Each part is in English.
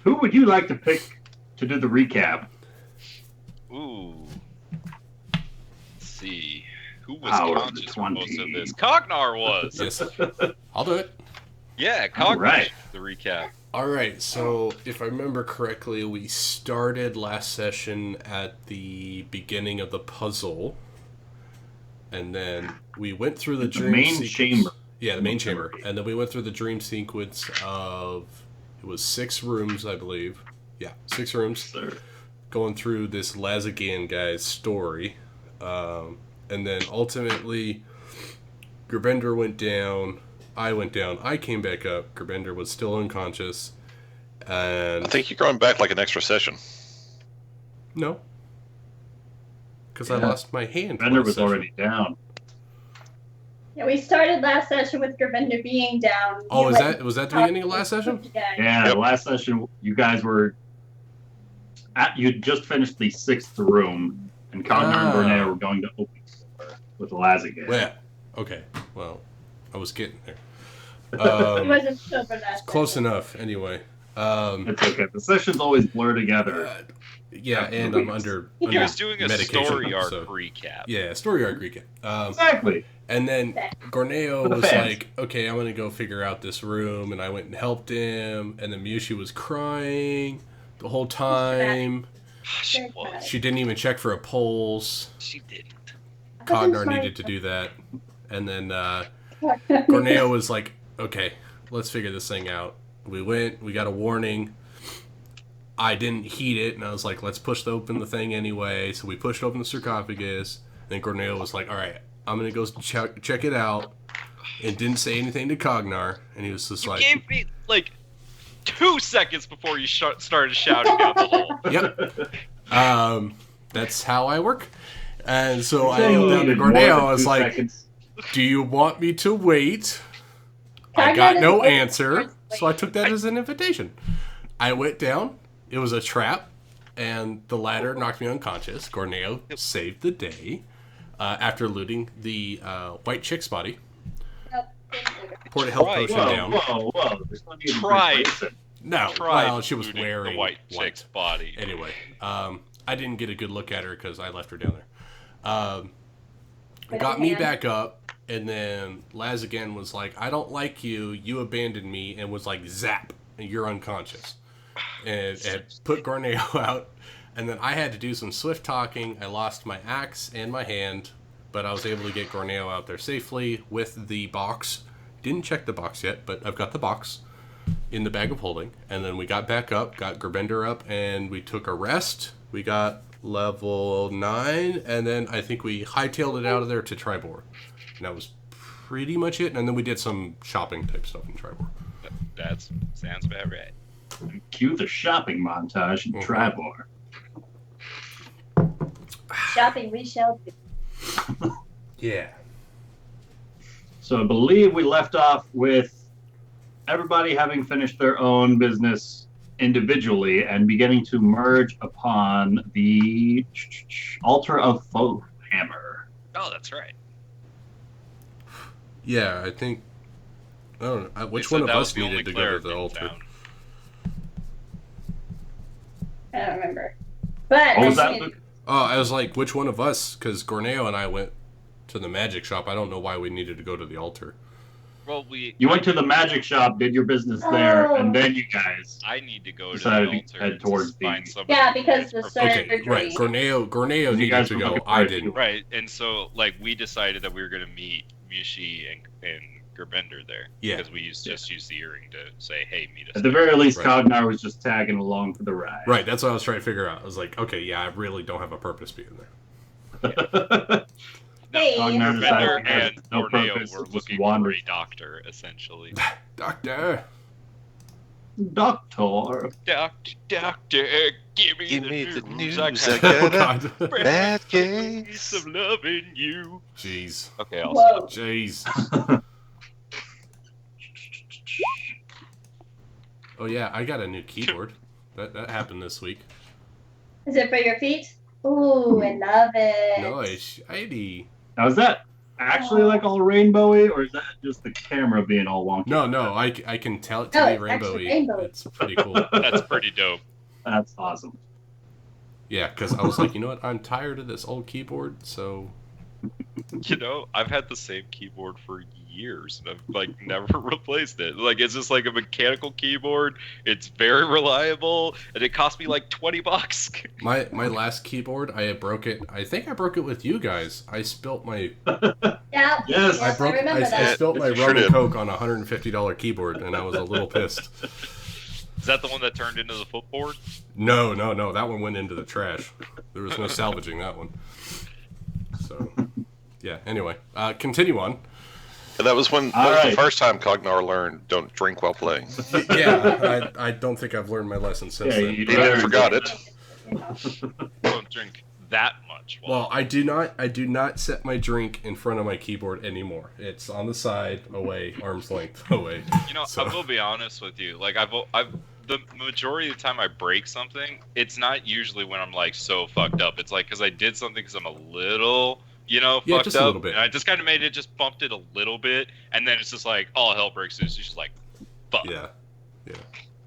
Who would you like to pick to do the recap? Ooh. Let's see. Who was Howard conscious for 20. most of this? Cognar was. Yes. I'll do it. Yeah, Cognar right. the recap. All right, so if I remember correctly, we started last session at the beginning of the puzzle, and then we went through the dream main sequence. chamber. Yeah, the main chamber, and then we went through the dream sequence of it was 6 rooms, I believe. Yeah, 6 rooms. Sir. Going through this Lazagan guy's story, and then ultimately, Gerbender went down. I went down. I came back up. Gerbender was still unconscious. And I think you're going back like an extra session. No. Because I lost my hand. Gerbender was already down. Yeah, we started last session with Gerbender being down. Oh, was that the beginning of last session? Yeah, Yep. last session you guys were you'd just finished the 6th room, and Cognar and Bernay were going to open the door with Lazagan. Yeah. Okay. Well, I was getting there. He wasn't sober last Close session. enough, anyway. It's okay. The sessions always blur together. Yeah, and I'm under He was doing a medication, story arc so- recap. Yeah, story arc recap. Exactly. And then Gorneo For the was fans. like, okay, I'm going to go figure out this room. And I went and helped him. And then Miyoshi was crying the whole time. She was. She didn't even check for a pulse. She didn't. Cognar needed to do that. And then Gorneo was like, okay, let's figure this thing out. We went, we got a warning. I didn't heed it. And I was like, let's push open the thing anyway. So we pushed open the sarcophagus. And then Gorneo was like, all right, I'm going to go check it out. And didn't say anything to Cognar. And he was just You like... gave me, 2 seconds before you started shouting out the hole. Yep. That's how I work. And so I yelled down to Gorneo. I was like, do you want me to wait? I got no answer. So I took that as an invitation. I went down. It was a trap. And the ladder knocked me unconscious. Gorneo saved the day. After looting the white chick's body. Poured a health potion down. Whoa. There's plenty of Tried. reason. No, Tried well, she was looting wearing the white chick's body. Anyway, I didn't get a good look at her because I left her down there. Got me back up, and then Lazagan was like, I don't like you. You abandoned me, and was like, zap, and you're unconscious. And put Gorneo out. And then I had to do some swift talking. I lost my axe and my hand, but I was able to get Gorneo out there safely with the box. Didn't check the box yet, but I've got the box in the bag of holding. And then we got back up, got Gerbender up, and we took a rest. We got level 9, and then I think we hightailed it out of there to Tribor. And that was pretty much it. And then we did some shopping type stuff in Tribor. That sounds about right. Cue the shopping montage in Tribor. Shopping we shall do. Yeah. So I believe we left off with everybody having finished their own business individually and beginning to merge upon the altar of Hammer. Oh, that's right. Yeah, I think... I don't know. Which They said one of that was us the only needed to go cleric to the in altar? town. I don't remember. But What was I that? mean, Oh, I was like, which one of us? Because Gorneo and I went to the magic shop. I don't know why we needed to go to the altar. Well, You went to the magic shop, did your business there, Oh. and then you guys. I need to go to the Decided to altar head towards the- find somebody Yeah, who because is the professional. Okay, right. Gorneo You needed guys to were go. looking for I a didn't. Right, and so we decided that we were gonna meet Miyoshi and Gerbender there. Yeah. Because we just used the earring to say, hey, meet us. At the very least, Right. Cognar was just tagging along for the ride. Right, that's what I was trying to figure out. I was like, okay, yeah, I really don't have a purpose being there. No, Hey. Cognar Gerbender decided and had no Gorneo purpose, were just looking for wandered. a doctor, essentially. Doctor! Doctor. Doctor, give me the news. I I got Oh, got a God. bad piece case. of loving you. Jeez. Okay, I'll whoa. Jeez. Oh, yeah, I got a new keyboard. That happened this week. Is it for your feet? Ooh, I love it. Nice. Shiny. How's that? actually like all rainbowy, or is that just the camera being all wonky? No, I can tell it to No, be it's actually rainbowy. rainbowy. It's pretty cool. That's pretty dope. That's awesome. Yeah, because I was like, you know what? I'm tired of this old keyboard, so You know, I've had the same keyboard for years, and I've like never replaced it. Like, it's just like a mechanical keyboard. It's very reliable, and it cost me like $20. my last keyboard, I broke it. I think I broke it with you guys. I spilt my Yeah. Yes. Yes, I remember I that. spilt my Sure rum and did. coke on a $150 keyboard, and I was a little pissed. Is that the one that turned into the footboard? No, that one went into the trash. There was no salvaging that one. So, yeah. Anyway, continue on. And that was All the right. first time Cognar learned don't drink while playing. Yeah, I don't think I've learned my lesson since Yeah, then. you He did. never forgot it. You know. Don't drink that much. Well, I do not set my drink in front of my keyboard anymore. It's on the side, away, arm's length away. You know, So- I will be honest with you. Like, I've the majority of the time I break something, it's not usually when I'm like so fucked up. It's like because I did something because I'm a little, Yeah, fucked just a up, little bit. and I just kind of just bumped it a little bit, and then it's just like all hell breaks loose. It's just like, fuck. Yeah.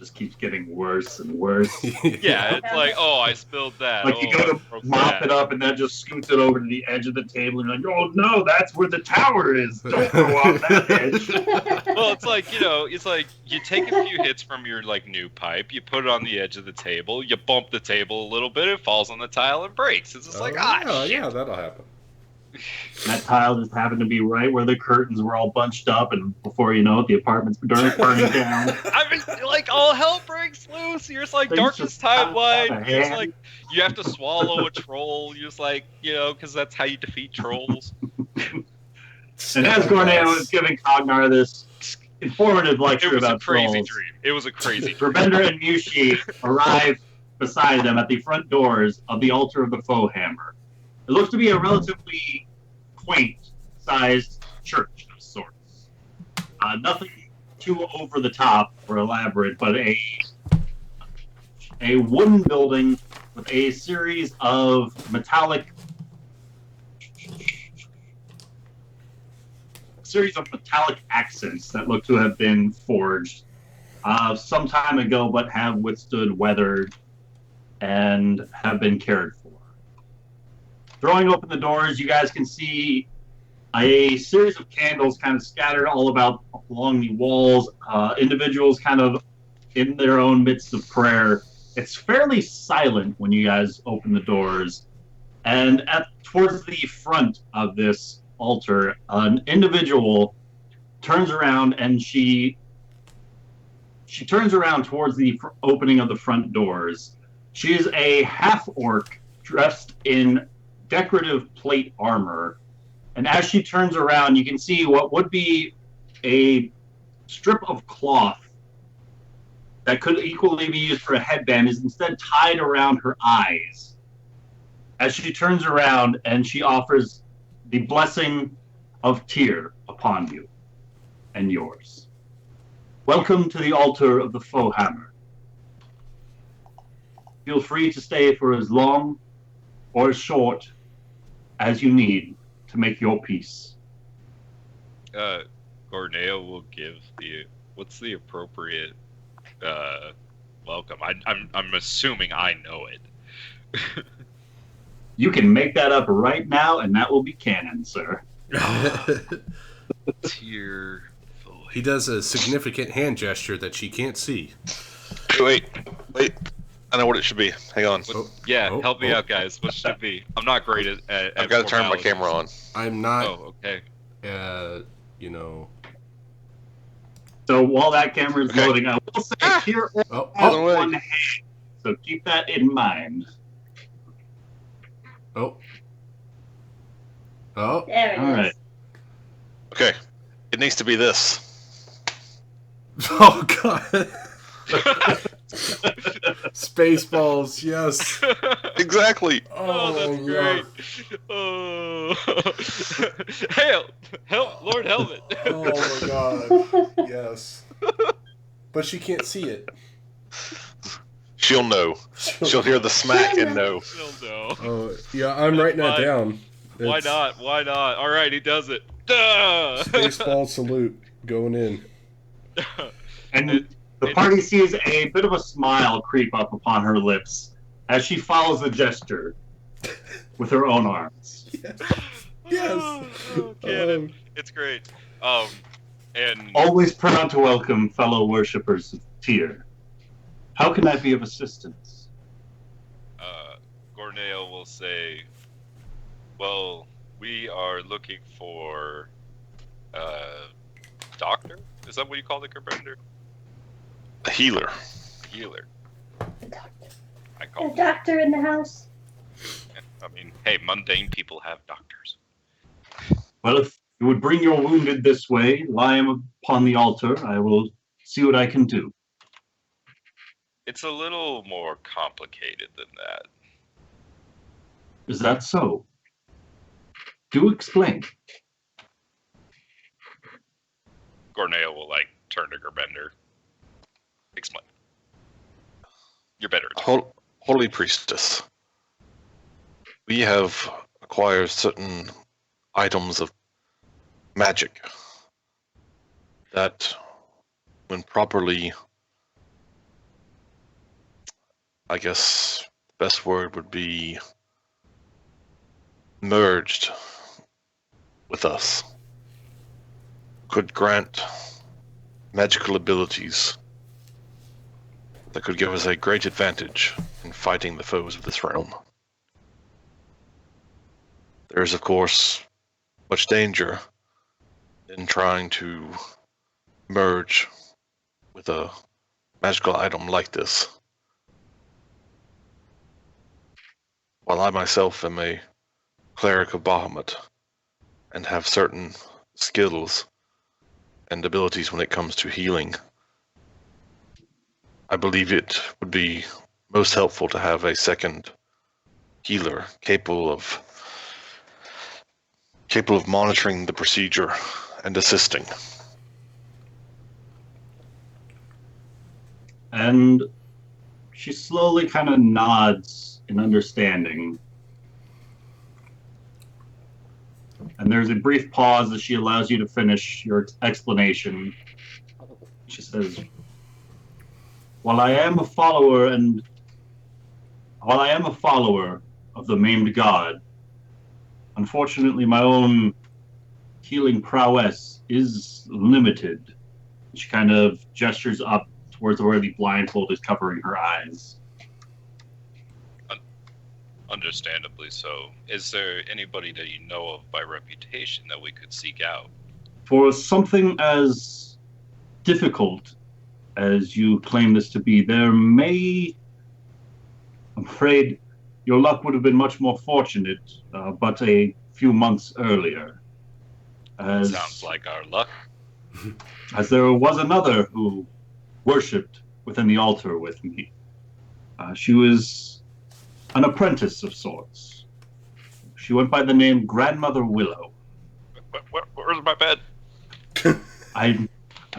Just keeps getting worse and worse. Yeah, it's like, oh, I spilled that. Like you oh, go I to broke mop that. it up, and that just scoots it over to the edge of the table, and you're like, "Oh no, that's where the tower is! Don't go off that edge." Well, it's like, it's like you take a few hits from your like new pipe, you put it on the edge of the table, you bump the table a little bit, it falls on the tile and breaks. It's just like, shit. yeah, that'll happen. That tile just happened to be right where the curtains were all bunched up, and before you know it, the apartment's burning down. I mean, like all hell breaks loose. You're just like Things darkest just pop timeline. out of You're just hand. like you have to swallow a troll. You're just like because that's how you defeat trolls. And as Gorneo is giving Cognar this informative It lecture was a about crazy trolls, dream. It was a crazy dream. Rabender and Mushi arrive beside them at the front doors of the altar of the foe hammer. It looks to be a relatively quaint-sized church of sorts. Nothing too over the top or elaborate, but a wooden building with a series of metallic accents that look to have been forged some time ago, but have withstood weather and have been cared for. Throwing open the doors, you guys can see a series of candles kind of scattered all about along the walls, individuals kind of in their own midst of prayer. It's fairly silent when you guys open the doors. And towards the front of this altar, an individual turns around, and she turns around towards the opening of the front doors. She is a half-orc dressed in decorative plate armor, and as she turns around, you can see what would be a strip of cloth that could equally be used for a headband is instead tied around her eyes. As she turns around, and she offers the blessing of Tyr upon you and yours. Welcome to the altar of the foe hammer. Feel free to stay for as long or as short as you need to make your peace. Gorneo will give what's the appropriate welcome. I'm assuming I know it. You can make that up right now, and that will be canon, sir. Tier. He does a significant hand gesture that she can't see. Wait. I know what it should be. Hang on. Help me out, guys. What should it be? I'm not great at I've got to turn my formalities. camera on. I'm not, Oh, okay. So while that camera is Okay. loading, I will say here Oh, has oh, wait. one hand. So keep that in mind. oh. There it All is. right. Okay. It needs to be this. Oh, God. Spaceballs, yes. Exactly. Oh, that's great. Oh. Help, Lord Helmet. Oh, my God. Yes. But she can't see it. She'll know. She'll hear the smack and know. Still no. Oh, yeah, I'm writing that Fine. down. Why not? Why not? All right, he does it. Duh! Spaceball salute going in. And the party sees a bit of a smile creep up upon her lips as she follows the gesture with her own arms. Yes. Oh, Cannon. It's great. And Always proud to welcome fellow worshippers of Tyr. How can I be of assistance? Gorneo will say, well, we are looking for doctor? Is that what you call the Gerbender? A healer. Healer. The doctor. I call The doctor in the house. I mean, hey, mundane people have doctors. Well, if you would bring your wounded this way, lie him upon the altar, I will see what I can do. It's a little more complicated than that. Is that so? Do explain. Gorneo will, turn to Gerbender. Explain. You're better at it. Holy Priestess, we have acquired certain items of magic that, when properly, I guess the best word would be merged with us, could grant magical abilities that could give us a great advantage in fighting the foes of this realm. There is, of course, much danger in trying to merge with a magical item like this. While I myself am a cleric of Bahamut and have certain skills and abilities when it comes to healing, I believe it would be most helpful to have a second healer capable of monitoring the procedure and assisting. And she slowly kind of nods in understanding. And there's a brief pause as she allows you to finish your explanation. She says, While I am a follower of the maimed god, unfortunately my own healing prowess is limited. She kind of gestures up towards where the blindfold is covering her eyes. Understandably so. Is there anybody that you know of by reputation that we could seek out? For something as difficult as you claim this to be, I'm afraid your luck would have been much more fortunate, but a few months earlier. Sounds like our luck. As there was another who worshipped within the altar with me. She was an apprentice of sorts. She went by the name Grandmother Willow. Where's my bed? I'm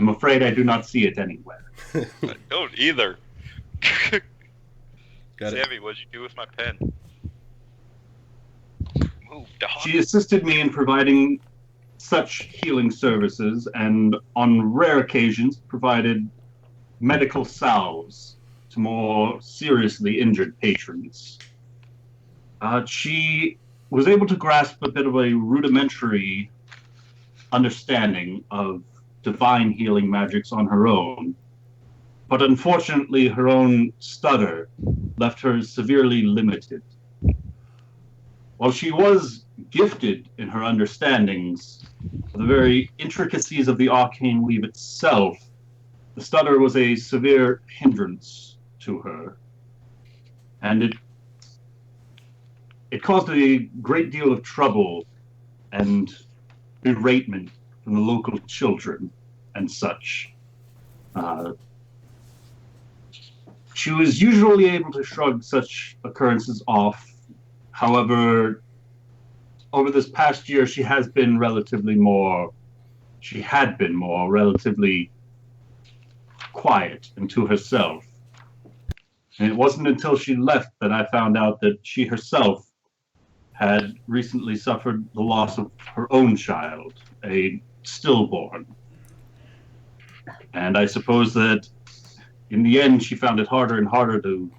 afraid I do not see it anywhere. I don't either. Got it. Sammy, what'd you do with my pen? Move, dog. She assisted me in providing such healing services and on rare occasions provided medical salves to more seriously injured patrons. She was able to grasp a bit of a rudimentary understanding of divine healing magics on her own, but unfortunately her own stutter left her severely limited. While she was gifted in her understandings of the very intricacies of the arcane weave itself, the stutter was a severe hindrance to her, and it caused a great deal of trouble and beratement from the local children and such. She was usually able to shrug such occurrences off. However, over this past year, she had been relatively quiet and to herself. And it wasn't until she left that I found out that she herself had recently suffered the loss of her own child, a stillborn. And I suppose that in the end, she found it harder and harder to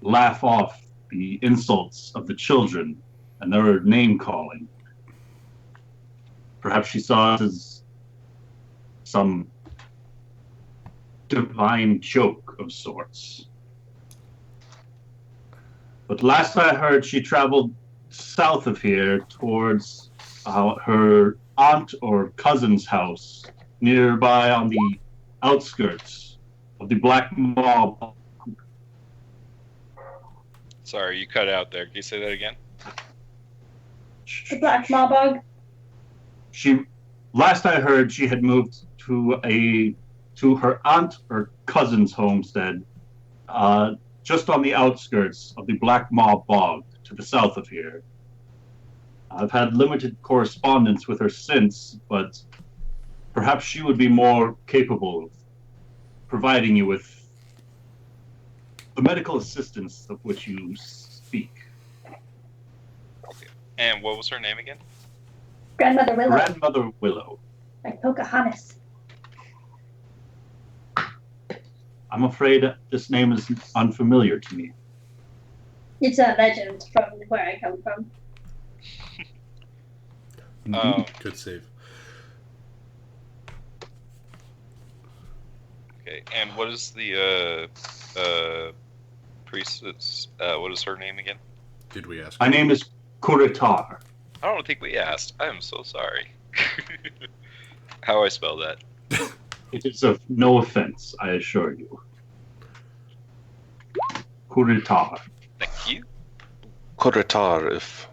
laugh off the insults of the children and their name calling. Perhaps she saw it as some divine joke of sorts. But last I heard, she traveled south of here towards her aunt or cousin's house nearby on the outskirts of the Black Mob. Sorry, you cut out there. Can you say that again? The Black Mawbog. Last I heard, she had moved to her aunt or cousin's homestead, just on the outskirts of the Black Mob Bog to the south of here. I've had limited correspondence with her since, but perhaps she would be more capable of providing you with the medical assistance of which you speak. Okay. And what was her name again? Grandmother Willow. Grandmother Willow. Like Pocahontas. I'm afraid this name is unfamiliar to me. It's a legend from where I come from. Good save. Okay, and what is the priestess? What is her name again? Did we ask? My name is Kuritar. I don't think we asked. I am so sorry. How I spell that? It is of no offense, I assure you. Kuritar. Thank you. Kuritar, if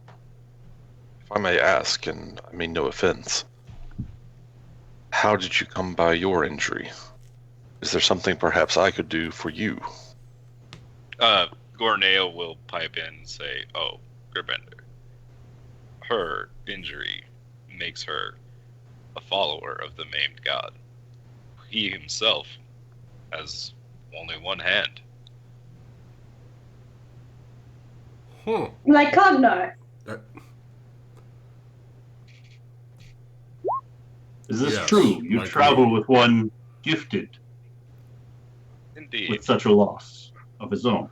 I may ask, and I mean no offense, how did you come by your injury? Is there something perhaps I could do for you? Gorneo will pipe in and say, "Oh, Gerbender, her injury makes her a follower of the maimed god. He himself has only one hand." Like Cognar. Is this Yes, true? You like travel me. with one gifted Indeed. with such a loss of his own.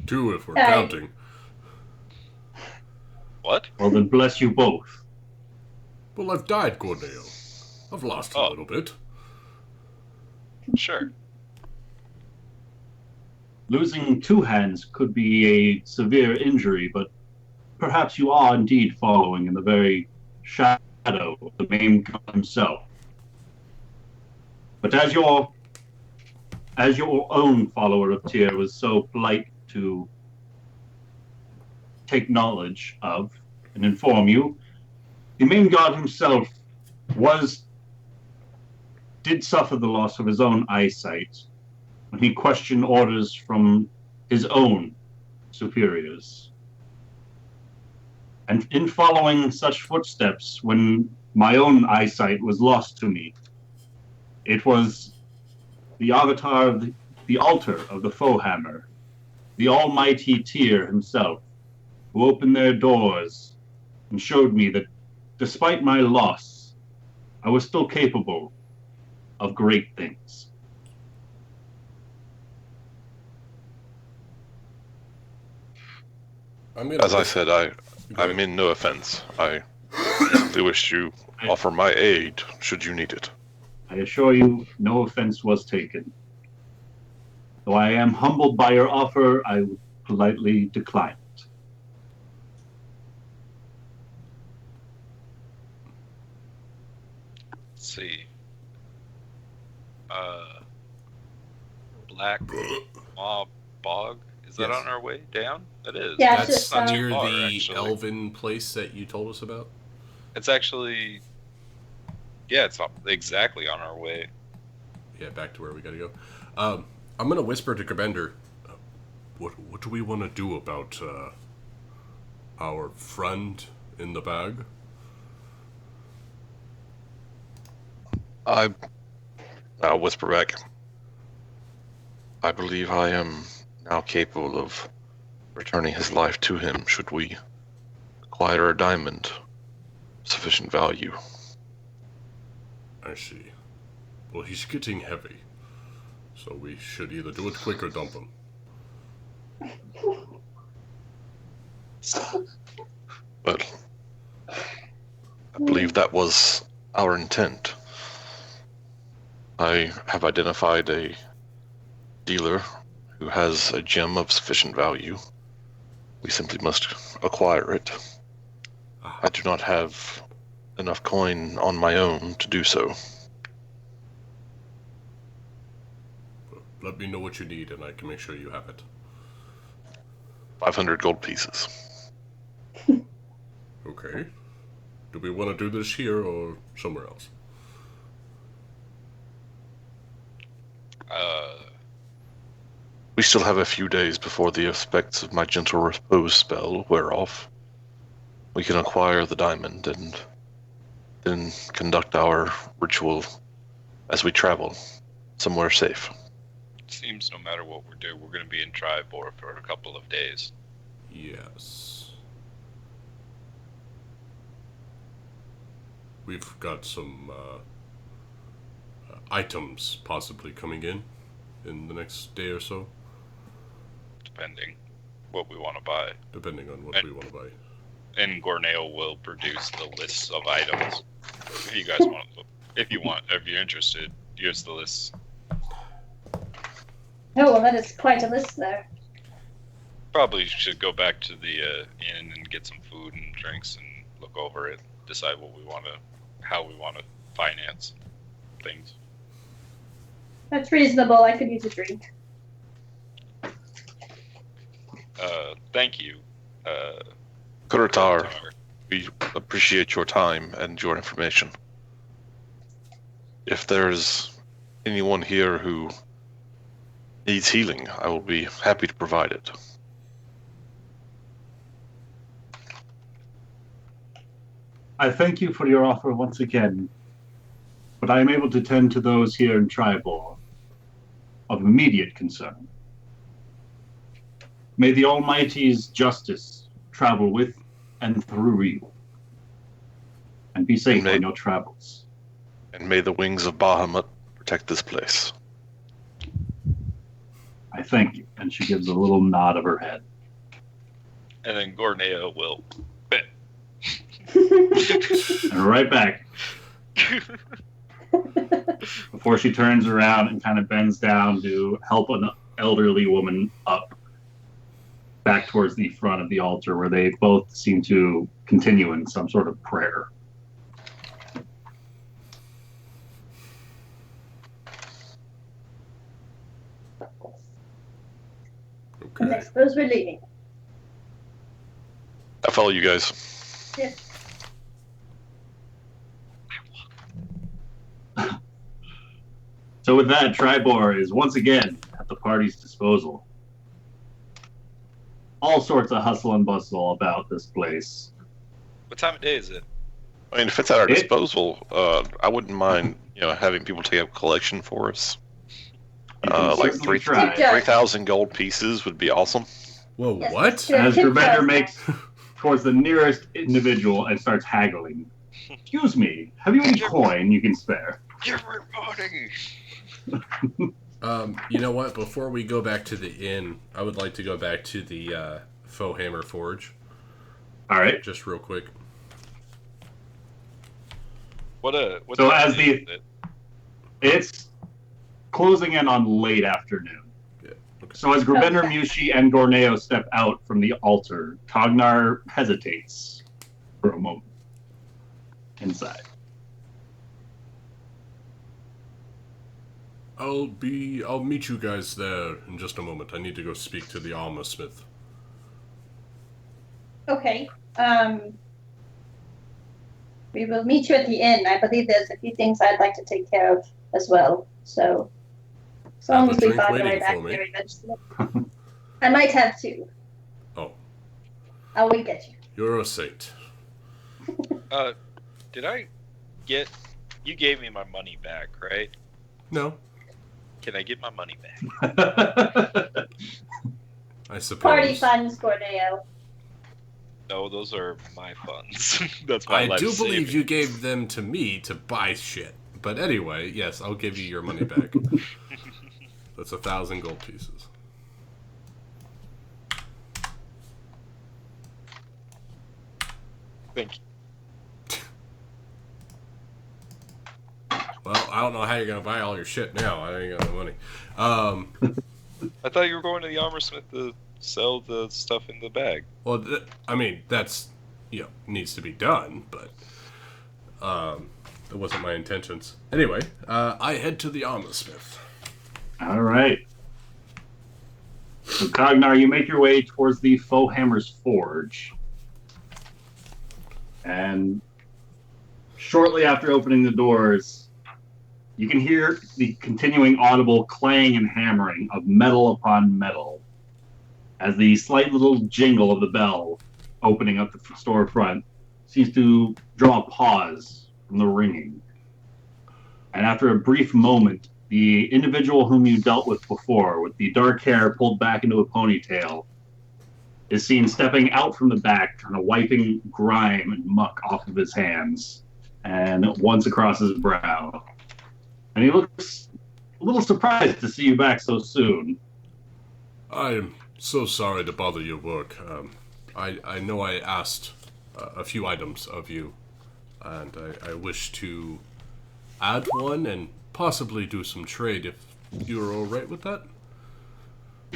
2 if we're Hey. counting. What? Well, then bless you both. Well, I've died, Corneo. I've lost a Oh. little bit. Sure. Losing 2 hands could be a severe injury, but perhaps you are indeed following in the very shadow of the maimed god himself. But as your own follower of Tyr was so polite to take knowledge of and inform you, the main god himself did suffer the loss of his own eyesight when he questioned orders from his own superiors. And in following such footsteps, when my own eyesight was lost to me, it was the avatar of the altar of the Foehammer, the almighty Tyr himself, who opened their doors and showed me that despite my loss, I was still capable of great things. As I said, I mean no offense. I simply wish to offer my aid should you need it. I assure you, no offense was taken. Though I am humbled by your offer, I would politely decline it. Let's see. Black Mob Bog? Is that Yes. on our way down? It is. Yeah, That's it's just, not near too far, the actually. elven place that you told us about? It's actually... Yeah, it's exactly on our way. Yeah, back to where we gotta go. I'm gonna whisper to Gerbender, what do we want to do about our friend in the bag? I'll whisper back. I believe I am now capable of returning his life to him should we acquire a diamond of sufficient value. I see. Well, he's getting heavy, so we should either do it quick or dump him. But I believe that was our intent. I have identified a dealer who has a gem of sufficient value. We simply must acquire it. I do not have enough coin on my own to do so. Let me know what you need, and I can make sure you have it. 500 gold pieces. Okay. Do we want to do this here or somewhere else? We still have a few days before the effects of my gentle repose spell wear off. We can acquire the diamond and then conduct our ritual as we travel somewhere safe. Seems no matter what we're doing, we're going to be in Tribor for a couple of days. Yes. We've got some items possibly coming in the next day or so. Depending what we want to buy. Depending on what we want to buy. And Gorneo will produce the lists of items. If you guys want to, if you're interested, here's the list. Oh, well, that is quite a list there. Probably should go back to the inn and get some food and drinks and look over it, decide how we want to finance things. That's reasonable. I could use a drink. Thank you. Kurotar, we appreciate your time and your information. If there's anyone here who needs healing, I will be happy to provide it. I thank you for your offer once again, but I am able to tend to those here in Tribor of immediate concern. May the Almighty's justice travel with and through you, and be safe on your travels. And may the wings of Bahamut protect this place. I thank you. And she gives a little nod of her head. And then Gorneo will bet. And right back. Before she turns around and kind of bends down to help an elderly woman up back towards the front of the altar, where they both seem to continue in some sort of prayer. And I suppose we're leaving. I follow you guys. Yes. So with that, Tribor is once again at the party's disposal. All sorts of hustle and bustle about this place. What time of day is it? I mean, if it's at our disposal, I wouldn't mind, having people take up collection for us. Like 3,000 gold pieces would be awesome. Whoa, Yes, what? it's good. As Gravender makes towards the nearest individual and starts haggling. Excuse me, have you any coin you can spare? Everybody! You know what? Before we go back to the inn, I would like to go back to the Faux Hammer Forge. All right. Just real quick. So as it's closing in on late afternoon. Yeah. Okay. So as Gravender, Mushi, and Gorneo step out from the altar, Tognar hesitates for a moment inside. I'll meet you guys there in just a moment. I need to go speak to the armor smith. Okay. We will meet you at the inn. I believe there's a few things I'd like to take care of as well. So as long as we find our way back there eventually. I might have two. Oh. I'll wink at you. You're a saint. Did I get... You gave me my money back, right? No. Can I get my money back? I suppose. Party funds, Corneo. No, those are my funds. That's my I life do believe savings. you gave them to me to buy shit. But anyway, yes, I'll give you your money back. That's 1,000 gold pieces. Thank you. Well, I don't know how you're gonna buy all your shit now. I ain't got no money. I thought you were going to the armor smith to sell the stuff in the bag. Well, I mean, that's, needs to be done, but that wasn't my intentions. Anyway, I head to the armor smith. All right. So, Cognar, you make your way towards the Fohammer's Forge. And shortly after opening the doors, you can hear the continuing audible clang and hammering of metal upon metal as the slight little jingle of the bell opening up the storefront seems to draw a pause from the ringing. And after a brief moment, the individual whom you dealt with before, with the dark hair pulled back into a ponytail, is seen stepping out from the back, kind of wiping grime and muck off of his hands, and once across his brow. And he looks a little surprised to see you back so soon. I'm so sorry to bother your work. I know I asked a few items of you, and I wish to add one and possibly do some trade if you're all right with that.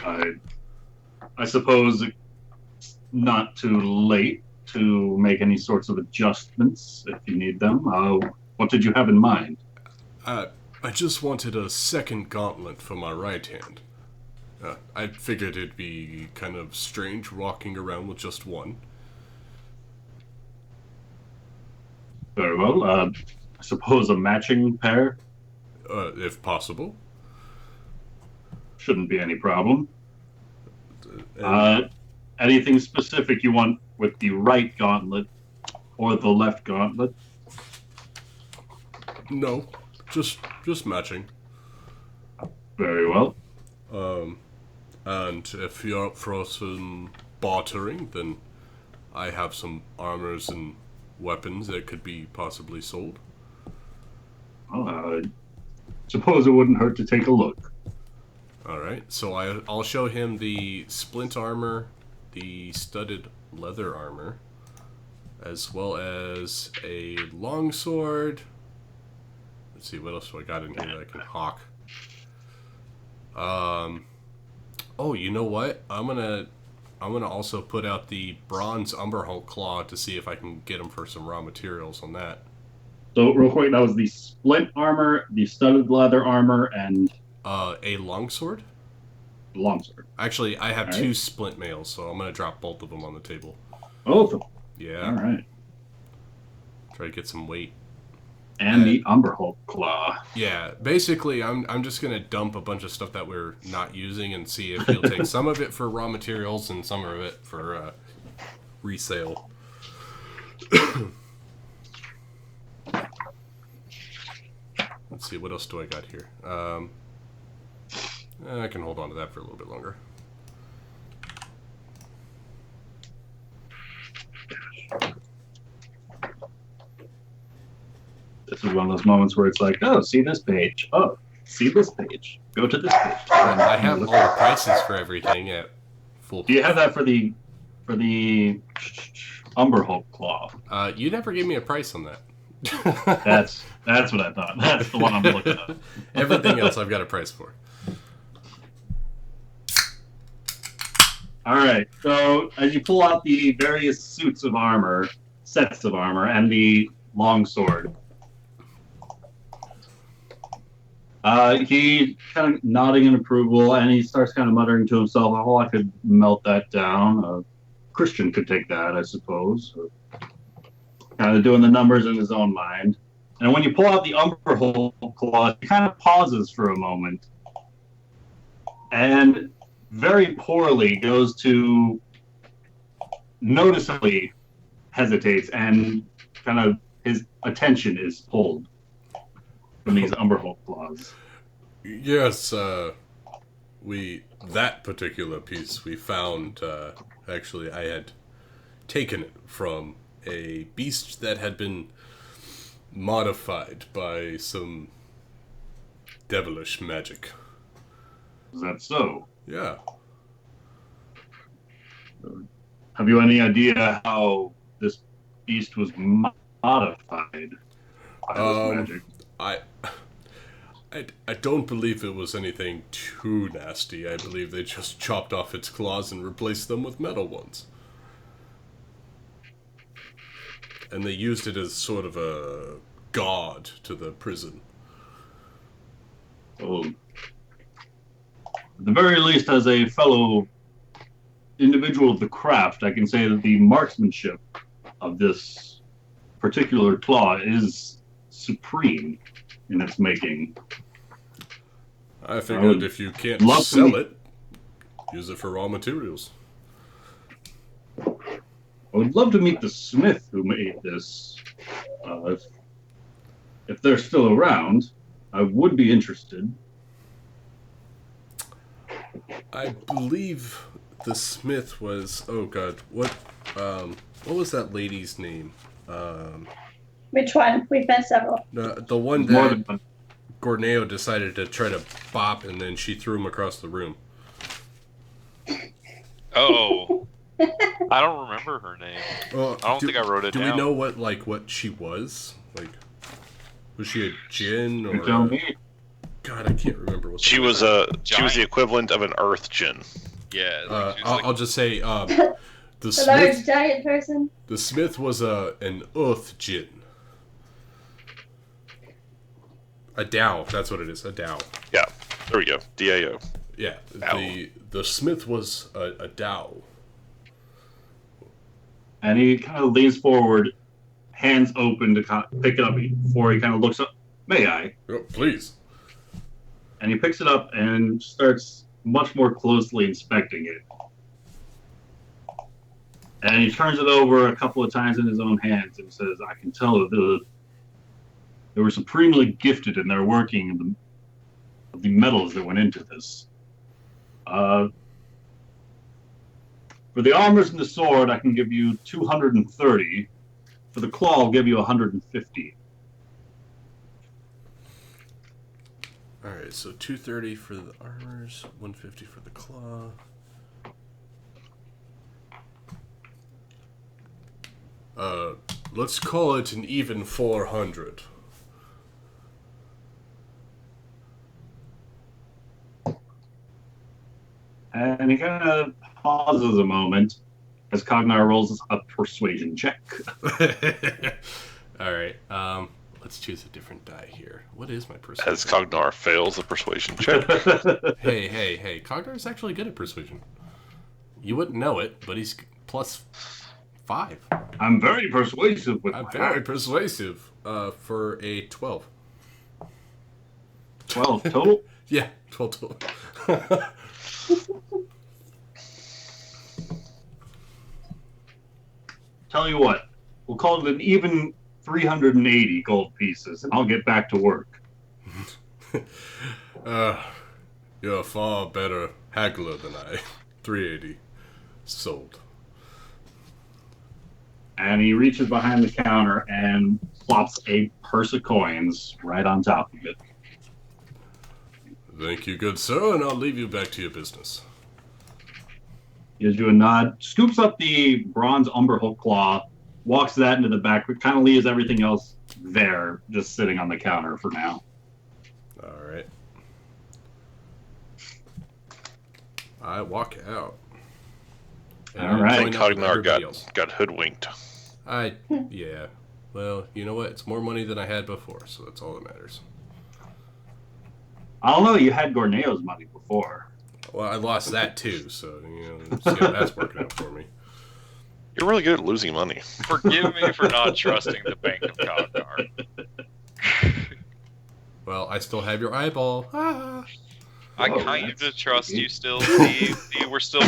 I suppose it's not too late to make any sorts of adjustments if you need them. What did you have in mind? I just wanted a second gauntlet for my right hand. I figured it'd be kind of strange walking around with just one. Very well. I suppose a matching pair? If possible. Shouldn't be any problem. Anything specific you want with the right gauntlet or the left gauntlet? No, just matching. Very well. And if you're up for some bartering, then I have some armors and weapons that could be possibly sold. Well, suppose it wouldn't hurt to take a look. Alright, so I'll show him the splint armor, the studded leather armor, as well as a longsword. Let's see, what else do I got in here that I can hawk? Oh, you know what? I'm gonna also put out the bronze Umberhulk claw to see if I can get him for some raw materials on that. So, real quick, that was the splint armor, the studded leather armor, and a longsword? longsword. Actually, I have All two right. splint mails, so I'm gonna drop both of them on the table. Both of them. Yeah. All right. Try to get some weight. And the Umberhulk claw. Yeah, basically, I'm just gonna dump a bunch of stuff that we're not using and see if he'll take some of it for raw materials and some of it for resale. Let's see, what else do I got here? I can hold on to that for a little bit longer. This is one of those moments where it's like, oh, see this page. Oh, see this page. Go to this page. And I have all the prices for everything at full. Do you have that for the Umberhulk claw? You never gave me a price on that. That's what I thought. That's the one I'm looking at. Everything else I've got a price for. All right. So as you pull out the various sets of armor, and the longsword, he kind of nodding in approval, and he starts kind of muttering to himself, "Oh, I could melt that down. Christian could take that, I suppose." Kind of doing the numbers in his own mind. And when you pull out the Umberhulk claw, he kind of pauses for a moment, and very poorly goes to noticeably hesitates, and kind of his attention is pulled from these Umberhulk claws. Yes, that particular piece we found, actually I had taken it from a beast that had been modified by some devilish magic. Is that so? Yeah. Have you any idea how this beast was modified by this magic? I don't believe it was anything too nasty. I believe they just chopped off its claws and replaced them with metal ones. And they used it as sort of a god to the prison. So, at the very least, as a fellow individual of the craft, I can say that the marksmanship of this particular claw is supreme in its making. I figured if you can't sell it, use it for raw materials. I would love to meet the smith who made this. If they're still around, I would be interested. I believe the smith was... Oh god, what was that lady's name? Which one? We've met several. The one that Gorneo decided to try to bop, and then she threw him across the room. Oh. I don't remember her name. Well, I don't think I wrote it down. Do we know what she was? Like, was she a djinn or? Tell me. God, I can't remember what She was the equivalent of an earth djinn. Yeah. I'll just say The Smith, large giant person. The smith was an earth djinn. A Dao, that's what it is. A Dao. Yeah, there we go. D-A-O. Yeah, Dao. the smith was a Dao. And he kind of leans forward, hands open to pick it up before he kind of looks up. May I? Oh, please. And he picks it up and starts much more closely inspecting it. And he turns it over a couple of times in his own hands and says, I can tell that they were supremely gifted in their working of the metals that went into this. For the armors and the sword, I can give you 230. For the claw, I'll give you 150. Alright, so 230 for the armors, 150 for the claw. Let's call it an even 400. And he kind of pauses a moment as Cognar rolls a persuasion check. Alright, let's choose a different die here. What is my persuasion? As Cognar fails a persuasion check. Hey, Cognar's actually good at persuasion. You wouldn't know it, but he's +5. I'm very persuasive with I'm my very art. persuasive for a 12. 12 total? Yeah, 12 total. Tell you what, we'll call it an even 380 gold pieces, and I'll get back to work. You're a far better haggler than I. 380. Sold. And he reaches behind the counter and plops a purse of coins right on top of it. Thank you, good sir, and I'll leave you back to your business. He gives you a nod, scoops up the bronze umberhook claw, walks that into the back, but kind of leaves everything else there, just sitting on the counter for now. Alright. I walk out. And All right. join up with Cognar everybody else. got hoodwinked. Yeah. Well, you know what? It's more money than I had before, so that's all that matters. I don't know, you had Gorneo's money before. Well, I lost that too, so, see how that's working out for me. You're really good at losing money. Forgive me for not trusting the Bank of Cognar. Well, I still have your eyeball. Ah. I Whoa, kind that's of trust sweet. you still. See, we're still.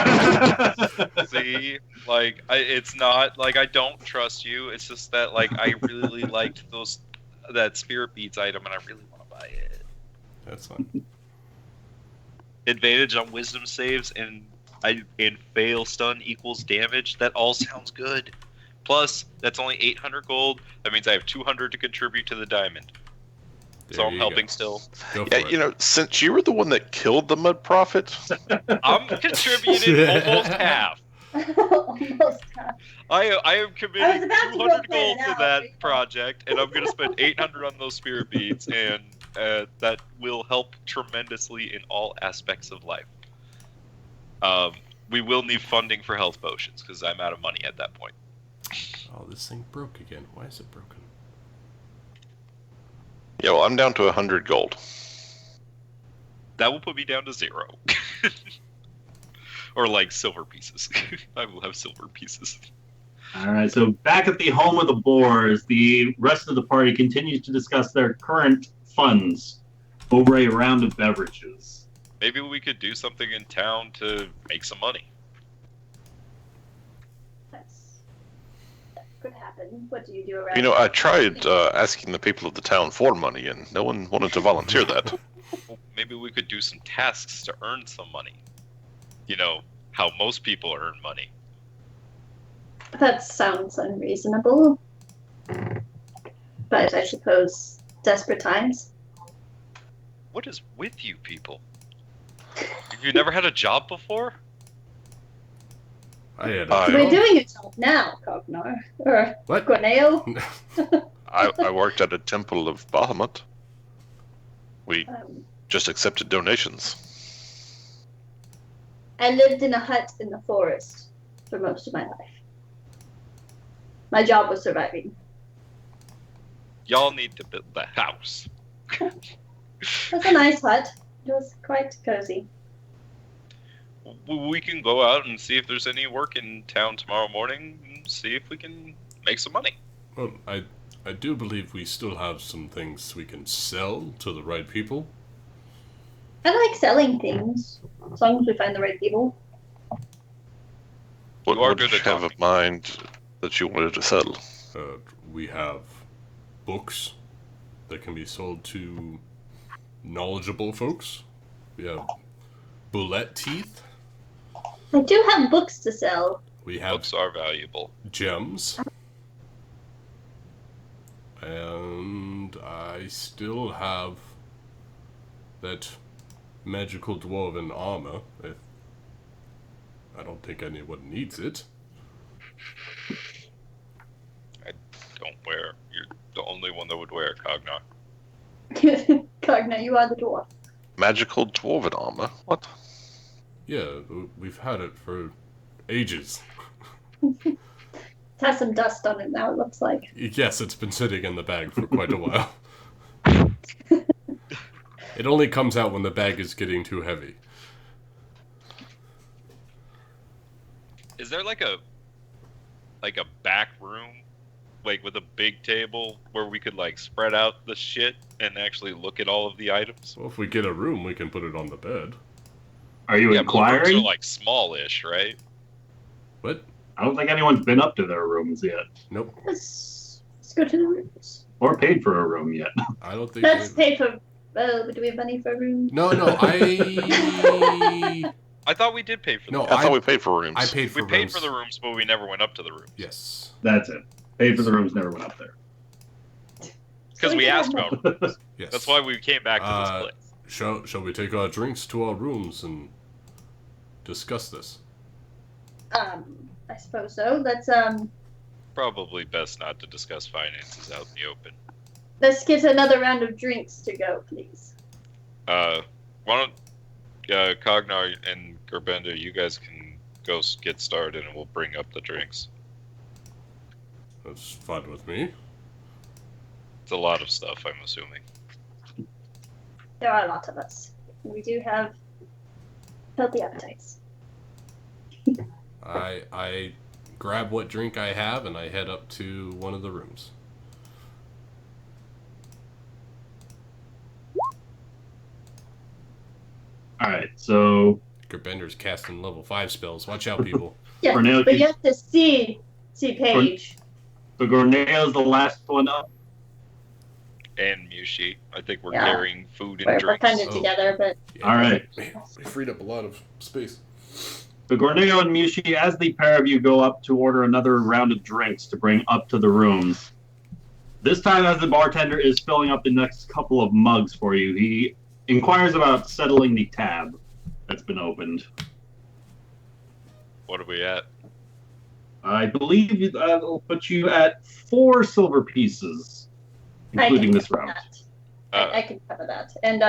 See, like, it's not like I don't trust you. It's just that, like, I really liked that Spirit Beads item, and I really want to buy it. That's fine. advantage on wisdom saves, and fail stun equals damage. That all sounds good. Plus, that's only 800 gold. That means I have 200 to contribute to the diamond. So I'm helping still. Go for it. Since you were the one that killed the Mud Prophet, I'm contributing almost half. Almost half. I am committing about to 200 go gold plan it to out, that but you know. project, and I'm going to spend 800 on those spirit beads, and that will help tremendously in all aspects of life. We will need funding for health potions, because I'm out of money at that point. Oh, this thing broke again. Why is it broken? yeah, well, I'm down to 100 gold. That will put me down to 0. Or like silver pieces. I will have silver pieces. All right, so back at the home of the Boars, the rest of the party continues to discuss their current funds over a round of beverages. Maybe we could do something in town to make some money. That could happen. What do you do around? I tried asking the people of the town for money, and no one wanted to volunteer that. Well, maybe we could do some tasks to earn some money. You know, how most people earn money. That sounds unreasonable. But I suppose desperate times. What is with you people? Have you never had a job before? I had We're doing it now, Cognar. Or What? Corneo. I worked at a temple of Bahamut. We Um, just accepted donations. I lived in a hut in the forest for most of my life. My job was surviving. Y'all need to build the house. It was a nice hut. It was quite cozy. We can go out and see if there's any work in town tomorrow morning and see if we can make some money. Well, I do believe we still have some things we can sell to the right people. I like selling things, as long as we find the right people. What You are would good you at have in talking. mind that you wanted to sell? We have books that can be sold to knowledgeable folks. We have bullet teeth. I do have books to sell. We have Books are valuable. gems. And I still have that magical dwarven armor. I don't think anyone needs it. Don't wear. You're the only one that would wear it, Cognar. Cogna, you are the dwarf. Magical dwarven armor? What? Yeah, we've had it for ages. It has some dust on it now, it looks like. Yes, it's been sitting in the bag for quite a while. It only comes out when the bag is getting too heavy. Is there like a back room, like with a big table where we could like spread out the shit and actually look at all of the items? Well, if we get a room, we can put it on the bed. Are you Yeah, but the rooms inquiring? are like smallish, right? What? I don't think anyone's been up to their rooms yet, Nope. Let's go to the rooms. or paid for a room yet. I don't think. Let's they- pay for. Do we have money for a room? No, I. I thought we did pay for them. No, I thought we paid for rooms. I paid for We paid rooms. for the rooms, but we never went up to the rooms. Yes. That's it. Paid for the rooms, never went up there. Because we asked about rooms. Yes. That's why we came back to this place. Shall we take our drinks to our rooms and discuss this? I suppose so. Probably best not to discuss finances out in the open. Let's get another round of drinks to go, please. Why don't Cognar and Gerbenda, you guys can go get started and we'll bring up the drinks. That's fine with me. It's a lot of stuff, I'm assuming. There are a lot of us. We do have healthy appetites. I grab what drink I have and I head up to one of the rooms. All right, so Gerbender's casting level 5 spells. Watch out, people. Yeah, Cornell, but you have to see Paige. so Gorneo's the last one up. and Mushi. I think we're Yeah. carrying food and We're drinks. kind of Oh. together, but Yeah, All right. Man, we freed up a lot of space. So Gorneo and Mushi, as the pair of you go up to order another round of drinks to bring up to the rooms, this time as the bartender is filling up the next couple of mugs for you, he inquires about settling the tab that's been opened. What are we at? I believe that'll put you at 4 silver pieces, including this cover round. that. I can cover that. And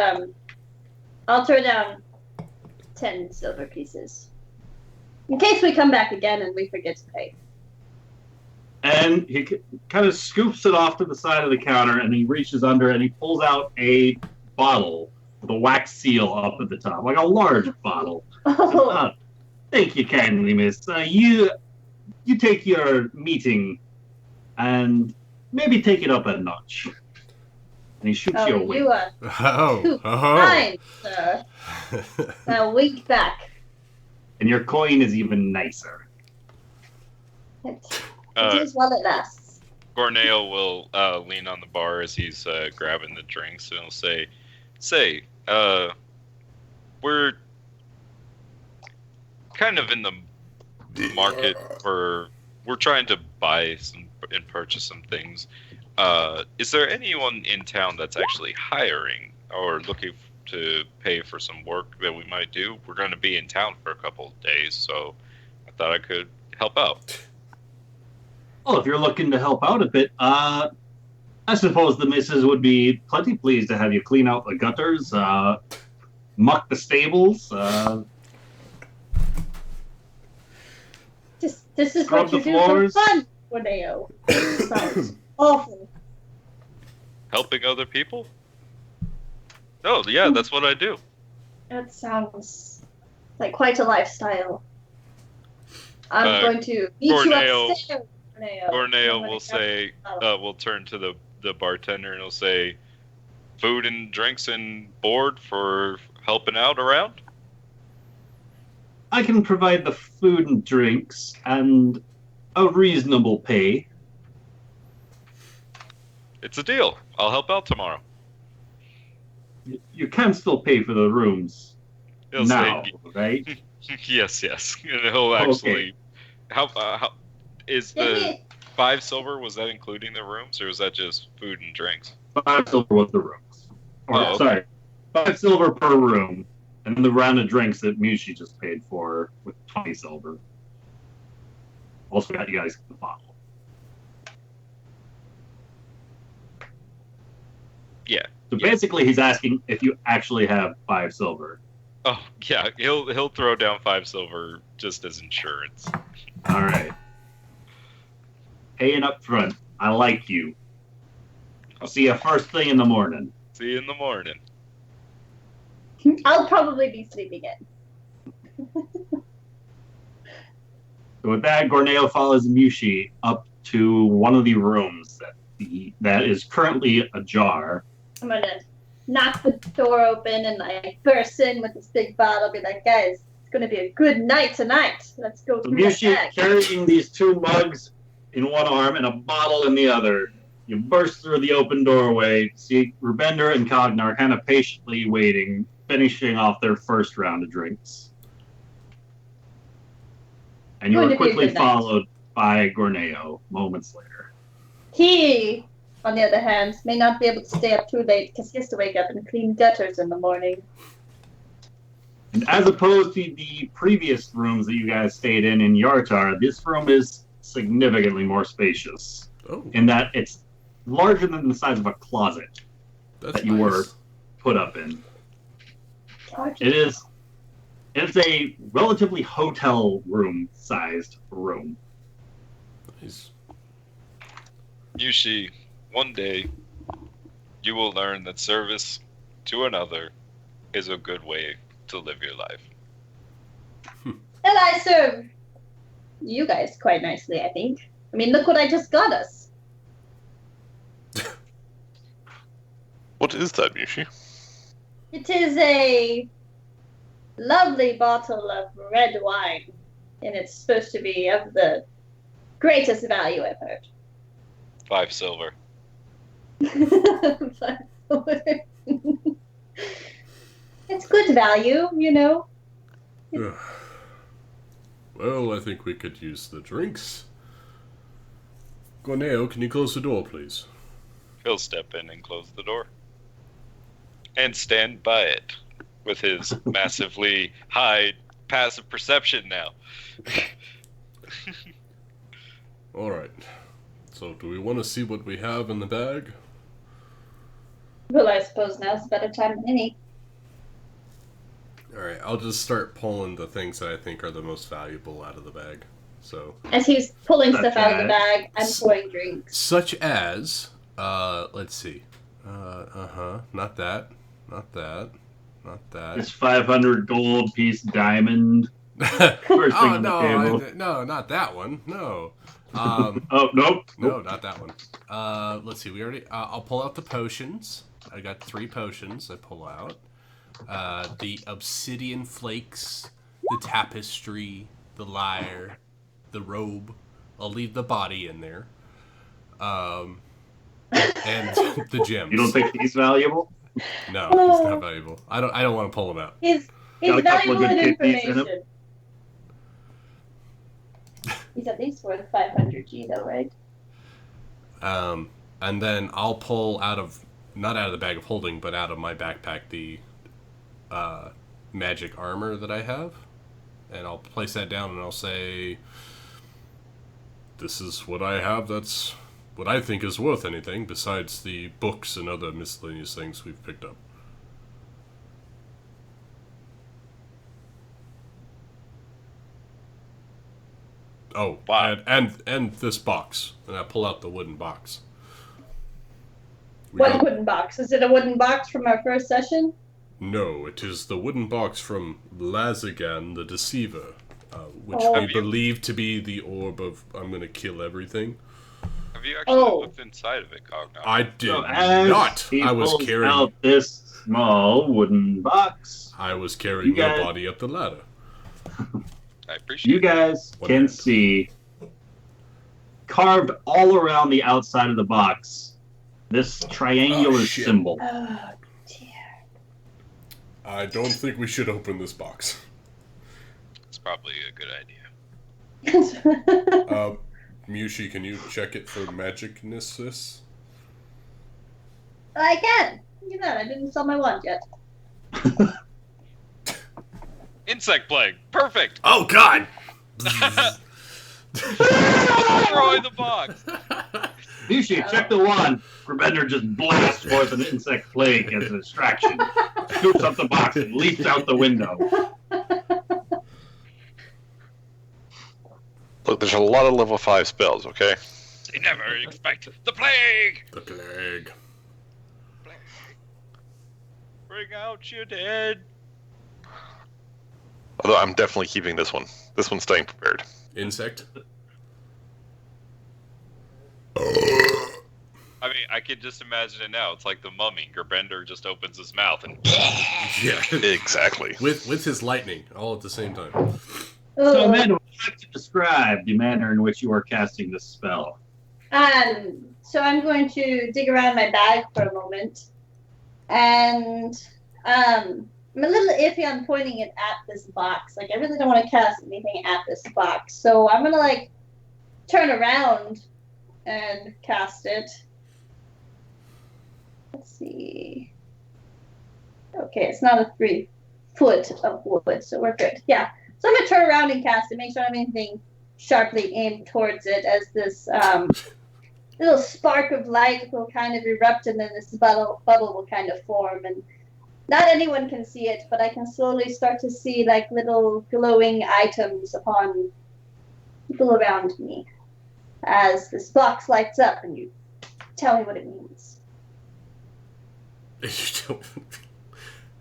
I'll throw down 10 silver pieces. In case we come back again and we forget to pay. And he kind of scoops it off to the side of the counter, and he reaches under and he pulls out a bottle with a wax seal up at the top, like a large bottle. Oh, Thank you kindly, miss. You take your meeting and maybe take it up a notch. And he shoots you away. you are too kind, sir. Now wink back. And your coin is even nicer. It is while it lasts. Gorneo will lean on the bar as he's grabbing the drinks, and he'll say, we're kind of in the market for, we're trying to buy some and purchase some things. Is there anyone in town that's actually hiring or looking to pay for some work that we might do? We're going to be in town for a couple of days, so I thought I could help out. Well, if you're looking to help out a bit, I suppose the missus would be plenty pleased to have you clean out the gutters, muck the stables. This is Scrub what you the do floors. for fun, Gorneo. Sounds awful. Helping other people? Oh, yeah, that's what I do. That sounds like quite a lifestyle. I'm going to meet Gorneo- you upstairs, Gorneo. Gorneo will say, we'll turn to the bartender and he'll say, food and drinks and board for helping out around? I can provide the food and drinks and a reasonable pay. It's a deal. I'll help out tomorrow. You can still pay for the rooms He'll now, say, right? yes. And he'll actually, how is Give the me 5 silver, was that including the rooms, or was that just food and drinks? 5 silver with the rooms. Or, Oh, okay. sorry, 5 silver per room. And then the round of drinks that Mushi just paid for with 20 silver. Also got you guys the bottle. Yeah. So basically he's asking if you actually have 5 silver. Oh, yeah, he'll throw down 5 silver just as insurance. Alright. Paying up front. I like you. I'll see you first thing in the morning. See you in the morning. I'll probably be sleeping in. So with that, Gorneo follows Mushi up to one of the rooms that is currently ajar. I'm gonna knock the door open and I burst in with this big bottle. Be like, guys, it's gonna be a good night tonight. Let's go So through that Mushi bag. carrying these 2 mugs in one arm and a bottle in the other. You burst through the open doorway, see Rubender and Cognar kind of patiently waiting, finishing off their first round of drinks. And you Going are to be a quickly good night. followed by Gorneo moments later. He, on the other hand, may not be able to stay up too late because he has to wake up and clean gutters in the morning. And as opposed to the previous rooms that you guys stayed in Yartar, this room is significantly more spacious Oh, in that it's larger than the size of a closet that's that you nice. were put up in. It's a relatively hotel room sized room. Nice. Yushi, one day you will learn that service to another is a good way to live your life. And I serve you guys quite nicely, I think. I mean, look what I just got us. What is that, Mushi? It is a lovely bottle of red wine, and it's supposed to be of the greatest value, I've heard. 5 silver. It's good value, you know. Well, I think we could use the drinks. Gorneo, can you close the door, please? He'll step in and close the door. And stand by it with his massively high passive perception now. Alright. So, do we want to see what we have in the bag? Well, I suppose now's a better time than any. Alright, I'll just start pulling the things that I think are the most valuable out of the bag. So, As he's pulling stuff out of the Okay. bag, I'm pouring drinks. such as, let's see. Not that. Not that. Not that. This 500 gold piece diamond. First thing Oh, on the no, table. no, not that one. No. Oh, nope. No, not that one. Let's see. We already. I'll pull out the potions. I got 3 potions. I pull out the obsidian flakes, the tapestry, the lyre, the robe. I'll leave the body in there. And the gems. You don't think he's valuable? No, he's not valuable. I don't want to pull him out. He's Got a couple of valuable in good kidneys in him. information. He's at least worth 500 G though, right? And then I'll pull out of, not out of the bag of holding, but out of my backpack, the magic armor that I have. And I'll place that down and I'll say, this is what I have that's what I think is worth anything, besides the books and other miscellaneous things we've picked up. Oh, Wow. and this box. And I pull out the wooden box. We What got- wooden box? Is it a wooden box from our first session? No, it is the wooden box from Lazagan the Deceiver, which Oh. we Have you- believe to be the orb of I'm gonna kill everything. Have you actually Oh. looked inside of it, Cognac? I did So as not. he I was pulls carrying. out this small wooden box. I was carrying You guys- your body up the ladder. I appreciate You guys What can hand? see carved all around the outside of the box this triangular Oh, shit. symbol. Oh dear. I don't think we should open this box. It's probably a good idea. Mushi, can you check it for magicness? I can. Look at that. I didn't sell my wand yet. Insect plague. Perfect. Oh God! Destroy the box. Bushi, check the wand. Gravender just blasts forth an insect plague as a distraction. Scoops up the box and leaps out the window. Look, there's a lot of level 5 spells, okay? They never expect the plague. The plague. Bring out your dead. Although I'm definitely keeping this one. This one's staying prepared. Insect. I mean, I can just imagine it now. It's like the mummy. Gerbender just opens his mouth and Yeah. Exactly. with his lightning, all at the same time. So, Ugh. Amanda, would you like to describe the manner in which you are casting this spell? So I'm going to dig around my bag for a moment, and I'm a little iffy on pointing it at this box. Like, I really don't want to cast anything at this box, so I'm gonna like turn around and cast it. Let's see. Okay, it's not a 3 foot of wood, so we're good. Yeah. So I'm gonna turn around and cast it, make sure I don't have anything sharply aimed towards it, as this little spark of light will kind of erupt, and then this bubble will kind of form, and not anyone can see it, but I can slowly start to see like little glowing items upon people around me as this box lights up, and you tell me what it means.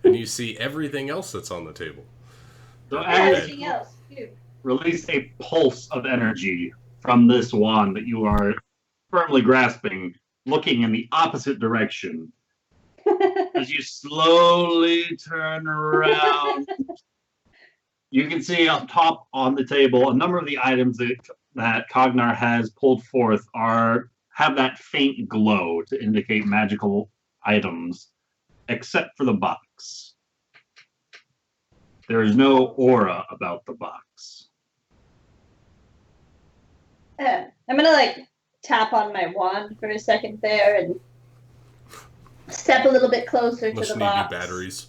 And you see everything else that's on the table. So Yeah, as anything you else? Phew. release a pulse of energy from this wand that you are firmly grasping, looking in the opposite direction. As you slowly turn around, you can see up top on the table a number of the items that Cognar has pulled forth are have that faint glow to indicate magical items, except for the box. There is no aura about the box. I'm gonna like tap on my wand for a second there and step a little bit closer Must to the need box. new batteries.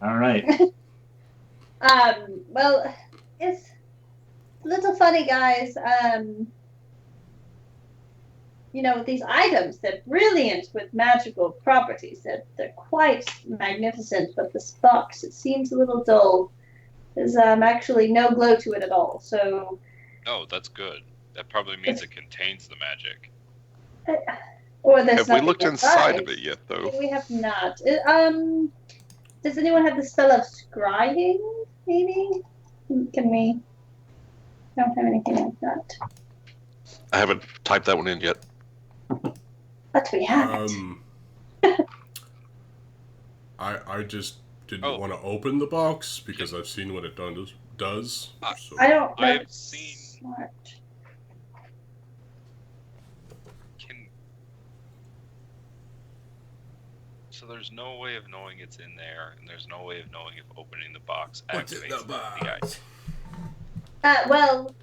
All right. Well, it's a little funny, guys. You know, these items, they're brilliant with magical properties. They're quite magnificent, but this box, it seems a little dull. There's actually no glow to it at all. So, Oh, that's good. That probably means it contains the magic. or there's Have we nothing looked inside of inside. it yet, though? We have not. Does anyone have the spell of scrying? Maybe. Can we? Don't have anything like that. I haven't typed that one in yet. But we haven't. I just didn't Oh. want to open the box because I've seen what it does. So. I don't know. I've seen- Smart. So there's no way of knowing it's in there, and there's no way of knowing if opening the box What's in activates the box? Well,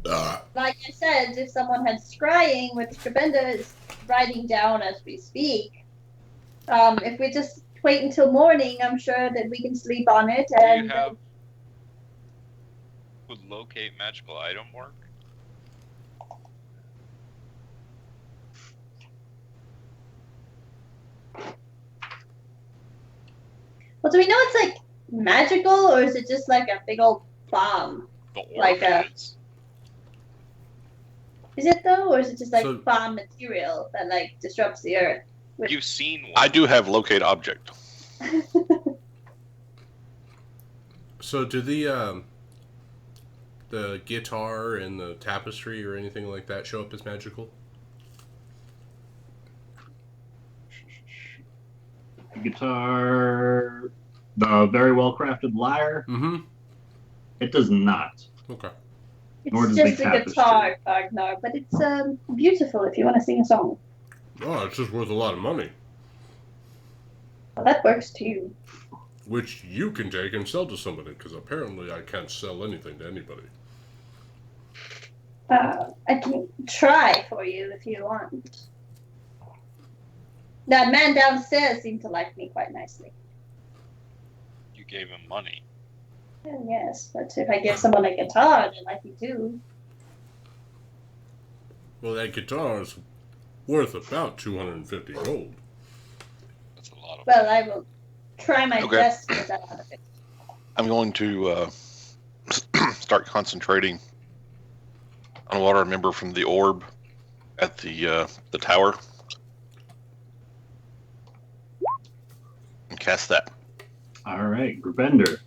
Ah. like I said, if someone had scrying, which Trabenda is writing down as we speak, if we just wait until morning, I'm sure that we can sleep on it. Do And you have... Would locate magical item work? well, do we know it's like magical, or is it just like a big old bomb? The orb Like is. Is it though, or is it just like So- bomb material that like disrupts the earth? You've seen one. I do have locate object. So do the guitar and the tapestry or anything like that show up as magical? The guitar, the very well crafted lyre, Mm-hmm. it does not. Okay. Nor It's does the just a tapestry. guitar, Ragnar, but it's beautiful if you want to sing a song. Oh, it's just worth a lot of money, Well, that works too. which you can take and sell to somebody, because apparently I can't sell anything to anybody. I can try for you if you want. That man downstairs seemed to like me quite nicely. You gave him money. Yes, but if I give someone a guitar, they like me too. Well, that guitar is worth about 250 gold. That's a lot of Well, I will try my Okay. best to get that out of it. I'm going to start concentrating on what I remember from the orb at the tower and cast that. All right, Grubender.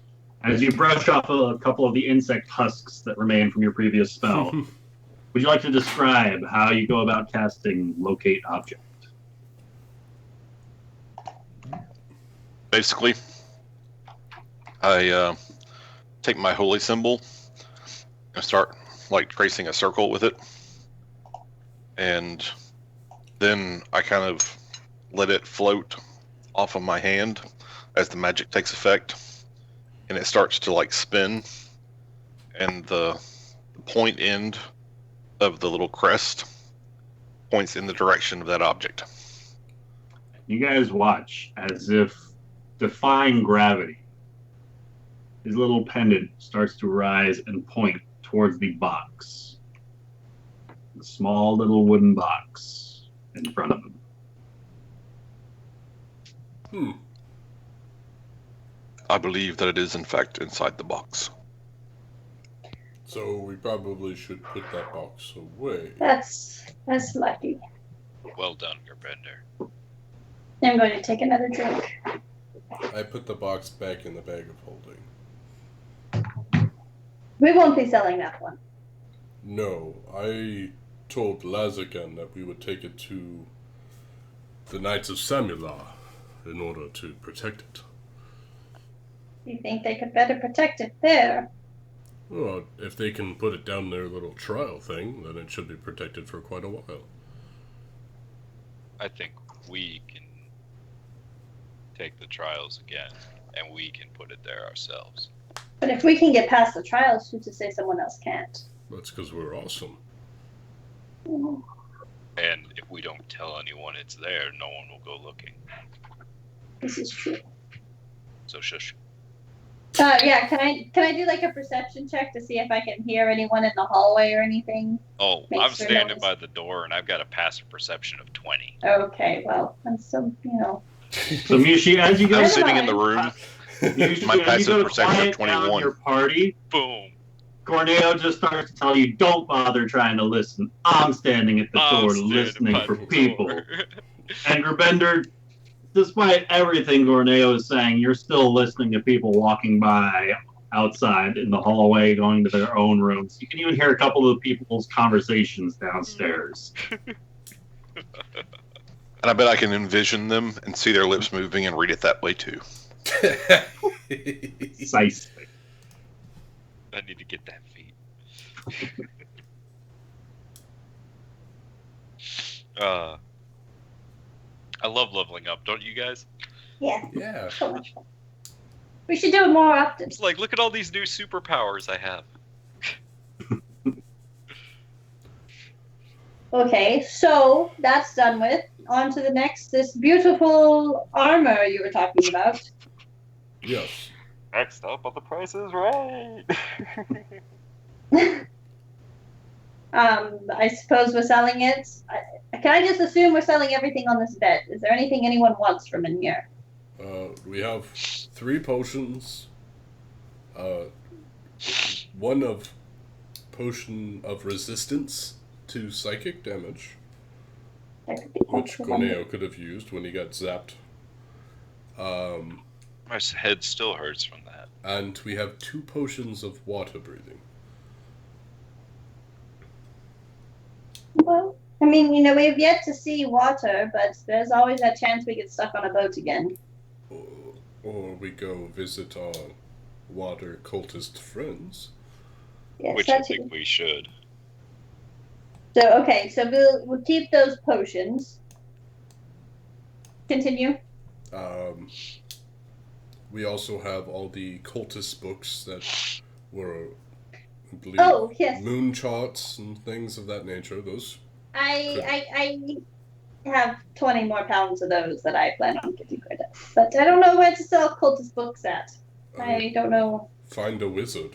As you brush off a couple of the insect husks that remain from your previous spell, would you like to describe how you go about casting Locate Object? Basically, I take my holy symbol and start like tracing a circle with it, and then I kind of let it float off of my hand as the magic takes effect, and it starts to like spin, and the point end of the little crest points in the direction of that object. You guys watch as if defying gravity, his little pendant starts to rise and point towards the box. The small little wooden box in front of him. Hmm. I believe that it is in fact inside the box. So we probably should put that box away. That's lucky. Well done, Gerbender. I'm going to take another drink. I put the box back in the bag of holding. We won't be selling that one. No, I told Lazagan that we would take it to the Knights of Samula in order to protect it. You think they could better protect it there? Well, if they can put it down their little trial thing, then it should be protected for quite a while. I think we can take the trials again, and we can put it there ourselves. But if we can get past the trials, who's to say someone else can't? That's because we're awesome. And if we don't tell anyone it's there, no one will go looking. This is true. So shush. Yeah, can I do like a perception check to see if I can hear anyone in the hallway or anything? Oh, Make I'm sure standing no one's- by the door, and I've got a passive perception of 20. Okay, well, I'm still, So Mushi, as you go, I'm Never sitting in the mind. room. Mushi, My as you passive go to perception quiet of 21. down your party, Boom. Corneo just starts to tell you, don't bother trying to listen. I'm standing at the I'm door standing listening by for the people. door. And Grbender, despite everything Corneo is saying, you're still listening to people walking by outside in the hallway, going to their own rooms. You can even hear a couple of people's conversations downstairs. And I bet I can envision them and see their lips moving and read it that way too. Precisely. I need to get that feat. I love leveling up, don't you guys? Yeah, Yeah. so much fun. We should do it more often. It's like, look at all these new superpowers I have. Okay, so that's done with. On to the next, this beautiful armor you were talking about. Yes. Next up on the Price is Right. I suppose we're selling it. Can I just assume we're selling everything on this bed? Is there anything anyone wants from in here? We have 3 potions. One of potion of resistance to psychic damage, That could be which helpful. Corneo could have used when he got zapped. My head still hurts from that. And we have 2 potions of water breathing. Well, I mean, we've yet to see water, but there's always that chance we get stuck on a boat again. Or we go visit our water cultist friends. Yes, Which I that's think we should. So okay, so we'll keep those potions. Continue. We also have all the cultist books that were, I believe, Oh yes, moon charts and things of that nature. Those. I have 20 more pounds of those that I plan on getting rid of, but I don't know where to sell cultist books at. I don't know. Find a wizard.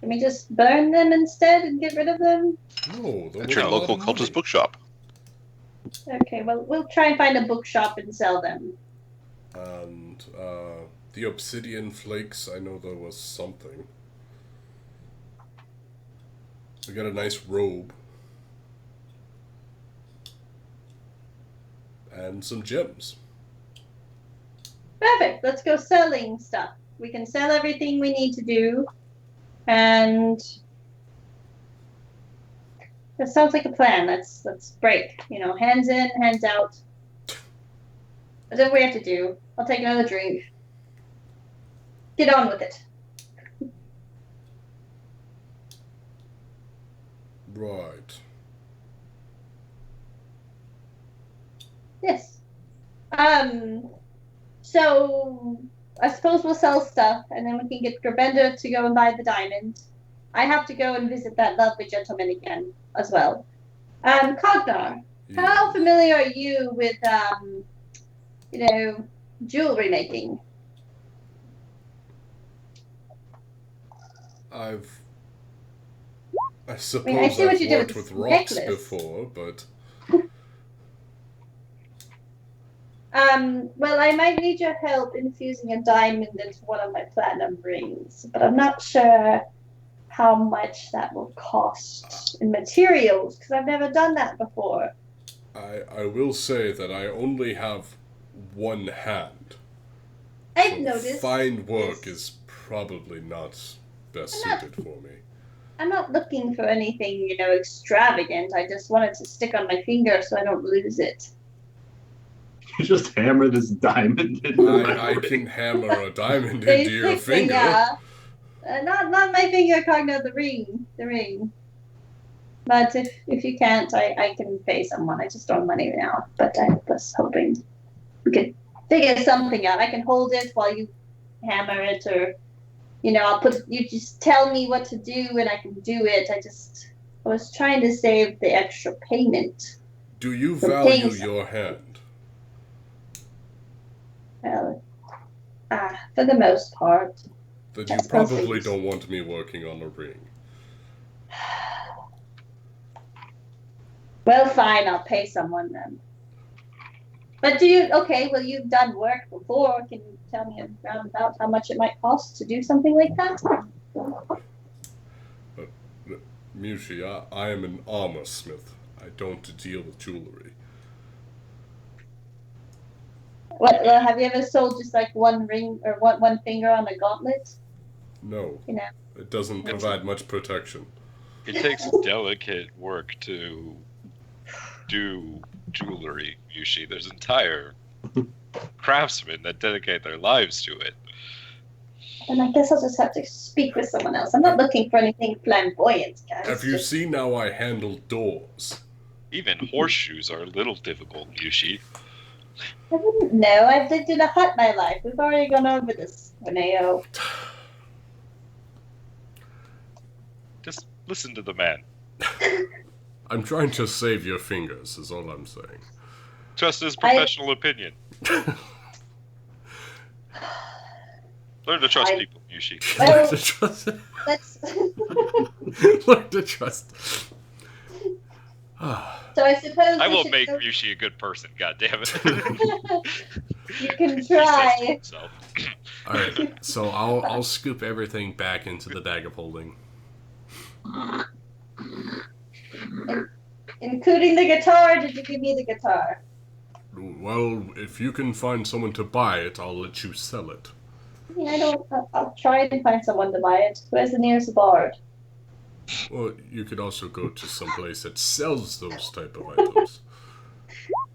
Can we just burn them instead and get rid of them? No, At your local cultist bookshop. Okay, well, we'll try and find a bookshop and sell them. And the obsidian flakes, I know there was something. We got a nice robe. And some gems. Perfect. Let's go selling stuff. We can sell everything we need to do. And that sounds like a plan. Let's break. Hands in, hands out. Whatever we have to do. I'll take another drink. Get on with it. Right. Yes. So I suppose we'll sell stuff, and then we can get Grbender to go and buy the diamond. I have to go and visit that lovely gentleman again as well. Cognar, how familiar are you with jewelry making? I suppose I see what I've you did worked with with rocks necklace. before, but Well, I might need your help infusing a diamond into one of my platinum rings, but I'm not sure how much that will cost in materials, because I've never done that before. I will say that I only have one hand. I've So noticed. fine work this. is probably not best I'm not- suited for me. I'm not looking for anything, extravagant. I just want it to stick on my finger so I don't lose it. You just hammer this diamond into my I ring. can hammer a diamond into your Basically, finger. yeah. Not my finger, Cogno, the ring. The ring. But if you can't, I can pay someone. I just don't have money now. But I was hoping we could figure something out. I can hold it while you hammer it, or you just tell me what to do and I can do it. I was trying to save the extra payment. Do you For value things- your hand? Well, for the most part. Then you That's probably mostly- don't want me working on the ring. Well, fine, I'll pay someone then. But you've done work before. Can you tell me around about how much it might cost to do something like that? Mushi, I am an armor smith. I don't deal with jewelry. Have you ever sold just like one ring or one finger on a gauntlet? No. You know. It doesn't provide much protection. It takes delicate work to do jewelry, Yushi. There's entire craftsmen that dedicate their lives to it. And I guess I'll just have to speak with someone else. I'm not looking for anything flamboyant, guys. Have you seen how I handle doors? Even horseshoes are a little difficult, Yushi. I wouldn't know. I've lived in a hut my life. We've already gone over this, Reneo. Just listen to the man. I'm trying to save your fingers, is all I'm saying. Trust his professional opinion. Learn to trust people, Yushi. Well, Learn to trust. Let's. Learn to trust. So I suppose I we will should make go- Yushi a good person, goddammit. You can He says to try. himself. Alright, so I'll scoop everything back into the bag of holding. Including the guitar. Did you give me the guitar? Well, if you can find someone to buy it, I'll let you sell it. I'll try and find someone to buy it. Where's the nearest bard? Well, you could also go to some place that sells those type of items.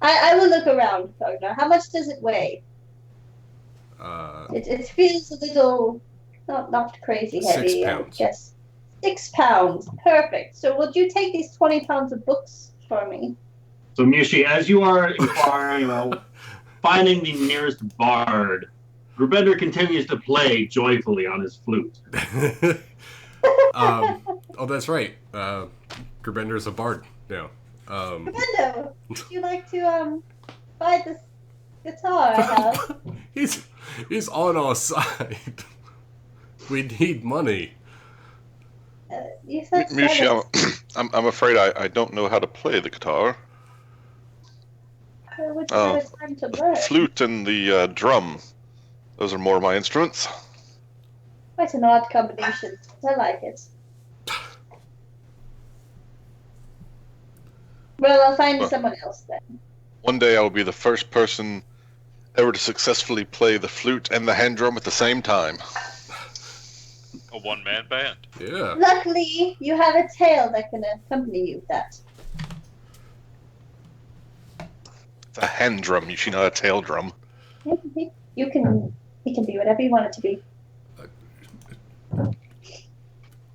I will look around, Cognar. How much does it weigh? Uh, It feels a little not crazy 6 heavy. pounds. I guess 6 pounds. Perfect. So would you take these 20 pounds of books for me? So Mushi, as you are inquiring about finding the nearest bard, Grubender continues to play joyfully on his flute. oh, that's right. Gerbender's a bard now. Fernando, would you like to buy this guitar I have? He's on our side. We need money. You said Mushi, seven. I'm afraid I don't know how to play the guitar. Would you have a time to learn? Flute and the drum. Those are more my instruments. Quite an odd combination. I like it. Well, I'll find Well. someone else then. One day I will be the first person ever to successfully play the flute and the hand drum at the same time. A one-man band. Yeah. Luckily, you have a tail that can accompany you with that. It's a hand drum, you should not a tail drum. You can. It can be whatever you want it to be.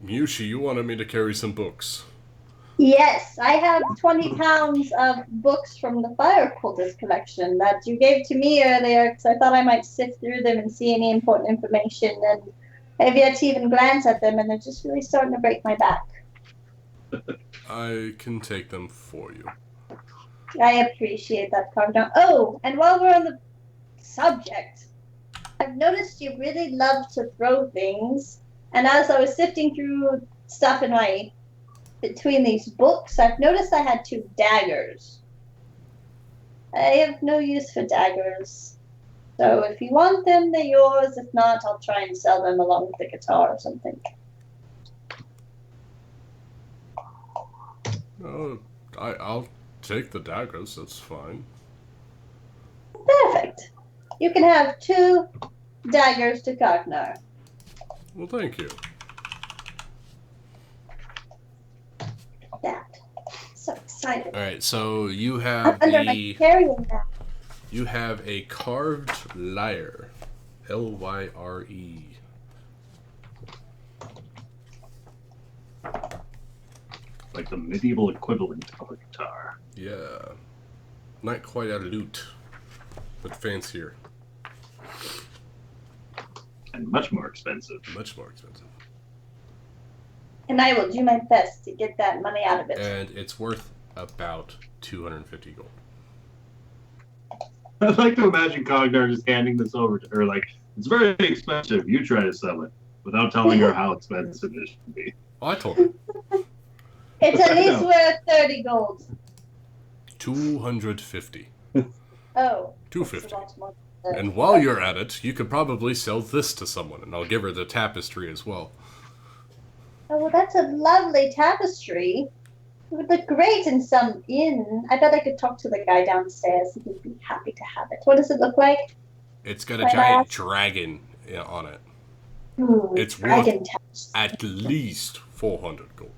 Mushi, you wanted me to carry some books. Yes, I have 20 pounds of books from the Fire Cultist collection that you gave to me earlier because I thought I might sift through them and see any important information, and I've yet to even glance at them, and they're just really starting to break my back. I can take them for you. I appreciate that, Cardinal. Oh, and while we're on the subject, I've noticed you really love to throw things, and as I was sifting through stuff in between these books, I've noticed I had 2 daggers. I have no use for daggers. So if you want them, they're yours. If not, I'll try and sell them along with the guitar or something. I'll take the daggers, that's fine. Perfect. You can have 2 daggers to Cardnar. Well, thank you. That. So excited. Alright, so you I'm have under my carrying that. you have a carved lyre. Lyre. like the medieval equivalent of a guitar. Yeah. Not quite a lute, but fancier. And much more expensive. Much more expensive. And I will do my best to get that money out of it. And it's worth about 250 gold. I'd like to imagine Cognar just handing this over to her like, it's very expensive. You try to sell it without telling her how expensive it should be. Oh, I told her. It's at least worth 30 gold. 250. Oh. 250. That's a lot more. And while you're at it, you could probably sell this to someone, and I'll give her the tapestry as well. Oh, well, that's a lovely tapestry. It would look great in some inn. I bet I could talk to the guy downstairs. He'd be happy to have it. What does it look like? It's got a giant dragon on it. Ooh, It's dragon worth tapestry. at least 400 gold.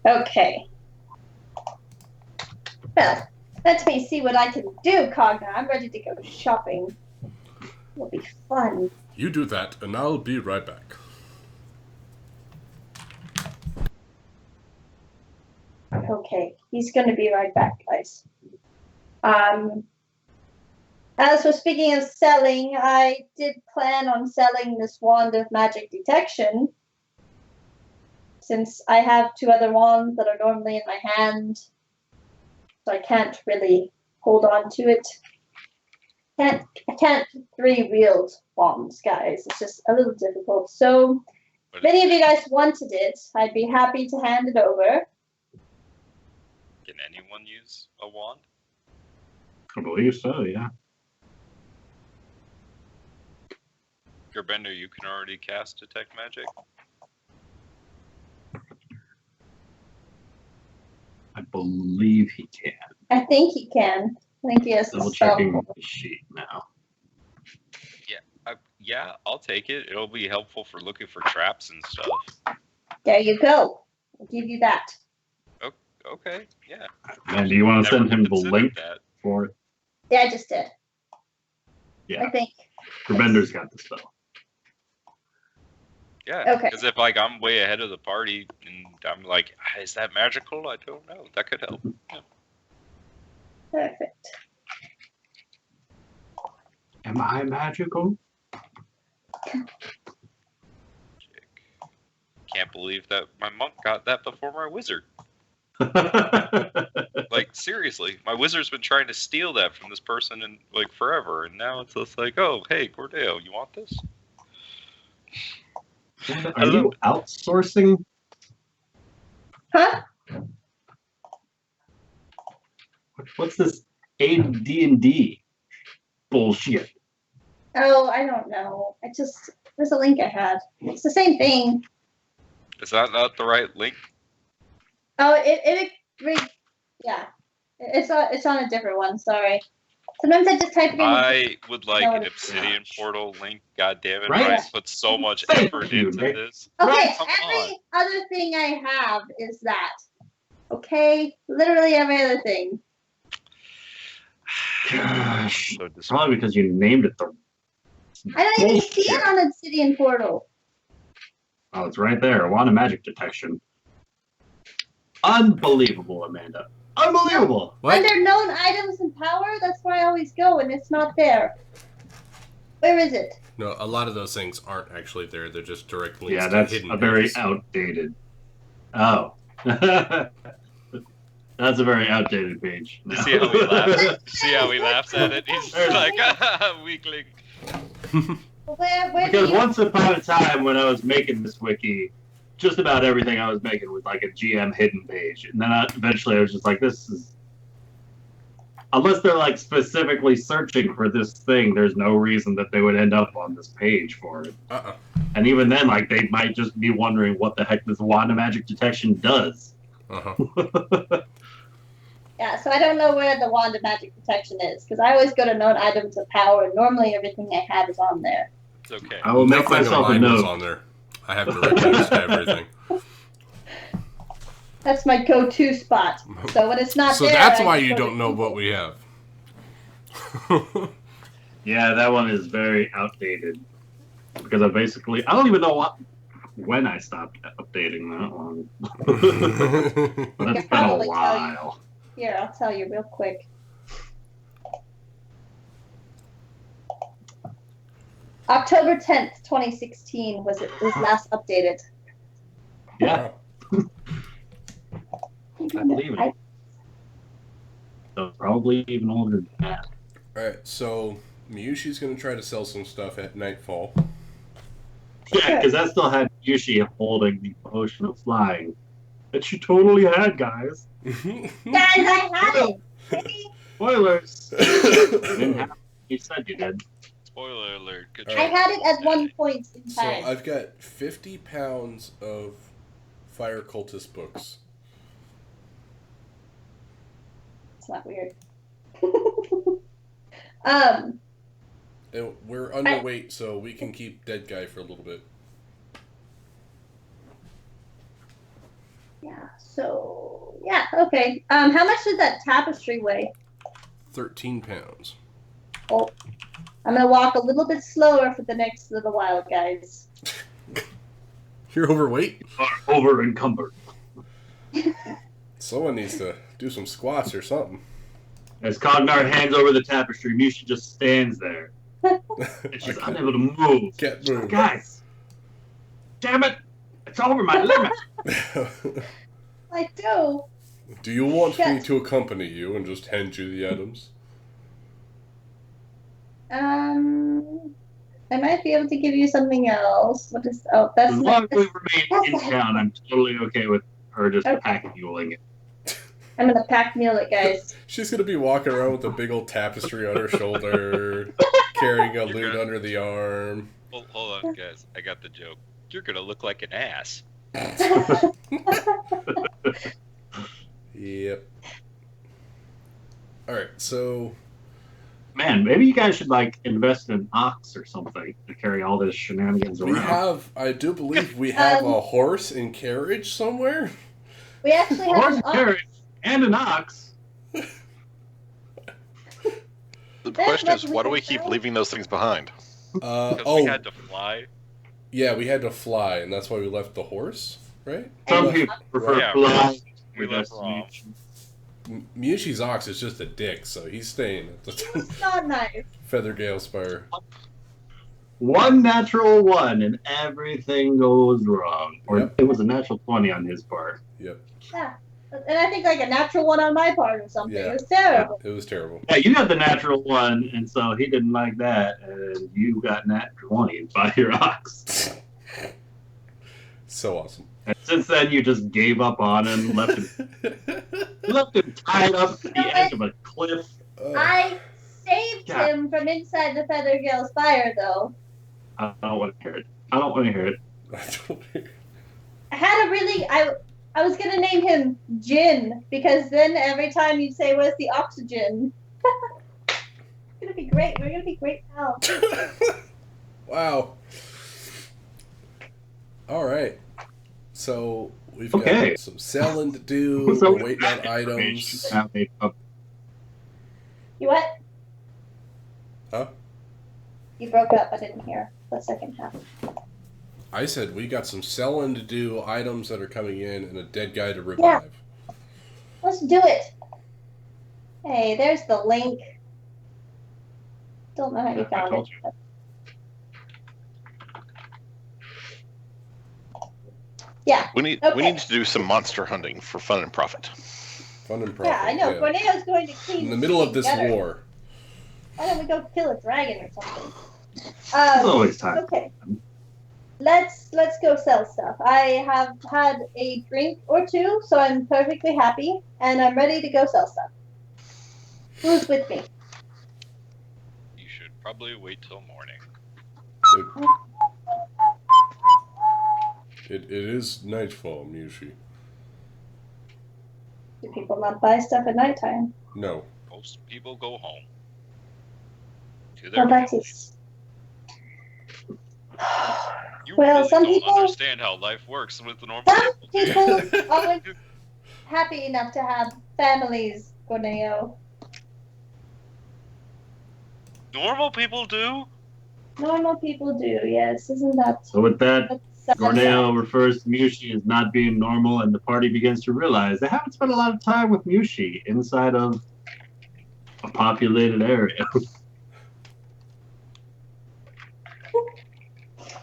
Okay. Well, let me see what I can do, Cogna. I'm ready to go shopping. It'll be fun. You do that, and I'll be right back. Okay, he's going to be right back, guys. As for speaking of selling, I did plan on selling this wand of magic detection, since I have 2 other wands that are normally in my hand, so I can't really hold on to it. I can't 3-wield wands, guys. It's just a little difficult. So, if any of you guys wanted it, I'd be happy to hand it over. Can anyone use a wand? I believe so, yeah. Gerbender, you can already cast Detect Magic. I believe he can. I think he can. I think he has the Double spell. checking the sheet now. Yeah, I'll take it. It'll be helpful for looking for traps and stuff. There you go. I'll give you that. Okay, yeah. And do you want to send him the considered link that. for it? Yeah, I just did. Yeah. I think. Bender's got the spell. Yeah, Okay. because if like I'm way ahead of the party and I'm like, is that magical? I don't know. That could help. Yeah. Perfect. Am I magical? Can't believe that my monk got that before my wizard. Like seriously, my wizard's been trying to steal that from this person in like forever, and now it's just like, oh, hey, Cordeo, you want this? Are you outsourcing? Huh? What's this AD&D bullshit? Oh, I don't know. There's a link I had. It's the same thing. Is that not the right link? Oh, yeah. It's on a different one. Sorry. Sometimes I just type it in. I would like No, an it's Obsidian portal link. God damn it! Right? I put so much Thank effort you, into Nick. this. Okay, Right, come every other thing I have is that. Okay? Literally every other thing. Gosh. So dis- Probably because you named it the. I don't even see it on Obsidian Portal. Oh, it's right there. A wand of magic detection. Unbelievable, Amanda. Unbelievable. What? Under known items and power, that's where I always go, and it's not there. Where is it? No, a lot of those things aren't actually there. They're just direct links Yeah, to that's hidden a very pages. outdated. Oh. That's a very outdated page. You see how he laughs? See how he laughs at it? He's just like, weakling. Where Because do you... once upon a time when I was making this wiki, just about everything I was making was like a GM hidden page. And then eventually I was just like, this is... Unless they're like specifically searching for this thing, there's no reason that they would end up on this page for it. Uh-uh. And even then, like, they might just be wondering what the heck this wand of magic detection does. Uh-huh. Yeah, so I don't know where the wand of magic protection is, because I always go to known items of power, and normally everything I have is on there. It's okay. I will make Nothing myself a of mine was note. on there. I have direct links to everything. That's my go-to spot. So when it's not So there, that's I why just you go to don't know Google. what we have. Yeah, that one is very outdated because I don't even know when I stopped updating that one. But I that's could been a probably tell you. while. Here, I'll tell you real quick. October 10th, 2016 was last updated. Yeah, Wow. I believe it. So probably even older than that. Alright, so Miyushi's gonna try to sell some stuff at nightfall. Yeah, because that still had Yushi holding the potion of flying that you totally had, guys. Guys, I had it! Spoilers. You didn't have it. You said you did. Spoiler alert. Good All I right. job. had it at one point in So time. I've got 50 pounds of fire cultist books. It's not weird. And we're underweight, so we can keep dead guy for a little bit. Yeah, so, yeah, okay. How much does that tapestry weigh? 13 pounds. Oh, I'm gonna walk a little bit slower for the next little while, guys. You're overweight? Are over encumbered. Someone needs to do some squats or something. As Cognar hands over the tapestry, Misha just stands there. And she's unable to move. Can't move. Guys! Damn it! It's over my limit! I do. Do you want me Yes. to accompany you and just hand you the items? I might be able to give you something else. What is? Oh, that's As my. long as we remain in town, I'm totally okay with her just Okay. pack muling it. I'm gonna pack mule it, guys. She's gonna be walking around with a big old tapestry on her shoulder, carrying a lute under the arm. Hold on, guys. I got the joke. You're gonna look like an ass. Yep. Alright, so Man, maybe you guys should invest in an ox or something to carry all this shenanigans around. I do believe we have a horse and carriage somewhere. We actually A have horse an and carriage and an ox. The question is, why do we keep leaving those things behind? Because we had to fly. Yeah, we had to fly, and that's why we left the horse, right? Some And- people prefer Yeah, flying. we to left Rom. destination. Miyushi's ox is just a dick, so he's staying at the It's not nice. Feathergale Spire. One natural one, and everything goes wrong. Or Yep. it was a natural 20 on his part. Yep. Yeah. And I think a natural one on my part or something. Yeah. It was terrible. It was terrible. Yeah, you got the natural one, and so he didn't like that, and you got nat 20 by your ox. So awesome. And since then, you just gave up on him, left him tied up to the edge of a cliff. I saved Yeah. him from inside the Feathergale Spire, though. I don't want to hear it. I don't want to hear it. I had a really. I was gonna name him Jin because then every time you'd say, "Where's the oxygen?" It's gonna be great. We're gonna be great pals. Wow. All right. So we've Okay. got some selling to do. So We're waiting on items. Have a- You what? Huh? You broke up. I didn't hear the second half. I said we got some selling to do, items that are coming in, and a dead guy to revive. Let's do it. Hey, there's the link. Don't know how you I found told it. Yeah. We need Okay. to do some monster hunting for fun and profit. Fun and profit. Yeah, I know. Corneo's going to clean In the middle of this together. war. Why don't we go kill a dragon or something? There's always time. Okay. Let's go sell stuff. I have had a drink or two, so I'm perfectly happy, and I'm ready to go sell stuff. Who's with me? You should probably wait till morning. It is nightfall, Mushi. Do people not buy stuff at nighttime? No. Most people go home. To their Well, that families. is. You well, really some don't people- understand how life works with the normal Some people. people aren't happy enough to have families, Corneo. Normal people do. Normal people do, yes. Isn't that So with that, that's sad Gorneo refers to Mushi as not being normal, and the party begins to realize they haven't spent a lot of time with Mushi inside of a populated area.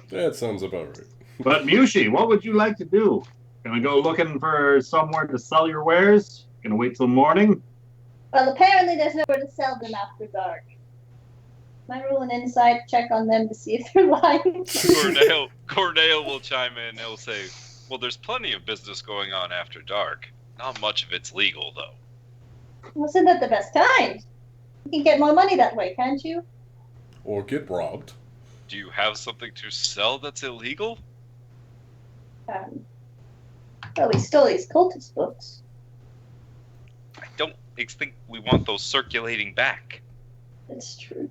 That sounds about right. But Mushi, what would you like to do? Gonna go looking for somewhere to sell your wares? Gonna wait till morning? Well, apparently there's nowhere to sell them after dark. Am I rolling inside check on them to see if they're lying? Corneo will chime in. He'll say, "Well, there's plenty of business going on after dark. Not much of it's legal, though." Wasn't that the best kind? You can get more money that way, can't you? Or get robbed. Do you have something to sell that's illegal? Well, we stole these cultist books. I don't think we want those circulating back. That's true.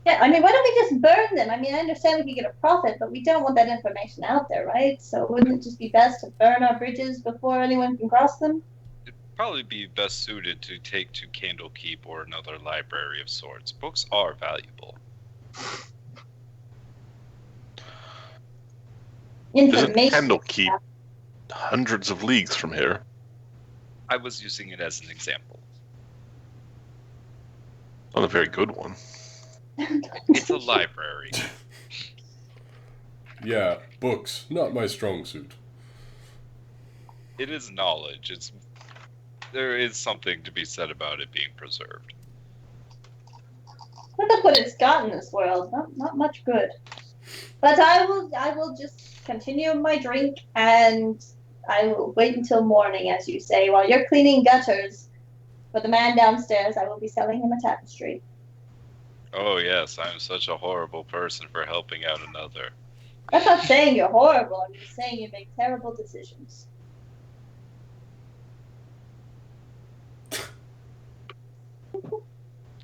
Yeah, I mean, why don't we just burn them? I mean, I understand we could get a profit, but we don't want that information out there, right? So wouldn't it just be best to burn our bridges before anyone can cross them? It'd probably be best suited to take to Candlekeep or another library of sorts. Books are valuable. Isn't Information. Candlekeep hundreds of leagues from here? I was using it as an example. Not a very good one. It's a library. Yeah, books, not my strong suit. It is knowledge. There is something to be said about it being preserved. Look at what it's got in this world. Not much good. But I will just continue my drink, and I will wait until morning, as you say, while you're cleaning gutters. For the man downstairs, I will be selling him a tapestry. Oh yes, I'm such a horrible person for helping out another. I'm not saying you're horrible. I'm just saying you make terrible decisions.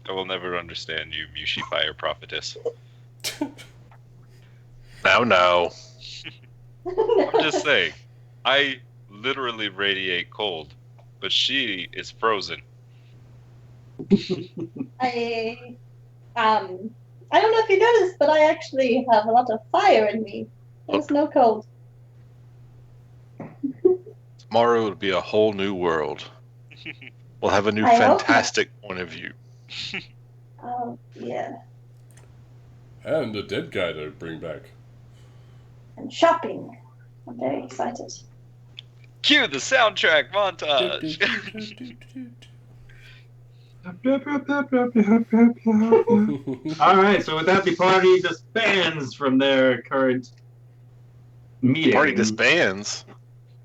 I will never understand you, Mushi Fire Prophetess. Now. I'm just saying, I literally radiate cold, but she is frozen. I don't know if you noticed, but I actually have a lot of fire in me. There's no cold. Tomorrow will be a whole new world. We'll have a new I hope fantastic point of view. Oh, yeah. And a dead guy to bring back. And shopping. I'm very excited. Cue the soundtrack montage! All right, so with that, the party disbands from their current meeting. Party disbands.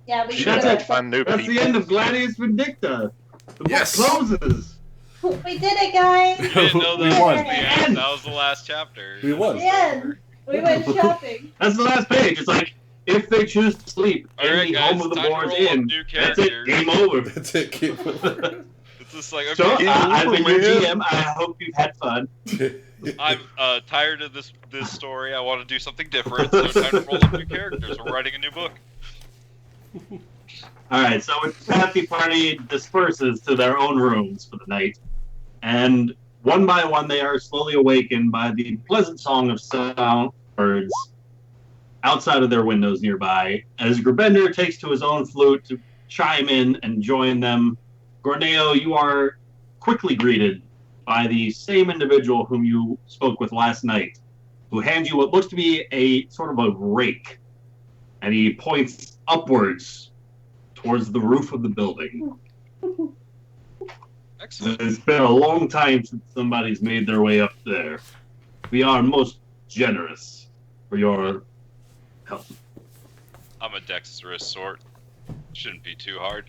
Yeah, we Shit, That's did it. it. find new That's people. the end of Gladius Vindicta. The book Yes. closes. We did it, guys! You didn't know that We was won. the end. That was the last chapter. We won. Yeah. We went shopping. That's the last page. It's like, if they choose to sleep All in right, the guys, home of the time to Boar's roll up Inn, new that's it. characters. Game over. That's it, keep It's just like, So, okay, I've been your man. GM. I hope you've had fun. I'm tired of this story. I want to do something different, so time to roll up new characters. We're writing a new book. All right, so with that, the party disperses to their own rooms for the night, and one by one, they are slowly awakened by the pleasant song of sound birds outside of their windows nearby. As Grabender takes to his own flute to chime in and join them, Gorneo, you are quickly greeted by the same individual whom you spoke with last night, who hands you what looks to be a sort of a rake, and he points upwards towards the roof of the building. Excellent. It's been a long time since somebody's made their way up there. We are most generous for your help. I'm a dexterous sort. Shouldn't be too hard.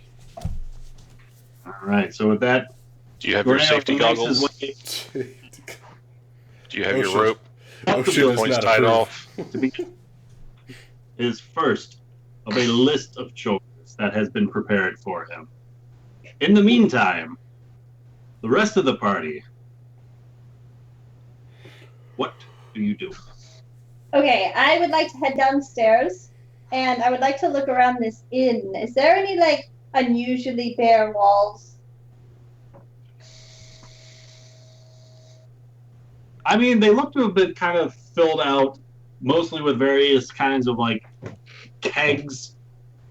All right, so with that, Do you have your Gorneo safety makes his goggles? way Do you have Oh, your shit. rope? up the shit, building it's Points not tied approved. off. to be is first of a list of chores that has been prepared for him. In the meantime, the rest of the party, what do you do? Okay, I would like to head downstairs, and I would like to look around this inn. Is there any, like, unusually bare walls? I mean, they look to have been kind of filled out mostly with various kinds of like kegs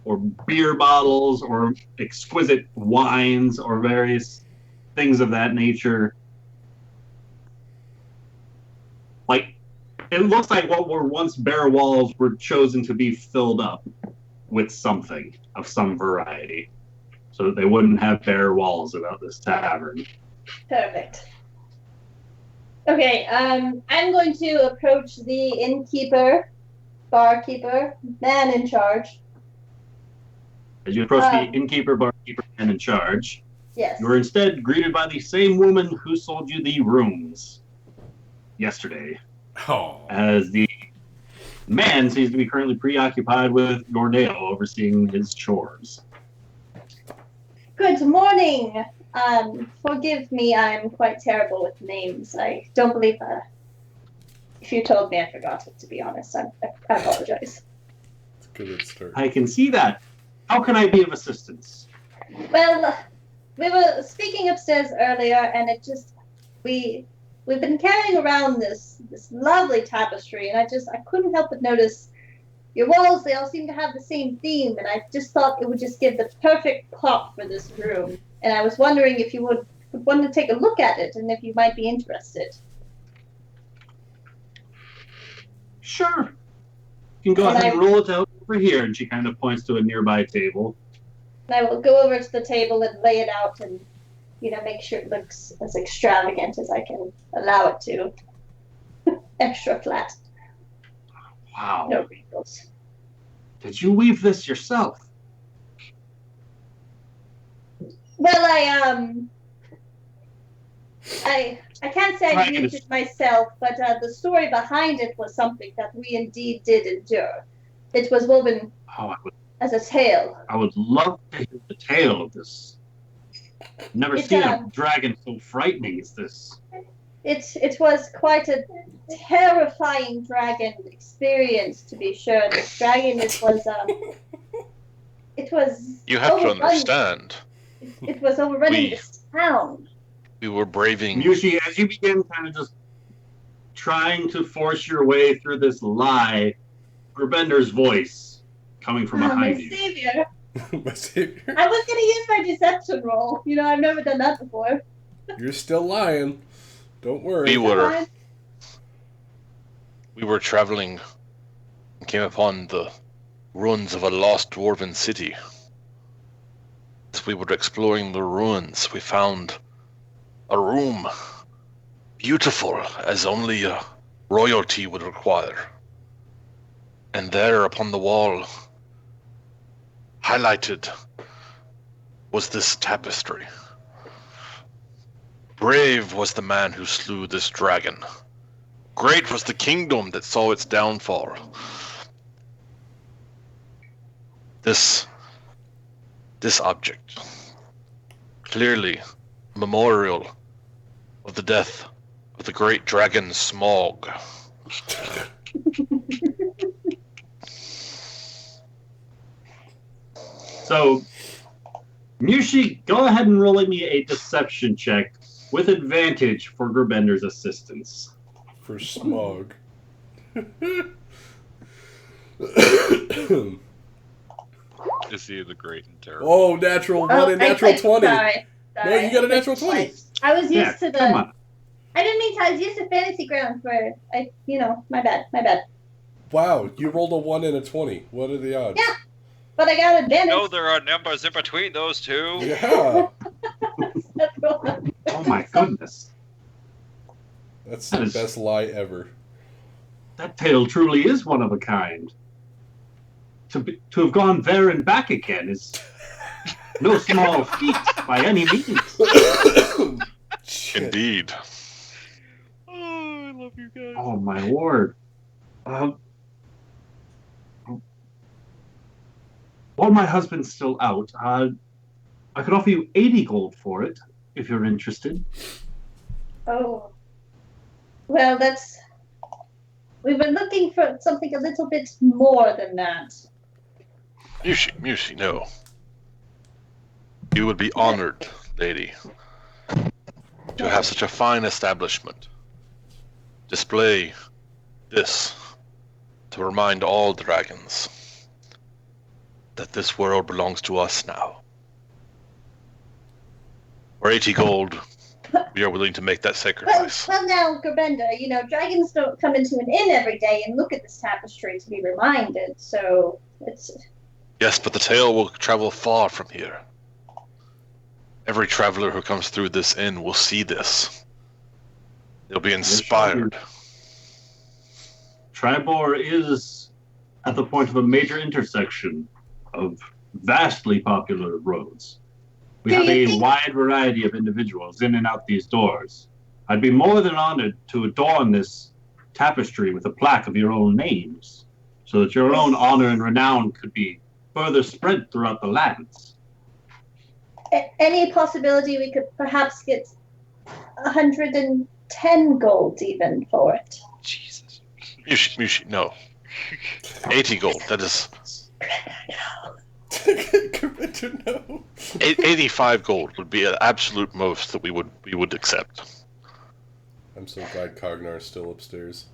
or beer bottles or exquisite wines or various things of that nature. Like, it looks like what were once bare walls were chosen to be filled up with something of some variety so that they wouldn't have bare walls about this tavern. Perfect. Okay, I'm going to approach the innkeeper, barkeeper, man in charge. As you approach the innkeeper, barkeeper, man in charge, Yes. you are instead greeted by the same woman who sold you the rooms yesterday. Oh. As the man seems to be currently preoccupied with Gorneo overseeing his chores. Good morning. Forgive me, I'm quite terrible with names. I don't believe if you told me I forgot it, to be honest. I apologize. It's a good start. I can see that. How can I be of assistance? Well, we were speaking upstairs earlier, and it just we've been carrying around this lovely tapestry, and I couldn't help but notice your walls. They all seem to have the same theme, and I just thought it would just give the perfect pop for this room. And I was wondering if you would want to take a look at it, and if you might be interested. Sure. You can go ahead and roll it out over here, and she kind of points to a nearby table. And I will go over to the table and lay it out and, make sure it looks as extravagant as I can allow it to. Extra flat. Wow. No wrinkles. Did you weave this yourself? Well, I can't say I weaved it myself, but the story behind it was something that we indeed did endure. It was woven as a tale. I would love to hear the tale of this. Never seen a dragon so frightening as this. It was quite a terrifying dragon experience, to be sure. This dragon, it was. You have to understand. It was overrunning this town. We were braving. Yushi, as you begin kind of just trying to force your way through this lie, Gerbender's voice coming from behind you. Savior. My savior. I was going to use my deception roll. I've never done that before. You're still lying. Don't worry. We were traveling and came upon the ruins of a lost dwarven city. As we were exploring the ruins, we found a room beautiful as only royalty would require. And there upon the wall, highlighted, was this tapestry. Brave was the man who slew this dragon. Great was the kingdom that saw its downfall. This object, clearly a memorial of the death of the great dragon Smog. So, Mushi, go ahead and roll me a deception check with advantage for Gerbender's assistance. For Smog. Is he the great and terrible? Oh, natural 1 and natural 20. Sorry. No, you got a natural 20. I was used to the... Come on. I didn't mean to. I was used to fantasy ground for... my bad. Wow, you rolled a 1 and a 20. What are the odds? Yeah, but I got advantage. No, there are numbers in between those two. Yeah. Oh my goodness. That's the best lie ever. That tale truly is one of a kind. To have gone there and back again is no small feat by any means. Indeed. Oh, I love you guys. Oh my lord. While my husband's still out, I could offer you 80 gold for it, if you're interested. Oh. Well, we've been looking for something a little bit more than that. Mushi, no. You would be honored, lady, to have such a fine establishment. display this to remind all dragons that this world belongs to us now. For 80 gold, we are willing to make that sacrifice. Well, now, Gorbenda, dragons don't come into an inn every day and look at this tapestry to be reminded, so it's... Yes, but the tale will travel far from here. Every traveler who comes through this inn will see this. They'll be inspired. Tribor is at the point of a major intersection of vastly popular roads. We have a wide variety of individuals in and out these doors. I'd be more than honored to adorn this tapestry with a plaque of your own names, so that your own honor and renown could be further spread throughout the lands. Any possibility we could perhaps get 110 gold even for it? Jesus. Mushi, no. 80 gold, that is... No. 85 gold would be an absolute most that we would accept. I'm so glad Cognar is still upstairs.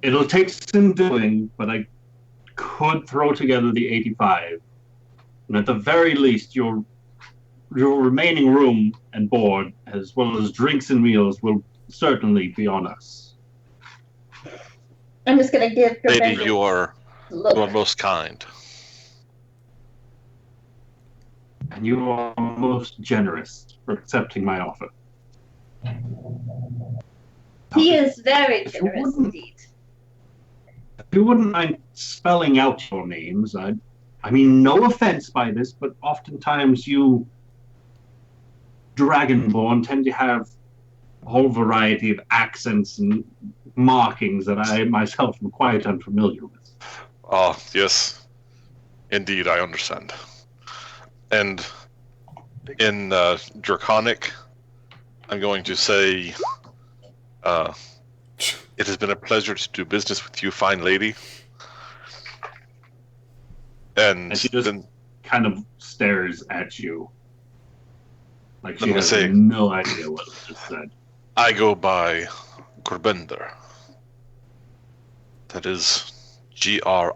It'll take some doing, but I could throw together the 85. And at the very least, your remaining room and board, as well as drinks and meals, will certainly be on us. I'm just going to give Lady, Gorbenda you are most kind. And you are most generous for accepting my offer. He is very generous indeed. If you wouldn't mind spelling out your names, I mean, no offense by this, but oftentimes you Dragonborn tend to have a whole variety of accents and markings that I myself am quite unfamiliar with. Ah, yes. Indeed, I understand. And in Draconic, I'm going to say, it has been a pleasure to do business with you, fine lady. And she just then kind of stares at you. Like she has say, no idea what was just said. I go by Gorbender. That is Gribendr.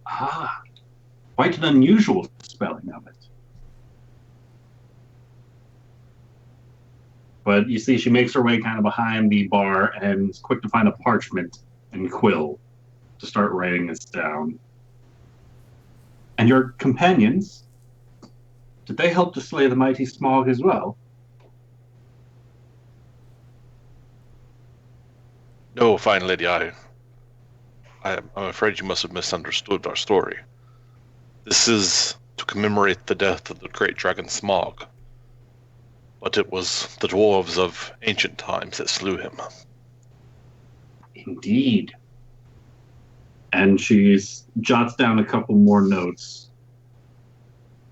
Ah, quite an unusual spelling of it. But you see, she makes her way kind of behind the bar and is quick to find a parchment and quill to start writing this down. And your companions, did they help to slay the mighty Smog as well? No, fine lady, I'm afraid you must have misunderstood our story. This is to commemorate the death of the great dragon Smog. But it was the dwarves of ancient times that slew him. Indeed. And she jots down a couple more notes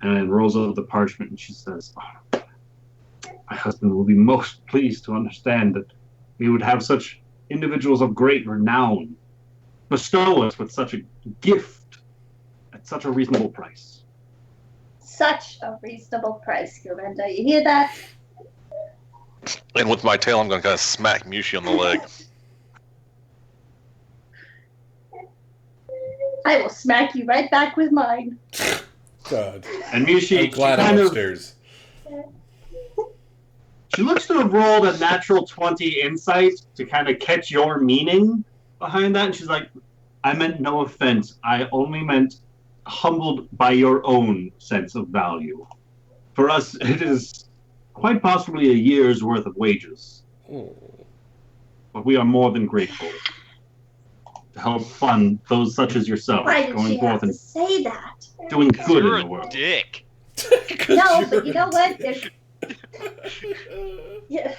and rolls over the parchment and she says, oh, my husband will be most pleased to understand that we would have such individuals of great renown bestow us with such a gift at such a reasonable price. Such a reasonable price, Gorbenda. You hear that? And with my tail, I'm going to kind of smack Mushi on the leg. I will smack you right back with mine. God. And Mushi, I'm glad I'm upstairs. She looks to have rolled a natural 20 insight to kind of catch your meaning behind that. And she's like, I meant no offense. I only meant humbled by your own sense of value. For us, it is quite possibly a year's worth of wages. Oh. But we are more than grateful to help fund those such as yourself Why did going she forth have to and say that? doing good You're in the a world. dick. No, but you know what? Yeah.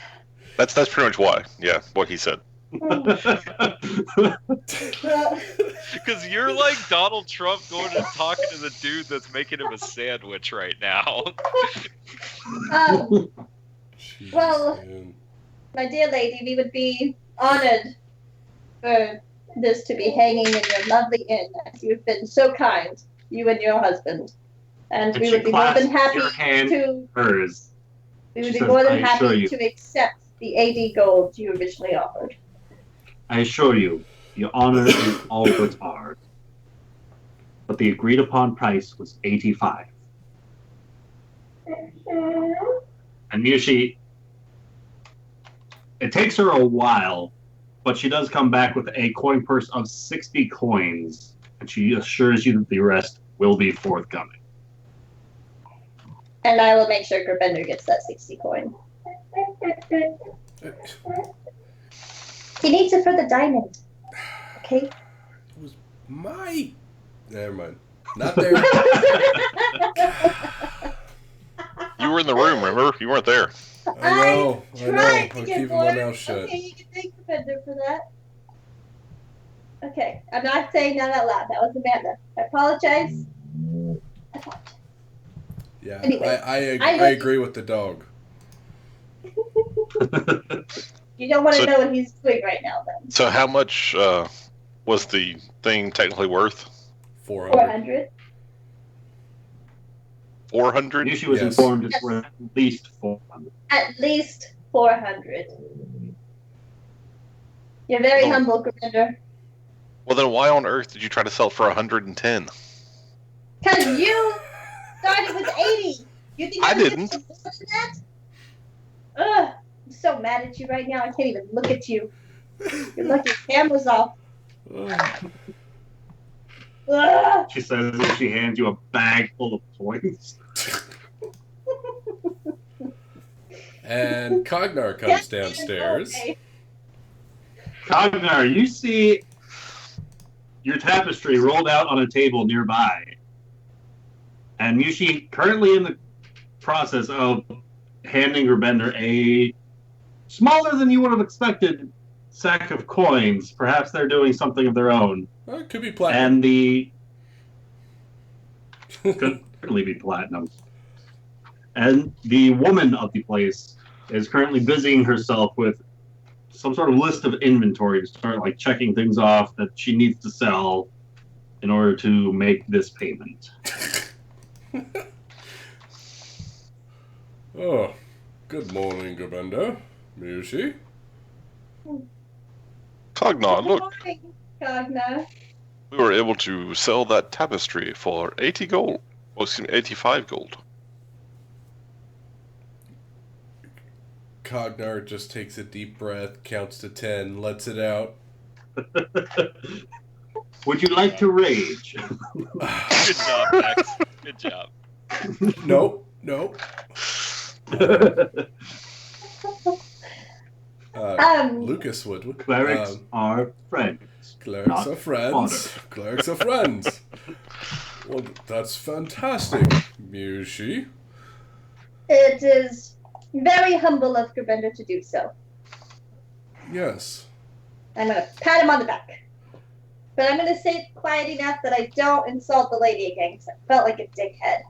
That's pretty much why. Yeah, what he said. Because you're like Donald Trump going and talking to the dude that's making him a sandwich right now. Jeez, Well, man. my dear lady, we would be honored for this to be hanging in your lovely inn, as you've been so kind, you and your husband. And And we she would be more than clasps happy your hand to. hers. We would She be says, more than "I assure happy you." to accept the 80 gold you originally offered. I assure you, your honor is all that's ours. But the agreed upon price was 85. And Mushi, it takes her a while, but she does come back with a coin purse of 60 coins, and she assures you that the rest will be forthcoming. And I will make sure Gerbender gets that 60 coin. He needs it for the diamond. Okay? It was my... Never mind. Not there. You were in the room, remember? You weren't there. I know. tried to I'm get keeping more. my mouth shut. Okay, you can thank Gerbender for that. Okay, I'm not saying that out loud. That was Amanda. I apologize. Yeah, Anyway, I I agree with the dog. You don't want to So- know what he's doing right now, then. So how much was the thing technically worth? 400. 400. 400? Mushi was Yes. informed it's worth at least 400. At least 400. You're very Oh. humble, Gerbender. Well, then why on earth did you try to sell it for 110? Because you started with 80. You think I I'm gonna didn't. get more than that? Ugh, I'm so mad at you right now. I can't even look at you. You're lucky your camera's off. Ugh. She says as she hands you a bag full of coins. And Cognar comes downstairs. Okay. Cognar, you see your tapestry rolled out on a table nearby. And Mushi currently in the process of handing Gerbender a smaller than you would have expected sack of coins. Perhaps they're doing something of their own. Well, it could be platinum. And the could certainly be platinum. And the woman of the place is currently busying herself with some sort of list of inventory to start like checking things off that she needs to sell in order to make this payment. Oh, good morning, Gerbender. Mushi. Cognar, Good look, morning, Cogna. we were able to sell that tapestry for 80 gold. Well, excuse me, 85 gold. Cognar just takes a deep breath, counts to 10, lets it out. Would you like to rage? Good job, Max. Good job. Nope. Lucas would. Clerics are friends. Clerics not are friends. Clerics are friends. Well, that's fantastic, Mushi. It is very humble of Gerbender to do so. Yes. I'm going to pat him on the back. But I'm going to say it quiet enough that I don't insult the lady again because I felt like a dickhead.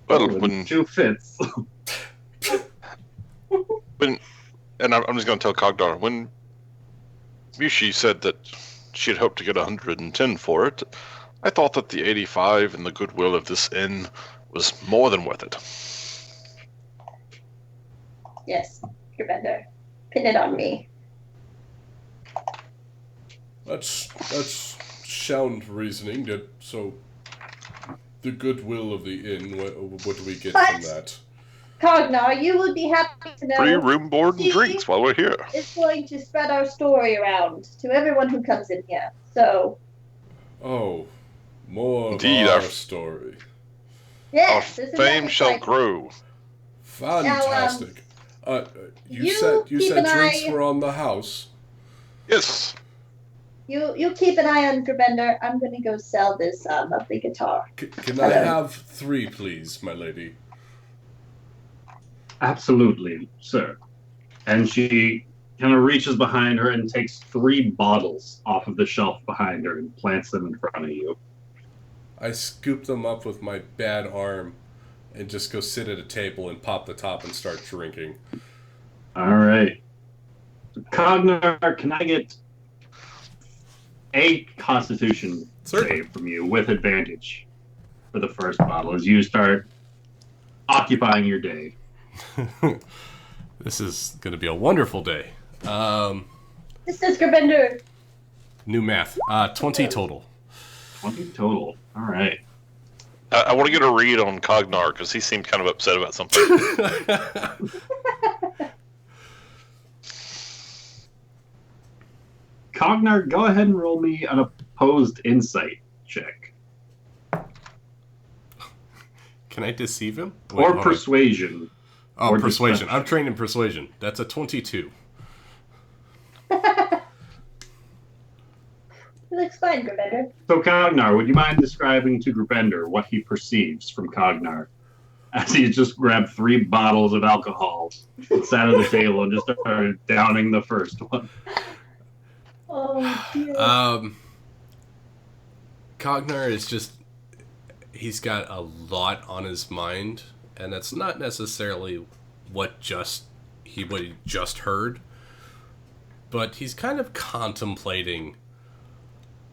Well, when, Two fits. and I'm just going to tell Cognar, when Mushi said that she had hoped to get 110 for it, I thought that the 85 and the goodwill of this inn was more than worth it. Yes, Gerbender. Pin it on me. That's sound reasoning. So, the goodwill of the inn, what do we get from that? Cognar, you would be happy to know Free room, board, and See? drinks while we're here. it's going to spread our story around to everyone who comes in here. So, Oh, more Indeed, of our our- story. yes, Our this is fame what shall it's like. grow. Fantastic. You you keep said an drinks eye- were on the house. Yes. You keep an eye on Gerbender. I'm going to go sell this lovely guitar. Can I have 3, please, my lady? Absolutely, sir. And she kind of reaches behind her and takes 3 bottles off of the shelf behind her and plants them in front of you. I scoop them up with my bad arm and just go sit at a table and pop the top and start drinking. All right. Cognar, can I get a Constitution Certainly. save from you with advantage? for the first bottle as you start occupying your day. This is going to be a wonderful day. This is Gravender. New math. 20 total. 20 total. All right. I want to get a read on Cognar because he seemed kind of upset about something. Cognar, go ahead and roll me an opposed insight check. Can I deceive him? Or hold on. persuasion. Oh, or persuasion. deception. I'm trained in persuasion. That's a 22. It looks fine, Gravender. So, Cognar, would you mind describing to Grupender what he perceives from Cognar? As he just grabbed 3 bottles of alcohol, sat at the table, and just started downing the first one. Oh, dear. Cognar is just... He's got a lot on his mind, and that's not necessarily what he just heard, but he's kind of contemplating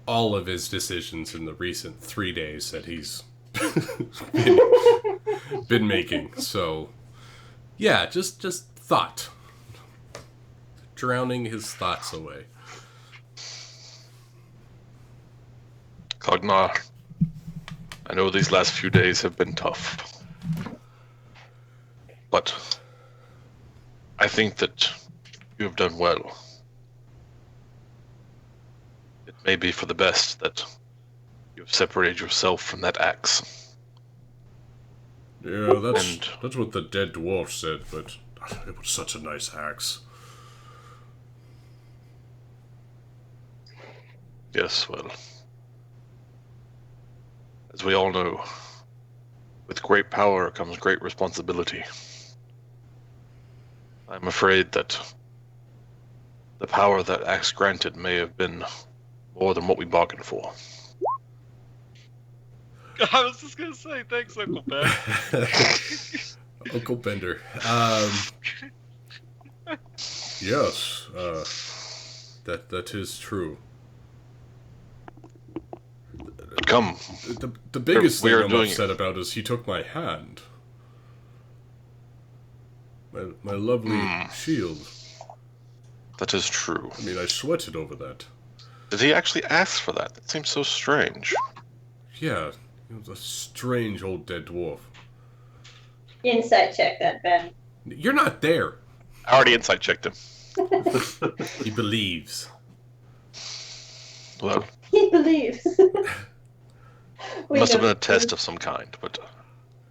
all of his decisions in the recent 3 days that he's been making. So, yeah, just thought. Drowning his thoughts away. Cognar, I know these last few days have been tough, but I think that you have done well. It may be for the best that you have separated yourself from that axe. Yeah, that's And- that's what the dead dwarf said, but it was such a nice axe. Yes, well, as we all know, with great power comes great responsibility. I'm afraid that the power that axe granted may have been more than what we bargained for. I was just gonna say thanks, Uncle Ben. Uncle Bender. Yes, that is true. But come, The biggest We thing are I'm doing upset about is he took my hand. My lovely shield. that is true. I mean, I sweated over that. Did he actually ask for that? That seems so strange. Yeah, he was a strange old dead dwarf. Insight check that, Ben. You're not there. I already insight checked him. He believes. Well, He believes. it must have been a test of some kind, but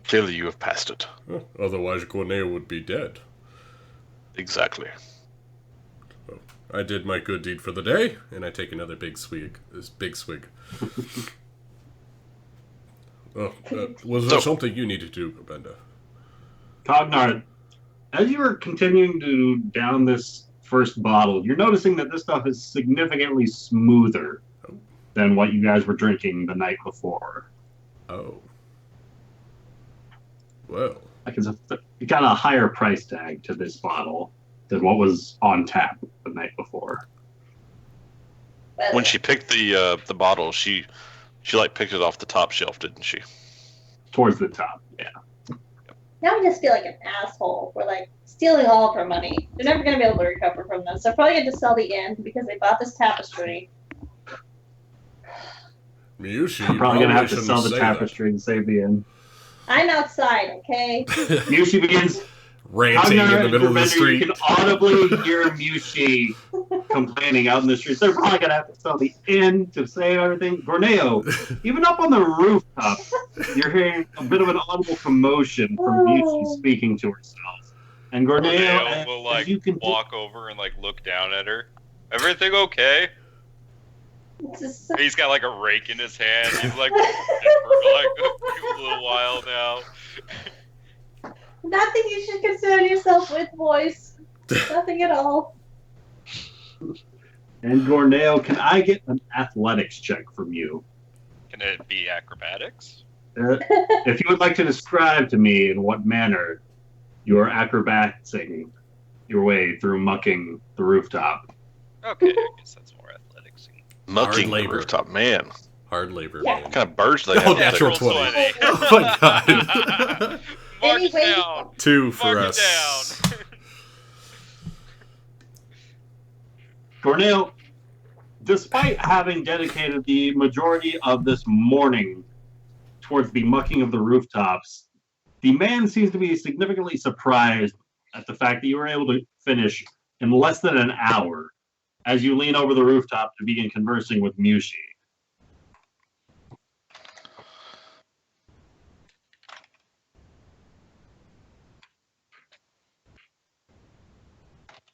clearly you have passed it. Huh, otherwise, Gorneo would be dead. Exactly. I did my good deed for the day, and I take another big swig. This big swig. Was there something you need to do, Benda? Cognar, as you were continuing to down this first bottle, you're noticing that this stuff is significantly smoother than what you guys were drinking the night before. Oh. Well. Like it got a higher price tag to this bottle than what was on tap the night before. Well, When she picked the bottle, she like picked it off the top shelf, didn't she? Towards the top, yeah. now I just feel like an asshole. We're like stealing all of her money. They're never going to be able to recover from this. They're probably going to sell the inn because they bought this tapestry. Miyushi, I'm probably going to have to shouldn't sell the say tapestry to save the inn. I'm outside, okay? Mushi begins that. Ranting in the middle of the street. You can audibly hear Mushi complaining out in the streets. They're probably going to have to sell the inn to save everything. Gorneo, even up on the rooftop, you're hearing a bit of an audible commotion from Mushi speaking to herself. And Gorneo, Corneo will as like you can walk over and like look down at her. Everything okay? Just, He's got like a rake in his hand. He's like been for like a little while now. nothing you should concern yourself with, boys. Nothing at all. And Gorneo, can I get an athletics check from you? Can it be acrobatics? If you would like to describe to me in what manner you are acrobating your way through mucking the rooftop. Okay, I guess that's more athletics. Mucking the labor. rooftop, man. Hard labor, Yeah. man. What kind of birds do they Oh, have? natural Natural 20. 20. Oh my god. Mark it Anyway, down. 2 for Mark us. it down. Corneo, despite having dedicated the majority of this morning towards the mucking of the rooftops, the man seems to be significantly surprised at the fact that you were able to finish in less than an hour as you lean over the rooftop to begin conversing with Mushi.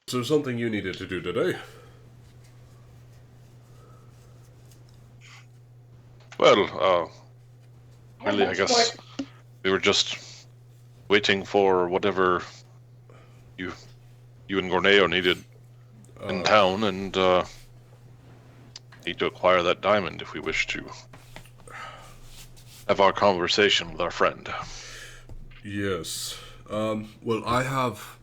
Is there something you needed to do today? Well, really, I guess we were just waiting for whatever you and Gorneo needed in town, and need to acquire that diamond if we wish to have our conversation with our friend. Yes. Well, I have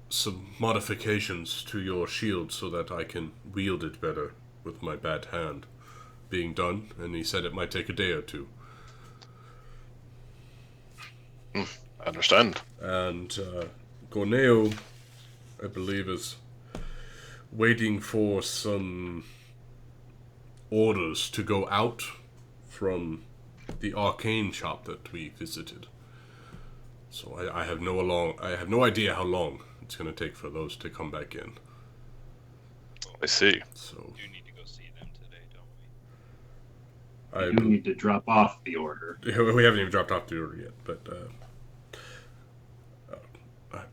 some modifications to your shield so that I can wield it better with my bad hand being done, and he said it might take a day or two. I understand. And Gorneo, I believe, is waiting for some orders to go out from the arcane shop that we visited. So I have no idea how long it's going to take for those to come back in. I see. So We do need to go see them today, don't we? You do need to drop off the order. We haven't even dropped off the order yet, but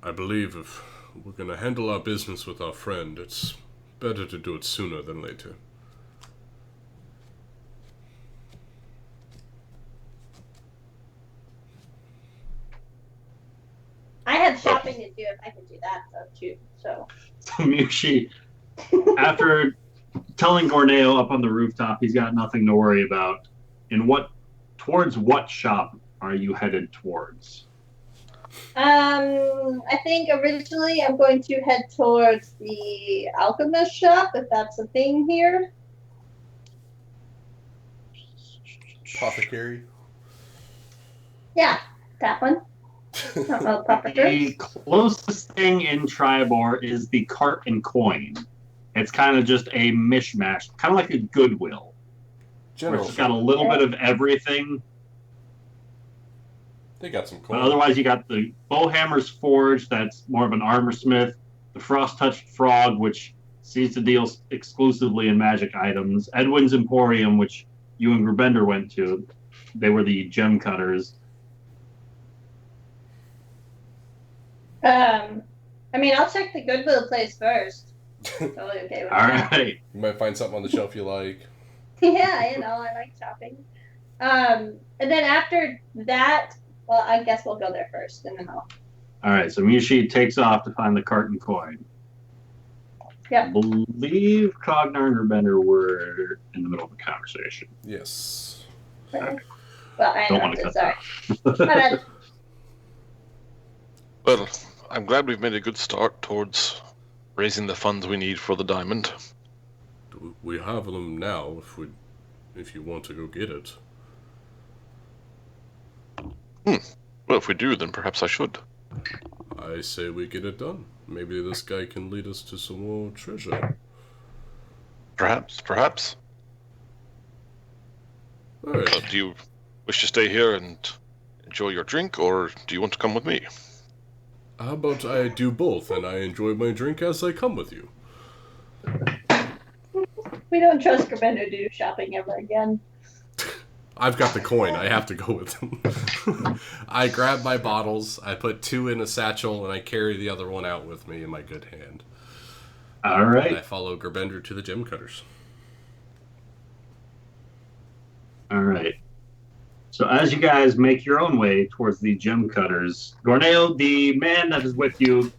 I believe if we're going to handle our business with our friend, it's better to do it sooner than later. I have shopping to do if I can do that though too. So So Mushi, after telling Gorneo up on the rooftop he's got nothing to worry about, towards what shop are you headed towards? I think originally I'm going to head towards the alchemist shop if that's a thing here. Apothecary? Yeah, that one. I don't know the proper term. The closest thing in Tribor is the cart and coin. It's kind of just a mishmash, kind of like a Goodwill. Where General. it's got a little bit of everything. They got some But coin. otherwise, you got the Bowhammer's Forge, that's more of an armor smith. The Frost-Touched Frog, which seems to deal exclusively in magic items. Edwin's Emporium, which you and Grubender went to. They were the gem cutters. I mean, I'll check the Goodwill place first. Totally okay with All that. right. You might find something on the shelf you like. Yeah, you know, I like shopping. And then after that, well, I guess we'll go there first, and then I'll. All right, so Mushi takes off to find the cart and coin. Yep. I believe Cognar and Grubender were in the middle of a conversation. Yes. Well, I Don't want to interrupted, cut sorry. My bad. Well, I'm glad we've made a good start towards raising the funds we need for the diamond. We have them now if you want to go get it. Well, if we do, then perhaps I should. I say we get it done. Maybe this guy can lead us to some more treasure. Perhaps. Alright. Do you wish to stay here and enjoy your drink, or do you want to come with me? How about I do both and I enjoy my drink as I come with you? We don't trust Grabendo to do shopping ever again. I've got the coin. I have to go with him. I grab my bottles, I put 2 in a satchel, and I carry the other one out with me in my good hand. All And I right. follow Gerbender to the gem cutters. All right. So as you guys make your own way towards the gem cutters, Gorneo, the man that is with you,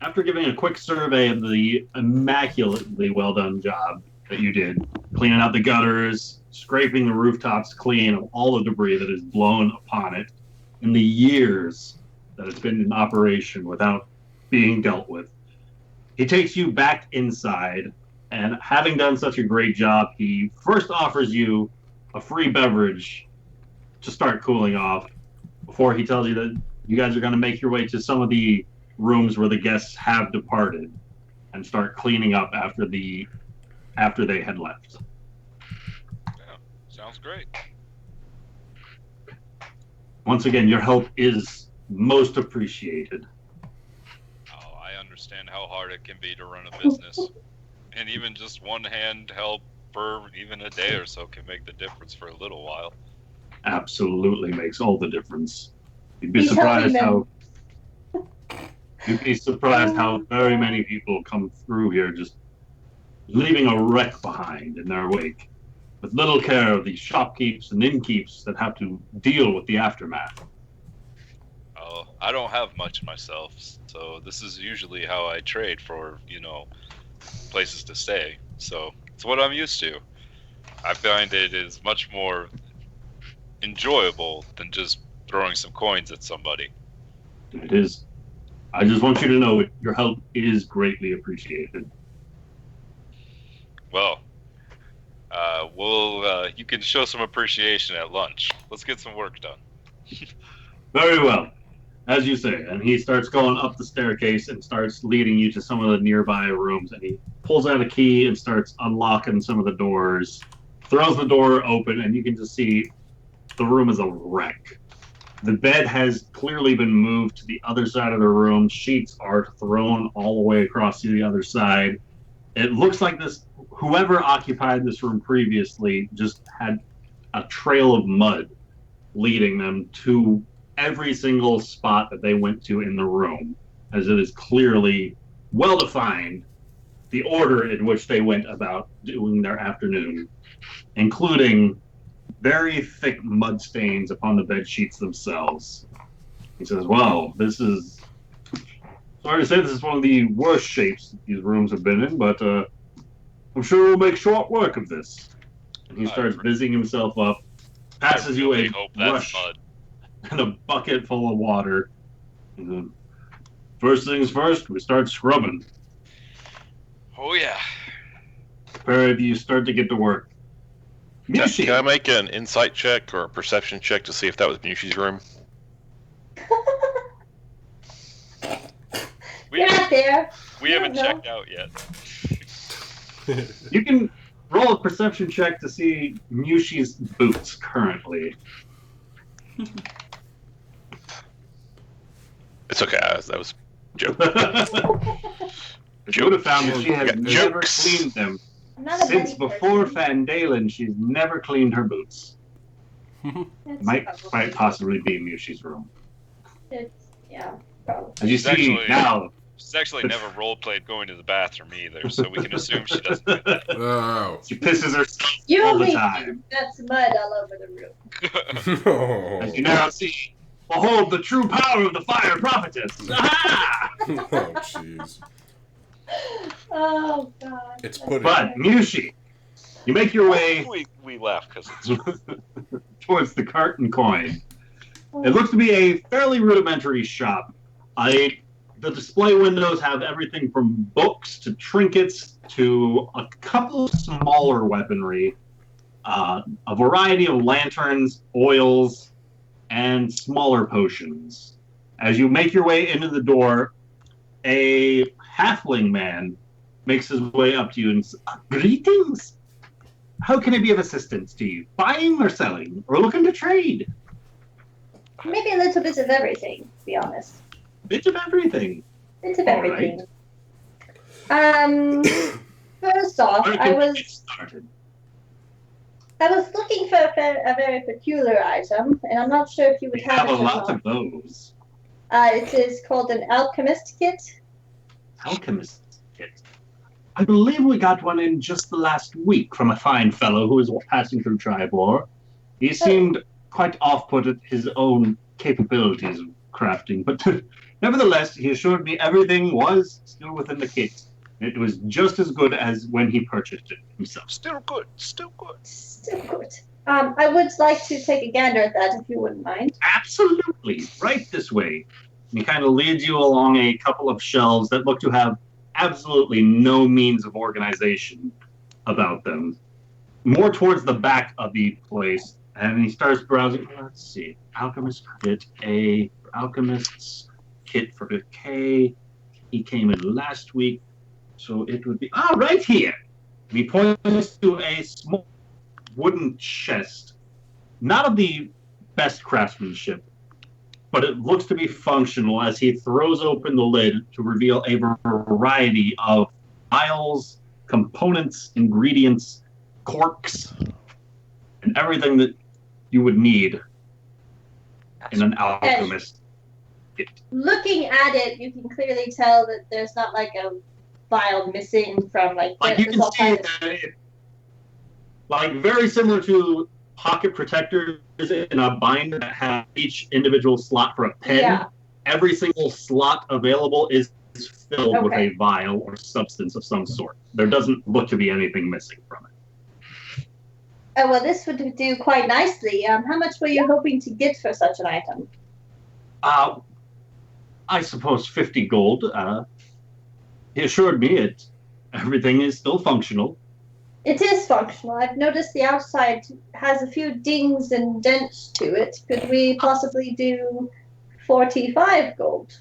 after giving a quick survey of the immaculately well done job that you did, cleaning out the gutters, scraping the rooftops clean of all the debris that is blown upon it in the years that it's been in operation without being dealt with, he takes you back inside And having done such a great job, he first offers you a free beverage to start cooling off before he tells you that you guys are going to make your way to some of the rooms where the guests have departed and start cleaning up after they had left. Yeah, sounds great. Once again, your help is most appreciated. Oh, I understand how hard it can be to run a business. And even just one hand help for even a day or so can make the difference for a little while. Absolutely makes all the difference. You'd be He's helping surprised them. how very many people come through here just leaving a wreck behind in their wake, with little care of the shopkeepers and innkeeps that have to deal with the aftermath. Oh, I don't have much myself, so this is usually how I trade for, places to stay. So it's what I'm used to. I find it is much more enjoyable than just throwing some coins at somebody. It is. I just want you to know your help is greatly appreciated. Well, you can show some appreciation at lunch. Let's get some work done. Very well. As you say, and he starts going up the staircase and starts leading you to some of the nearby rooms, and he pulls out a key and starts unlocking some of the doors, throws the door open, and you can just see the room is a wreck. The bed has clearly been moved to the other side of the room. Sheets are thrown all the way across to the other side. It looks like whoever occupied this room previously just had a trail of mud leading them to every single spot that they went to in the room, as it is clearly well defined the order in which they went about doing their afternoon, including very thick mud stains upon the bed sheets themselves. He says, well, sorry to say, this is one of the worst shapes that these rooms have been in, but I'm sure we'll make short work of this. And he starts busying himself up, passes you a brush and a bucket full of water. And then, first things first, we start scrubbing. Oh, yeah. Pair of you start to get to work. Mushi. Can I make an insight check or a perception check to see if that was Mushi's room? You're not there. We haven't checked out yet. You can roll a perception check to see Mushi's boots currently. It's okay. That was a joke. You would have found that she has Got never jokes. cleaned them. I'm not a Since betting before person. Fandalen, she's never cleaned her boots. That's Might probably- possibly be Mushi's room. Yeah, probably. As you She's see actually- now, She's actually never role-played going to the bathroom either, so we can assume she doesn't do that. Oh. she pisses herself You all the only time. that's mud all over the room. Oh, As you now see, behold the true power of the fire prophetess. Aha! jeez. Oh god. It's pudding. But Mushi, you make your way we laugh because it's towards the cart and coin. It looks to be a fairly rudimentary shop. The display windows have everything from books to trinkets to a couple of smaller weaponry, a variety of lanterns, oils, and smaller potions. As you make your way into the door, a halfling man makes his way up to you and says, greetings! How can I be of assistance to you? Buying or selling? Or looking to trade? Maybe a little bit of everything, to be honest. Bit of everything. Bit of All everything. First off, Where I can we was get started? looking for a very peculiar item, and I'm not sure if you would We have have a it or lot not. of those. It is called an alchemist kit. Alchemist kit. I believe we got one in just the last week from a fine fellow who was passing through Tribor. He seemed quite off-put at his own capabilities of crafting, but nevertheless, he assured me everything was still within the kit. It was just as good as when he purchased it himself. still good. Still good. Still good. I would like to take a gander at that, if you wouldn't mind. Absolutely. Right this way. And he kind of leads you along a couple of shelves that look to have absolutely no means of organization about them. More towards the back of the place, and he starts browsing. Let's see, alchemist kit A, alchemist's kit for the K. He came in last week, so it would be right here. And he points to a small wooden chest, not of the best craftsmanship, but it looks to be functional as he throws open the lid to reveal a variety of vials, components, ingredients, corks, and everything that you would need in an alchemist kit. Looking at it, you can clearly tell that there's not like a vial missing from like you can see that it, like very similar to pocket protectors in a binder that have each individual slot for a pen. Yeah. Every single slot available is filled with Okay. a vial or substance of some sort. There doesn't look to be anything missing from it. Oh, well, this would do quite nicely. How much were you hoping to get for such an item? I suppose 50 gold. He assured me everything is still functional. It is functional. I've noticed the outside has a few dings and dents to it. Could we possibly do 45 gold?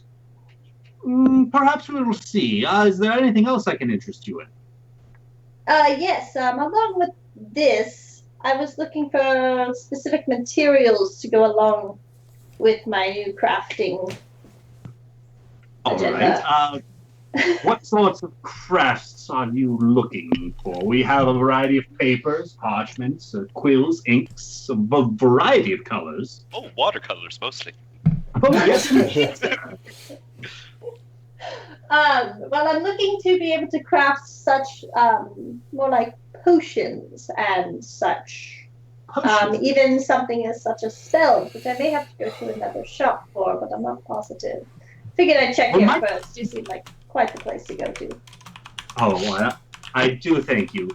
Perhaps we will see. Is there anything else I can interest you in? Yes. Along with this, I was looking for specific materials to go along with my new crafting All agenda. right. What sorts of crafts are you looking for? We have a variety of papers, parchments, quills, inks, a variety of colors. Oh, watercolors mostly. Oh, yes. Well, I'm looking to be able to craft such more like potions and such. Even something as such as spells, which I may have to go to another shop for, but I'm not positive. Figured I'd check here first. You seem like quite the place to go to. Oh, I do thank you.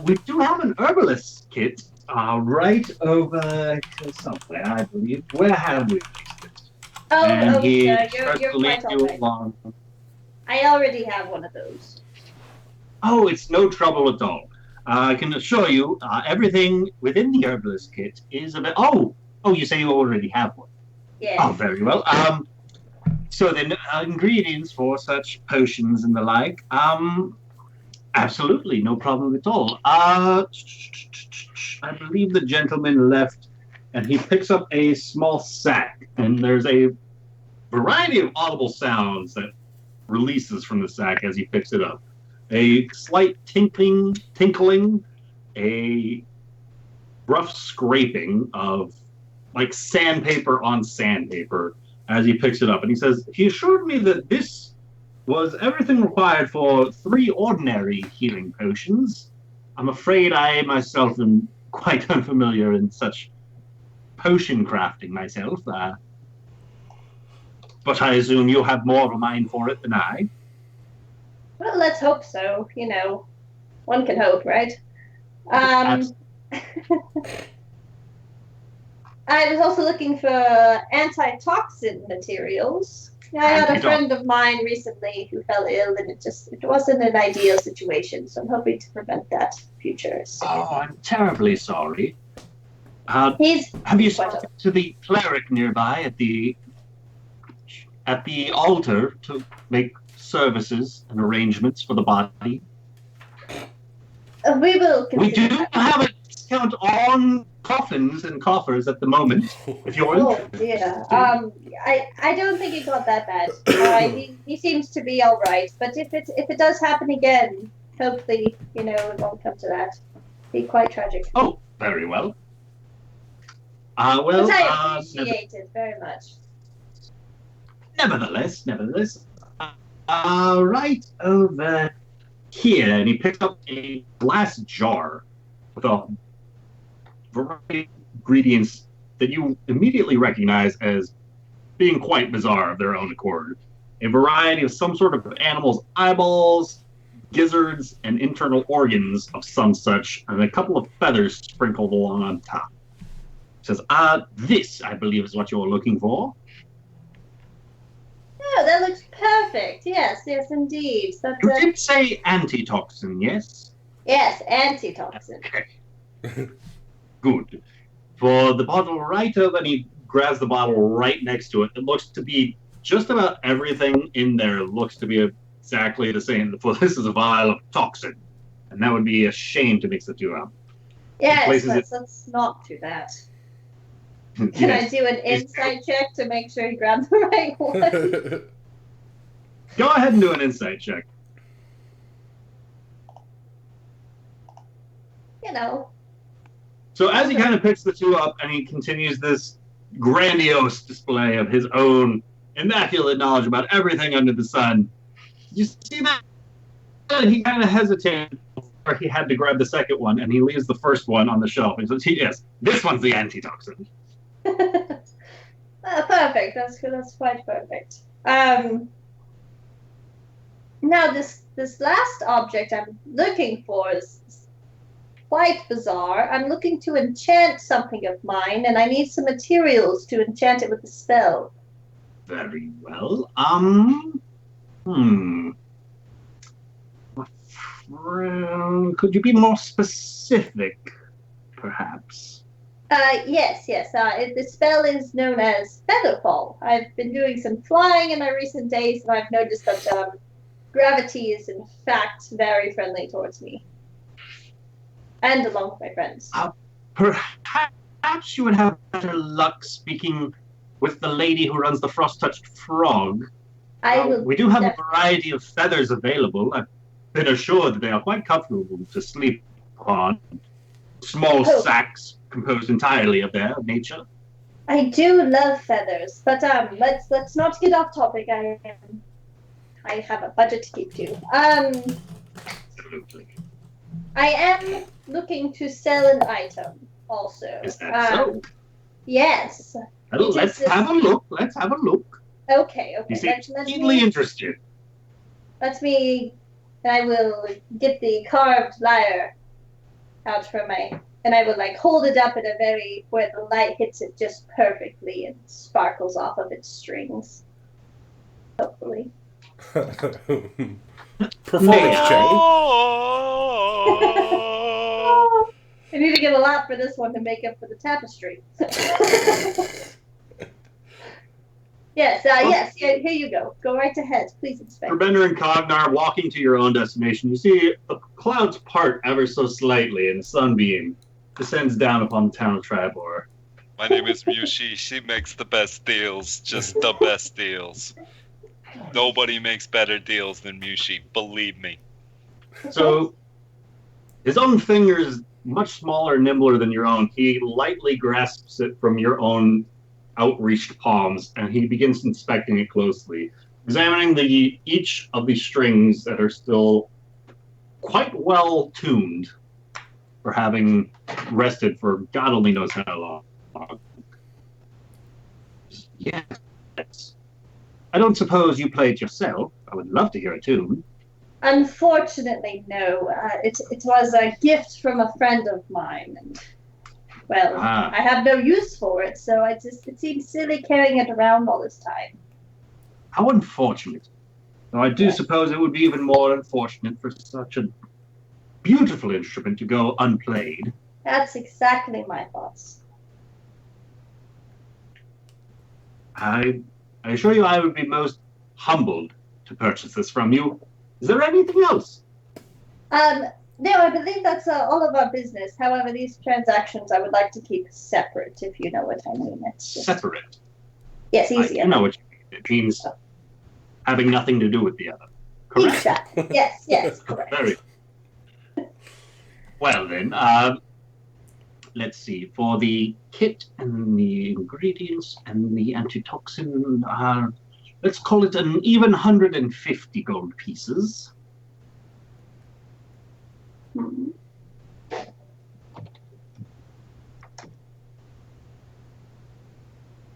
We do have an herbalist kit right over to somewhere, I believe. Where have we placed it? You're quite all right. along. I already have one of those. Oh, it's no trouble at all. I can assure you, everything within the herbalist kit is available. Oh, you say you already have one. Yeah. Oh, very well. So the ingredients for such potions and the like, absolutely no problem at all. I believe the gentleman left, and he picks up a small sack, and there's a variety of audible sounds that releases from the sack as he picks it up. A slight tinkling, a rough scraping of like sandpaper on sandpaper as he picks it up. And he says, he assured me that this was everything required for 3 ordinary healing potions. I'm afraid I myself am quite unfamiliar in such potion crafting myself. But I assume you have more of a mind for it than I. Well, let's hope so. You know, one can hope, right? I was also looking for antitoxin materials. I had a friend of mine recently who fell ill, and it wasn't an ideal situation. So I'm hoping to prevent that future. Oh, I'm terribly sorry. Have you spoken to the cleric nearby at the altar to make services and arrangements for the body? We will. We do have a discount on coffins and coffers at the moment, if you're interested. Yeah. I don't think it got that bad. He seems to be all right. But if it does happen again, hopefully, it won't come to that. Be quite tragic. Oh, very well. But I appreciate it very much. Nevertheless, right over here, and he picks up a glass jar with a variety of ingredients that you immediately recognize as being quite bizarre of their own accord. A variety of some sort of animal's eyeballs, gizzards, and internal organs of some such, and a couple of feathers sprinkled along on top. It says, this, I believe, is what you're looking for. Oh, that looks perfect. Yes, yes, indeed. That, You did say antitoxin, yes? yes, antitoxin. Okay. Good. For the bottle right over, and he grabs the bottle right next to it. It looks to be just about everything in there looks to be exactly the same. For this is a vial of toxin, and that would be a shame to mix the two up. Yes, places let's not do that. Can I Yes. do an insight check to make sure he grabbed the right one? Go ahead and do an insight check. You know. So as he kind of picks the two up and he continues this grandiose display of his own immaculate knowledge about everything under the sun, you see that he kind of hesitated before he had to grab the second one, and he leaves the first one on the shelf. He says, yes, this one's the antitoxin. Perfect. That's quite perfect. Now this last object I'm looking for is quite bizarre. I'm looking to enchant something of mine, and I need some materials to enchant it with a spell. Very well. Could you be more specific, perhaps? Yes. The spell is known as Featherfall. I've been doing some flying in my recent days, and I've noticed that gravity is in fact very friendly towards me. And along with my friends. Perhaps you would have better luck speaking with the lady who runs the Frost-Touched Frog. We do have a variety of feathers available. I've been assured that they are quite comfortable to sleep on. Small sacks composed entirely of their nature. I do love feathers, but let's not get off topic. I have a budget to keep to. Absolutely. I am looking to sell an item also. Is that so? Yes. Well, let's have a look. Okay. You seem keenly interested. I will get the carved lyre out from and I will hold it up where the light hits it just perfectly and sparkles off of its strings. Hopefully. Performance check. I need to get a lot for this one to make up for the tapestry. Yes, here you go. Go right ahead. Please inspect. For Bender and Cognar, walking to your own destination, you see the clouds part ever so slightly, and a sunbeam descends down upon the town of Tribor. My name is Mushi. She makes the best deals. Just the best deals. Nobody makes better deals than Mushi. Believe me. So, his own fingers, much smaller and nimbler than your own, he lightly grasps it from your own outreached palms, and he begins inspecting it closely, examining each of the strings that are still quite well tuned for having rested for God only knows how long. Yes. I don't suppose you play it yourself. I would love to hear a tune. Unfortunately, no. It was a gift from a friend of mine, and I have no use for it, so it seems silly carrying it around all this time. How unfortunate. Though I do suppose it would be even more unfortunate for such a beautiful instrument to go unplayed. That's exactly my thoughts. I assure you I would be most humbled to purchase this from you. Is there anything else? No, I believe that's all of our business. However, these transactions I would like to keep separate, if you know what I mean. Separate? Yes, easier. I know what you mean. It means having nothing to do with the other. Correct? Exactly. Yes, correct. Very well then, let's see. For the kit and the ingredients and the antitoxin, let's call it an even 150 gold pieces.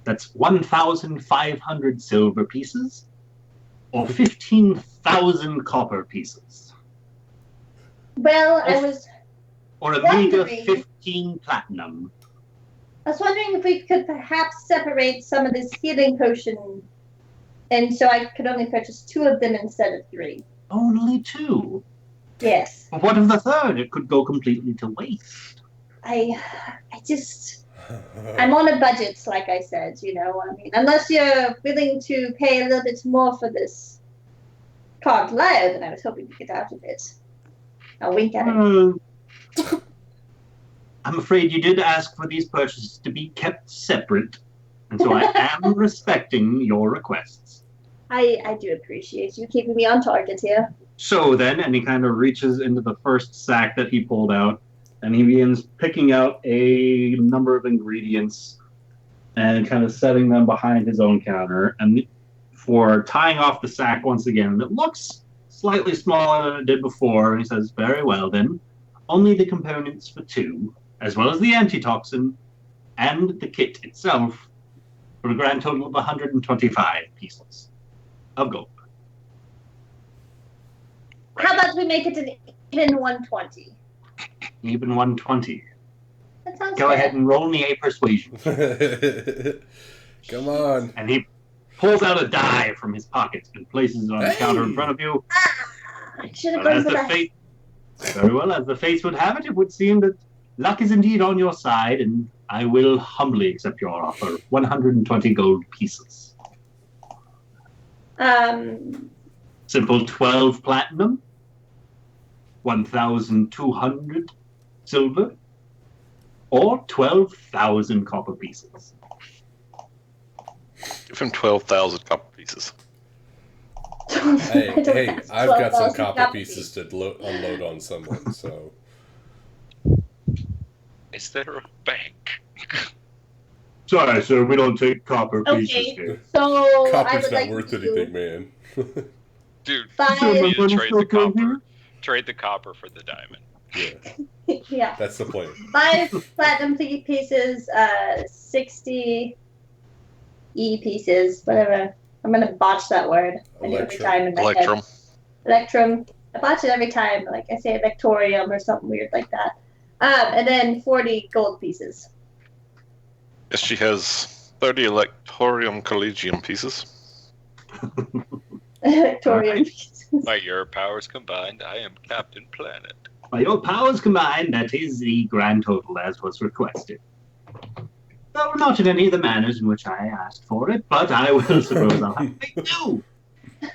That's 1,500 silver pieces, or 15,000 copper pieces. Well, I was or a meager 15 platinum. I was wondering if we could perhaps separate some of this healing potion And so I could only purchase 2 of them instead of 3. Only 2. Yes. But what of the third? It could go completely to waste. I'm on a budget, like I said, I mean, unless you're willing to pay a little bit more for this carved lyre than I was hoping to get out of it. I'll wink at him. I'm afraid you did ask for these purchases to be kept separate, and so I am respecting your requests. I do appreciate you keeping me on target here. So then, and he kind of reaches into the first sack that he pulled out, and he begins picking out a number of ingredients and kind of setting them behind his own counter. And for tying off the sack once again, it looks slightly smaller than it did before. And he says, very well then, only the components for 2, as well as the antitoxin and the kit itself, for a grand total of 125 pieces of gold. How about we make it an even 120? Even 120. That sounds Go fair. ahead and roll me a persuasion. Come on. And he pulls out a die from his pocket and places it on the counter in front of you. I should have Well, gone as for the that. fate, very well, as the fates would have it, it would seem that luck is indeed on your side, and I will humbly accept your offer. 120 gold pieces. Simple 12 platinum, 1,200 silver, or 12,000 copper pieces. Give him 12,000 copper pieces. Hey, I don't hey, have I've got some 12,000 copper pieces to unload on someone, so. Is there a bank? Sorry, sir, we don't take copper pieces Okay, here. so I Copper's would not like worth to anything, man. Dude, Five- you need to Money trade still the come copper. here? Trade the copper for the diamond. Yeah, yeah, that's the plan. 5 platinum pieces, 60 pieces, whatever. I'm gonna botch that word. I do every Electrum. time in my head. Electrum. Electrum. I botch it every time. Like I say electorium or something weird like that. And then 40 gold pieces. Yes, she has 30 Electorium Collegium pieces. Electorium Alright. pieces. By your powers combined, I am Captain Planet. By your powers combined, that is the grand total as was requested. Though not in any of the manners in which I asked for it, but I will suppose I'll have to make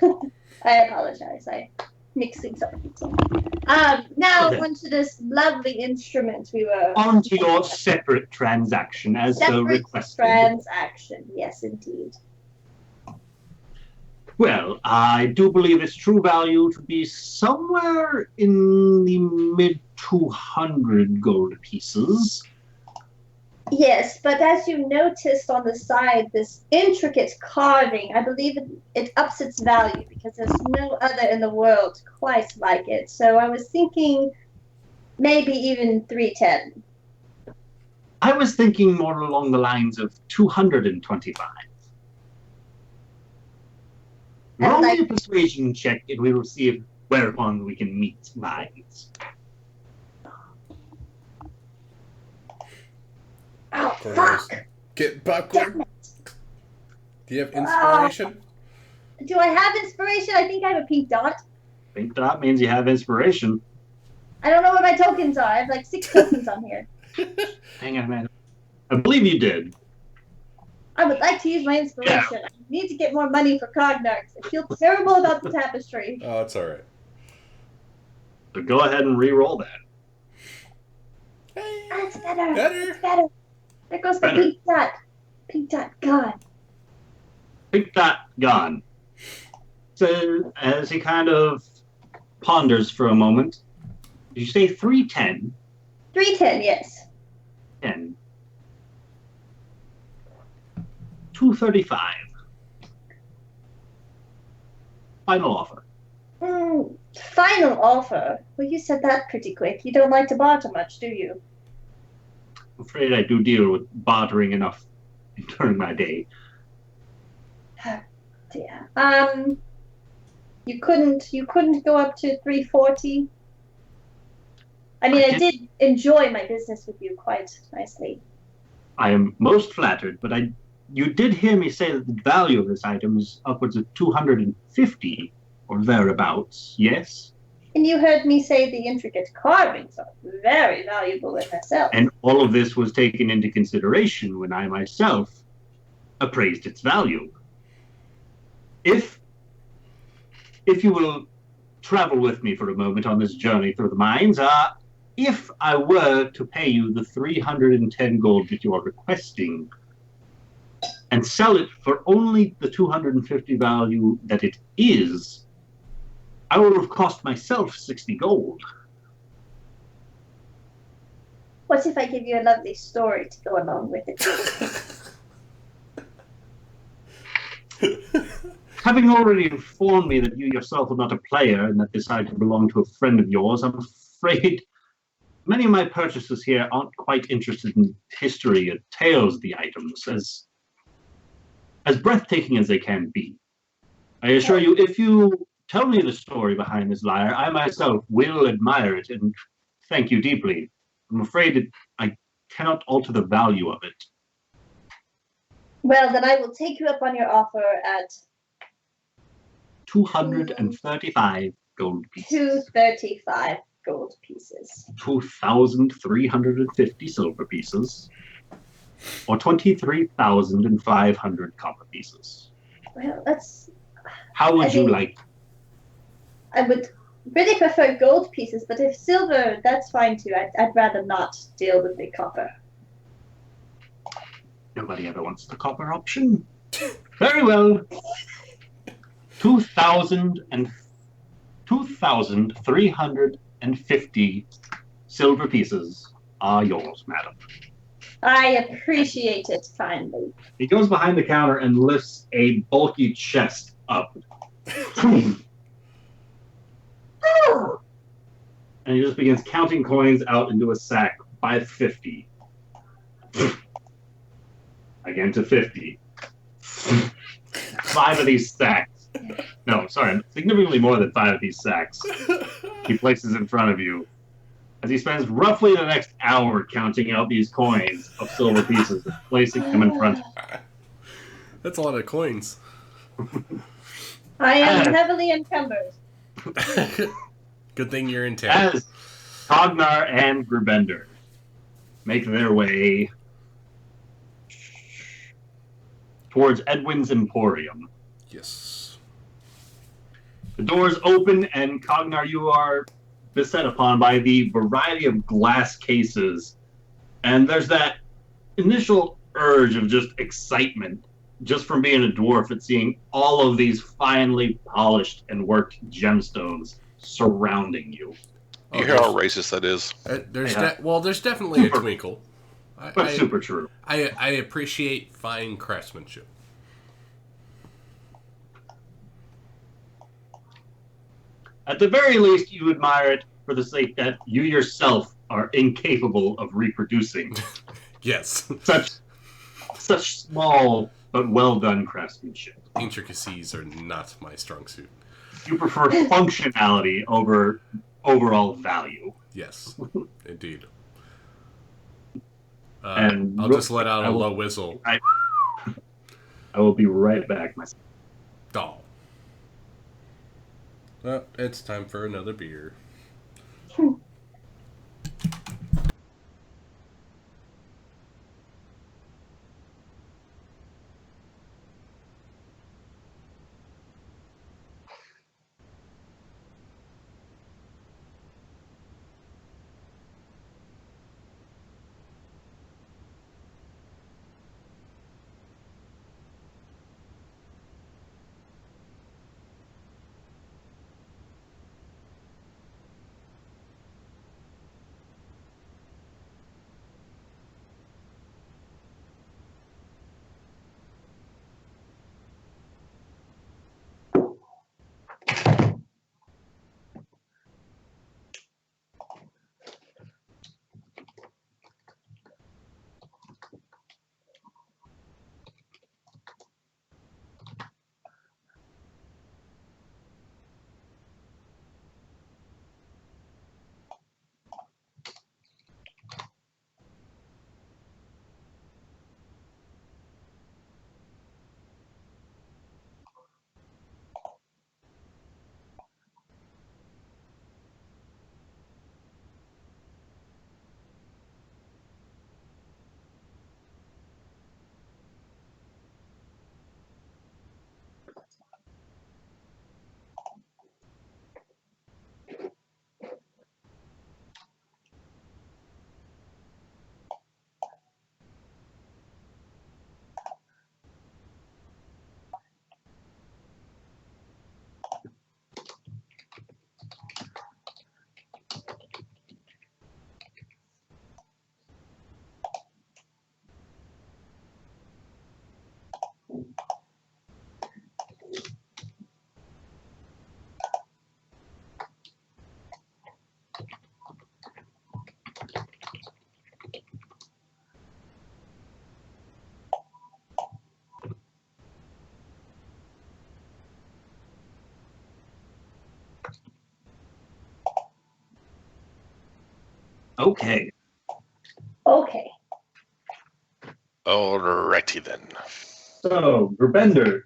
do. I apologize. I mixing something. Now Okay. onto this lovely instrument we were. On to your separate transaction as so Separate requested. transaction. Yes, indeed. Well, I do believe its true value to be somewhere in the mid 200 gold pieces. Yes, but as you noticed on the side, this intricate carving, I believe it ups its value because there's no other in the world quite like it. So I was thinking maybe even 310. I was thinking more along the lines of 225. And Roll me like- a persuasion check and we will see if whereupon we can meet minds. Oh, Cornelius. fuck! Get Damn backward. it. Do you have inspiration? Do I have inspiration? I think I have a pink dot. I think that means you have inspiration. I don't know what my tokens are. I have like 6 tokens on here. Hang on a minute. I believe you did. I would like to use my inspiration. I need to get more money for Cognarks. I feel terrible about the tapestry. Oh, it's alright. So go ahead and re-roll that. Hey, That's better. better. That's better. There goes the Better. pink dot. Pink dot gone. Pick that gun. So as he kind of ponders for a moment, did you say 310? 310, yes. 10. 235. Final offer. Final offer. Well, you said that pretty quick. You don't like to barter much, do you? I'm afraid I do deal with bartering enough during my day. Yeah. You couldn't go up to 340. I mean, I did enjoy my business with you quite nicely. I am most flattered, but I you did hear me say that the value of this item is upwards of 250 or thereabouts, yes? And you heard me say the intricate carvings are very valuable in themselves. And all of this was taken into consideration when I myself appraised its value. If you will travel with me for a moment on this journey through the mines, if I were to pay you the 310 gold that you are requesting and sell it for only the 250 value that it is, I would have cost myself 60 gold. What if I give you a lovely story to go along with it? Having already informed me that you yourself are not a player and that this item belonged to a friend of yours, I'm afraid many of my purchasers here aren't quite interested in history or tales of the items, as breathtaking as they can be. I assure you, if you tell me the story behind this lyre, I myself will admire it and thank you deeply. I'm afraid I cannot alter the value of it. Well, then I will take you up on your offer at 235 gold pieces. 235 gold pieces. 2,350 silver pieces. Or 23,500 copper pieces. Well, that's... How would you like? I would really prefer gold pieces, but if silver, that's fine too. I'd rather not deal with the copper. Nobody ever wants the copper option. Very well. 2,350 silver pieces are yours, madam. I appreciate it kindly. He goes behind the counter and lifts a bulky chest up. And he just begins counting coins out into a sack. 550. Again to 50. 5 of these sacks. No, sorry, significantly more than 5 of these sacks. He places in front of you as he spends roughly the next hour counting out these coins of silver pieces and placing them in front of you. That's a lot of coins. I am heavily encumbered. Good thing you're in town. As Cognar and Grubender make their way towards Edwin's Emporium. Yes. The doors open, and Cognar, you are beset upon by the variety of glass cases. And there's that initial urge of just excitement, just from being a dwarf and seeing all of these finely polished and worked gemstones surrounding you. You hear how racist that is? There's definitely a twinkle. But super true. I appreciate fine craftsmanship. At the very least, you admire it for the sake that you yourself are incapable of reproducing. Yes. Such small but well done craftsmanship. Intricacies are not my strong suit. You prefer functionality over overall value. Yes, indeed. And I'll just let out a low whistle. I will be right back, myself. Oh. Well, it's time for another beer. Okay. Okay. Alrighty then. So, Gerbender,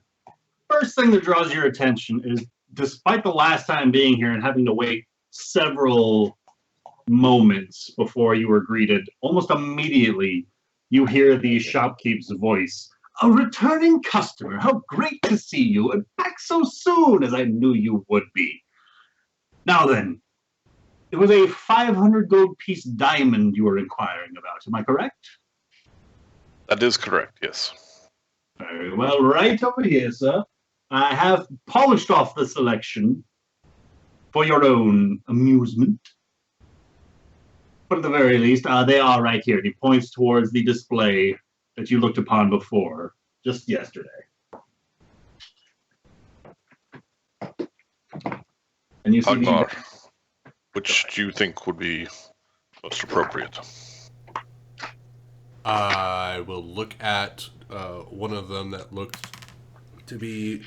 first thing that draws your attention is, despite the last time being here and having to wait several moments before you were greeted, almost immediately you hear the shopkeep's voice. A returning customer. How great to see you, and back so soon as I knew you would be. Now then, it was a 500 gold piece diamond you were inquiring about, am I correct? That is correct, yes. Very well, right over here, sir. I have polished off the selection for your own amusement. But at the very least, they are right here. And he points towards the display that you looked upon before, just yesterday. And you see Agnar, which do you think would be most appropriate? I will look at one of them that looks to be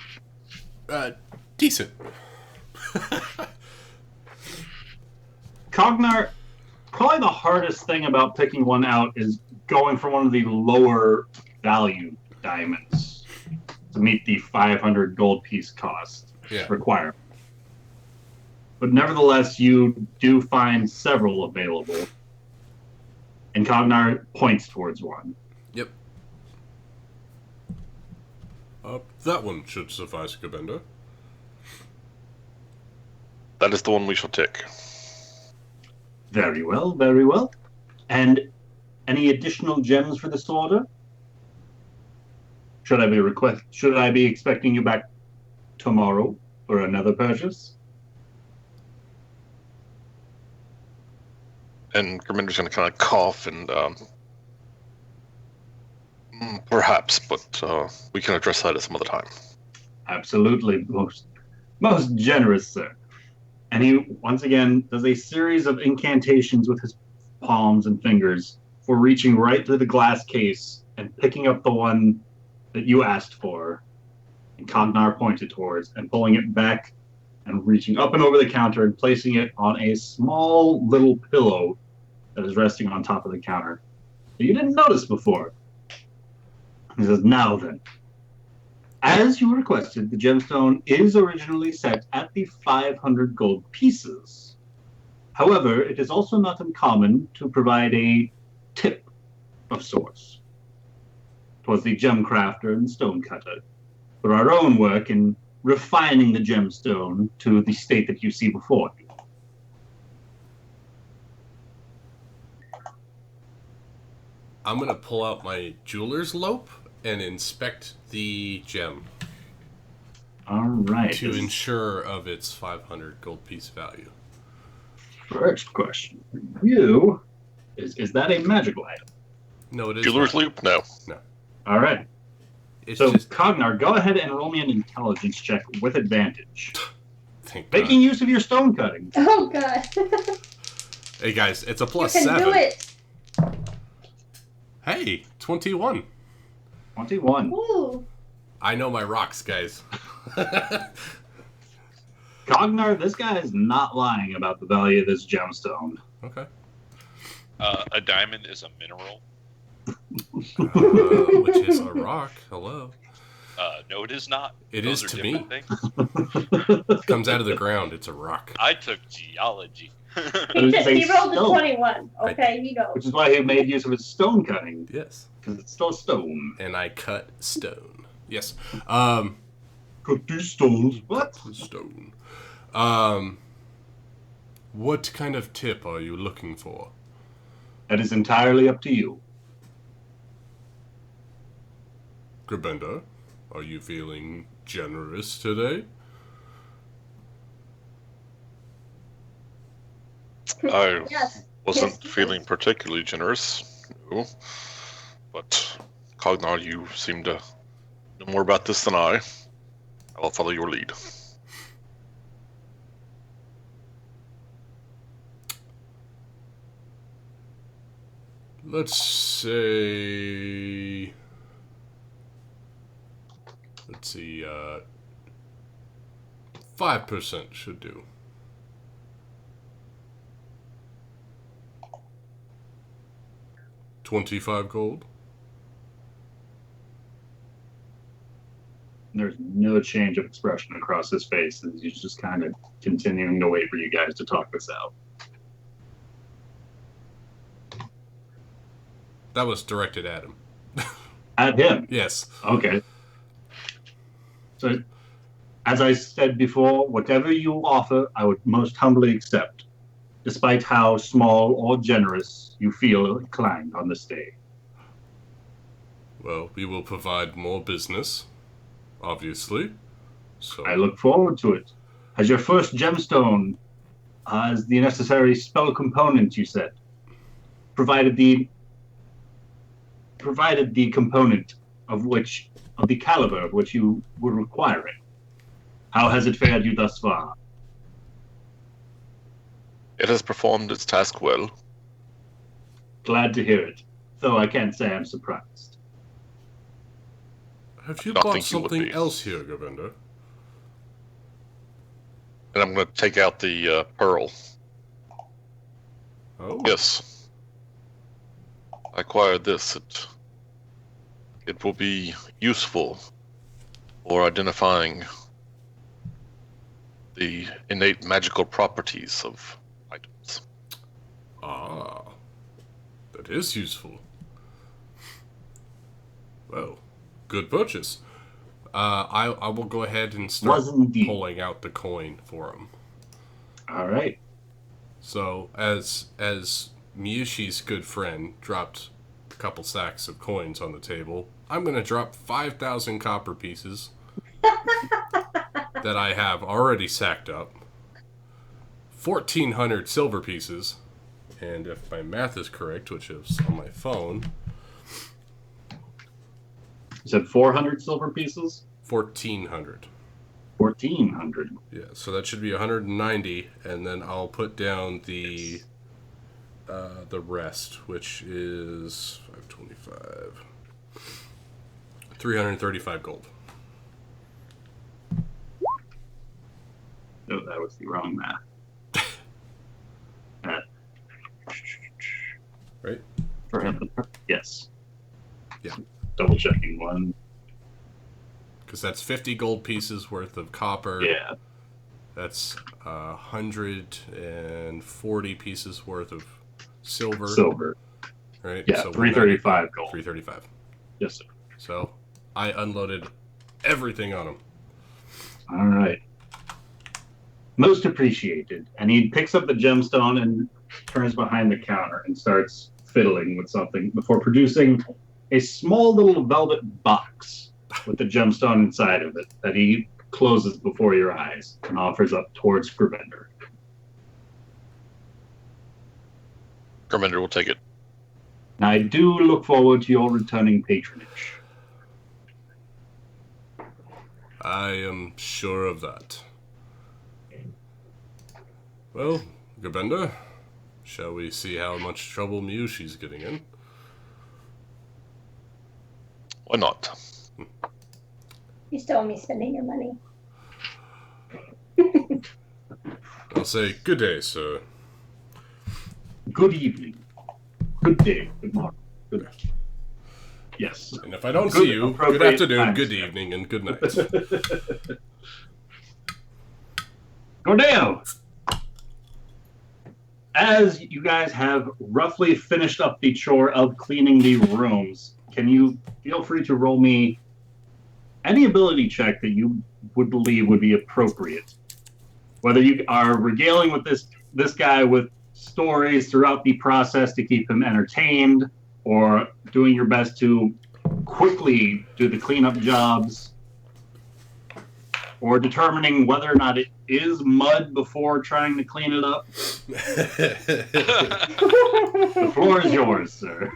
decent. Cognar, probably the hardest thing about picking one out is going for one of the lower value diamonds to meet the 500 gold piece cost requirement. But nevertheless, you do find several available. And Cognar points towards one. Yep. That one should suffice, Gerbender. That is the one we shall take. Very well, very well. And any additional gems for this order? Should I be expecting you back tomorrow for another purchase? And Germinder's going to kind of cough and perhaps, but we can address that at some other time. Absolutely, most generous, sir. And he once again does a series of incantations with his palms and fingers for reaching right through the glass case and picking up the one that you asked for, and Cognar pointed towards, and pulling it back and reaching up and over the counter and placing it on a small little pillow that is resting on top of the counter that you didn't notice before. He says, now then, as you requested, the gemstone is originally set at the 500 gold pieces. However, it is also not uncommon to provide a tip of sorts towards the gem crafter and stone cutter for our own work in refining the gemstone to the state that you see before you. I'm going to pull out my jeweler's lope and inspect the gem. All right. To ensure of its 500 gold piece value. First question for you is that a magical item? No, it is Jeweler's not. loop? No. No. All right. It's so, just... Cognar, go ahead and roll me an intelligence check with advantage. Thank Making God. use of your stone cutting. Oh, God. Hey, guys, it's a plus you can 7. do it. Hey, 21. 21. Ooh. I know my rocks, guys. Cognar, this guy is not lying about the value of this gemstone. Okay. A diamond is a mineral. Which is a rock. Hello. No, it is not. It Those is are to different me. things. It comes out of the ground. It's a rock. I took geology. He rolled a 21. Okay, he knows. Which is why he made use of his stone cutting. Yes. Because it's still stone. And I cut stone. Yes. Cut these stones. What? Stone. What kind of tip are you looking for? That is entirely up to you. Gerbender, are you feeling generous today? I Yes. wasn't Yes, feeling particularly generous, no. But Cognar, you seem to know more about this than I. I will follow your lead. Let's say... Let's see, 5% should do. 25 gold. There's no change of expression across his face, and he's just kind of continuing to wait for you guys to talk this out. That was directed at him. At him? Yes. Okay. So, as I said before, whatever you offer, I would most humbly accept, despite how small or generous you feel inclined on this day. Well, we will provide more business, obviously. So I look forward to it. As your first gemstone has the necessary spell component, you said, provided the component of the caliber of which you were requiring. How has it fared you thus far? It has performed its task well. Glad to hear it, though I can't say I'm surprised. have you Don't bought think you would something be. else here, Govinda? And I'm going to take out the pearl. Oh. Yes. I acquired this. It will be useful for identifying the innate magical properties of items. Ah. That is useful. Well, good purchase. I will go ahead and start Was indeed. pulling out the coin for him. All right. So, as Miyushi's good friend dropped a couple sacks of coins on the table, I'm going to drop 5,000 copper pieces that I have already sacked up, 1,400 silver pieces, and if my math is correct, which is on my phone, You said 400 silver pieces? 1,400. 1,400. Yeah, so that should be 190, and then I'll put down the rest, which is 525, 335 gold. No, that was the wrong math. Right? For him, yes. Yeah. Double checking one. Because that's 50 gold pieces worth of copper. Yeah. That's 140 pieces worth of silver. Silver. Right? Yeah, So 335 gold. 335. Yes, sir. So I unloaded everything on him. All right. Most appreciated. And he picks up the gemstone and turns behind the counter and starts fiddling with something before producing a small little velvet box with the gemstone inside of it that he closes before your eyes and offers up towards Gravender. Gurminder will take it. And I do look forward to your returning patronage. I am sure of that. Well, Gabenda, shall we see how much trouble Miyushi's getting in? Why not? You still owe me spending your money. I'll say, good day, sir. Good evening. Good day. Good morning. Good. Yes. And if I don't Good, see you, good appropriate afternoon, times. good evening, and good night. Gordeo! As you guys have roughly finished up the chore of cleaning the rooms, can you feel free to roll me any ability check that you would believe would be appropriate? Whether you are regaling with this guy with stories throughout the process to keep him entertained, or doing your best to quickly do the cleanup jobs, or determining whether or not it is mud before trying to clean it up. The floor is yours, sir.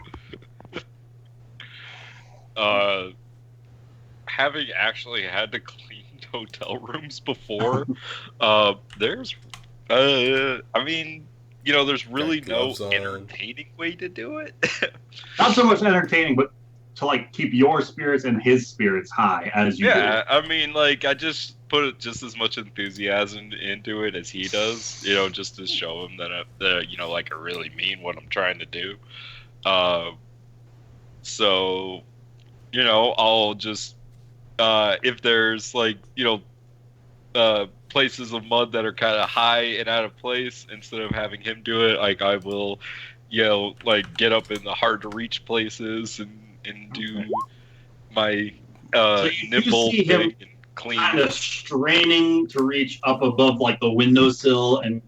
Having actually had to clean hotel rooms before, there's really Got no gloves on. entertaining way to do it. Not so much entertaining, but to like keep your spirits and his spirits high as you Yeah, I mean, like, I just put just as much enthusiasm into it as he does, just to show him that I really mean what I'm trying to do. So, I'll just if there's like places of mud that are kind of high and out of place, instead of having him do it, like I will, like get up in the hard to reach places and do my So you do nimble see him thing and clean. kind of straining to reach up above like the windowsill and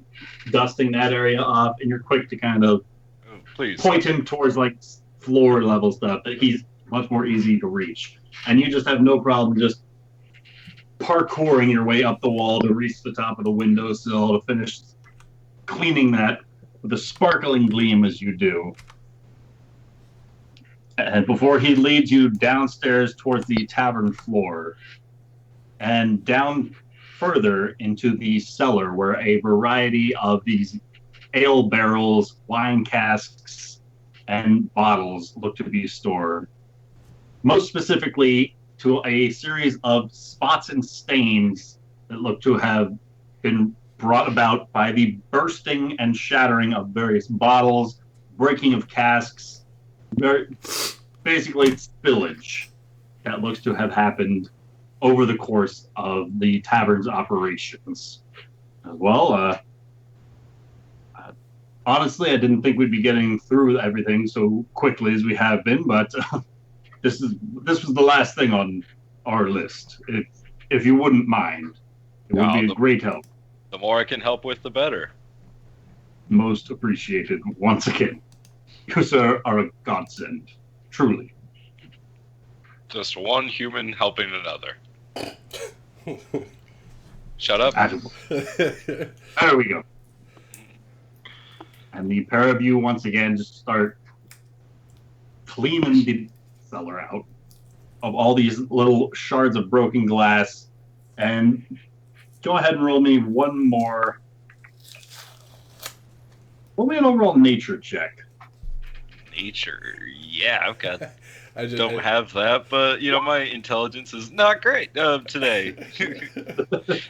dusting that area off, and you're quick to kind of Oh, please. point him towards like floor level stuff that he's much more easy to reach. And you just have no problem just parkouring your way up the wall to reach the top of the windowsill to finish cleaning that with a sparkling gleam as you do. And before he leads you downstairs towards the tavern floor and down further into the cellar where a variety of these ale barrels, wine casks, and bottles look to be stored. Most specifically to a series of spots and stains that look to have been brought about by the bursting and shattering of various bottles, breaking of casks, basically spillage that looks to have happened over the course of the tavern's operations. Well, honestly, I didn't think we'd be getting through everything so quickly as we have been, but this was the last thing on our list. If you wouldn't mind, it would be a great help. The more I can help with, the better. Most appreciated once again. You, sir, are a godsend. Truly. Just one human helping another. Shut up. There we go. And the pair of you once again just start cleaning the cellar out of all these little shards of broken glass. And go ahead and roll me one more. Roll me an overall nature check. Nature, yeah, I've got. I don't have that, but my intelligence is not great today.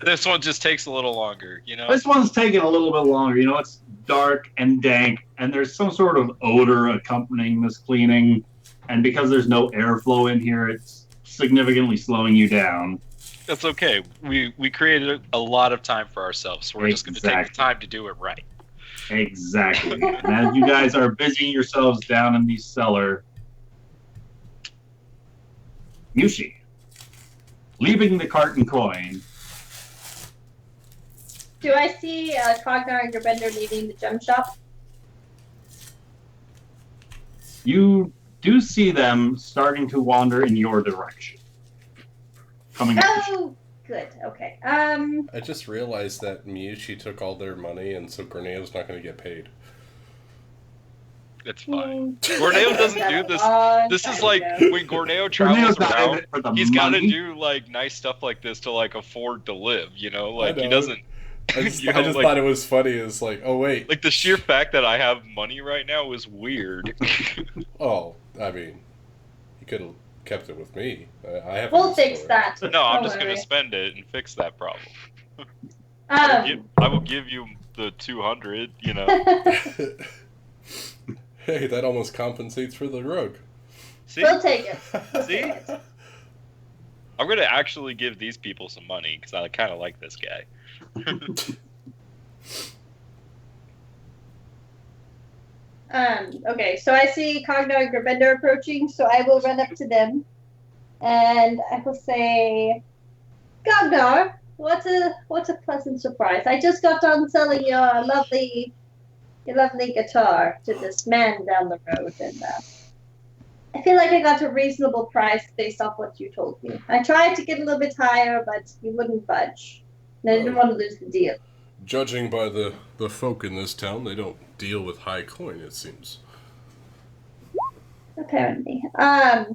This one just takes a little longer. This one's taking a little bit longer. It's dark and dank, and there's some sort of odor accompanying this cleaning. And because there's no airflow in here, it's significantly slowing you down. That's okay. We created a lot of time for ourselves, so we're just going to take the time to do it right. Exactly. And as you guys are busying yourselves down in the cellar, Yushi, leaving the cart and coin. Do I see Cognar and Gerbender leaving the gem shop? You do see them starting to wander in your direction. Coming up. Oh, good. Okay. I just realized that Miyuchi took all their money, and so Gorneo's not going to get paid. It's fine. Gorneo doesn't do this. This is like when Gorneo travels around, he's got to do like nice stuff like this to like afford to live. Like he doesn't. I just thought it was funny. It's like, oh wait. Like the sheer fact that I have money right now is weird. Oh, I mean, you could have kept it with me. I have. We'll fix that. No, I'm just gonna spend it and fix that problem. I will give you the 200. Hey, that almost compensates for the rug. See? We'll take it. See? I'm going to actually give these people some money because I kind of like this guy. Okay, so I see Cognar and Gerbender approaching, so I will run up to them. And I will say, Cognar, what a pleasant surprise. I just got done selling your lovely guitar to this man down the road, and I feel like I got a reasonable price based off what you told me. I tried to get a little bit higher, but you wouldn't budge. And I didn't want to lose the deal. Judging by the folk in this town, they don't deal with high coin, it seems. Apparently. But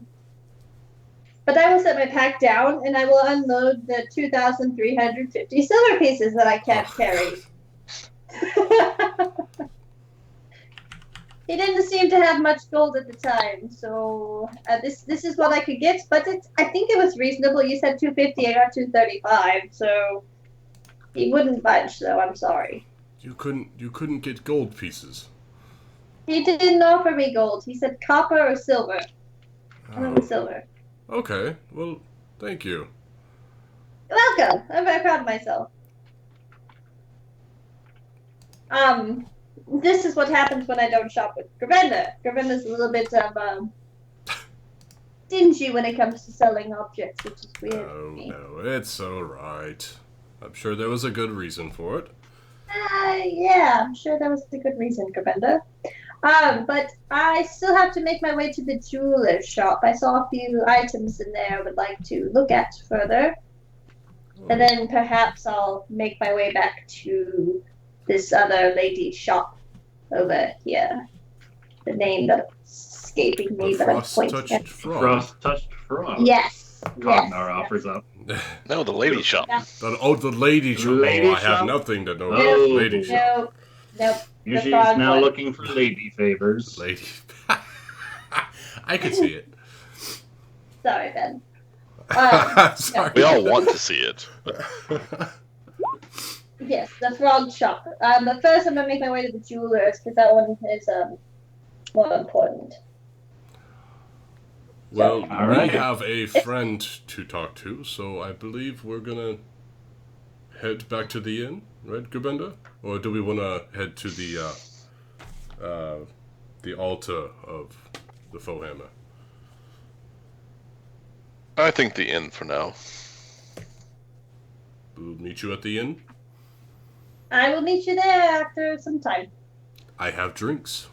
I will set my pack down, and I will unload the 2,350 silver pieces that I can't carry. He didn't seem to have much gold at the time, so this is what I could get. But I think it was reasonable. You said 250, I got 235, so he wouldn't budge. So I'm sorry. You couldn't get gold pieces. He didn't offer me gold. He said copper or silver. And then the silver. Okay. Well, thank you. You're welcome. I'm very proud of myself. This is what happens when I don't shop with Gravenda. Gravenda's a little bit of stingy when it comes to selling objects, which is weird for Oh me. no, it's alright. I'm sure there was a good reason for it. Yeah, I'm sure that was a good reason, Gravenda. But I still have to make my way to the jeweler's shop. I saw a few items in there I would like to look at further. And then perhaps I'll make my way back to this other lady's shop over here. The name that's escaping me, The but I'm pointing frost-touched at. frog. Frost-touched frog. Yes. Ragnar offers up. No, the lady shop. The lady shop. Lady Oh, I have shop? nothing to do with Oh. the lady shop. Nope. The She's frog now one. looking for lady favors. Lady. I could see it. Sorry, Ben. Sorry. We all want to see it. Yes, the frog shop. But first I'm gonna make my way to the jeweler's because that one is more important. Well, All right. we have a friend to talk to, so I believe we're gonna head back to the inn, right, Gubenda? Or do we want to head to the altar of the Fohammer? I think the inn for now. We'll meet you at the inn. I will meet you there after some time. I have drinks.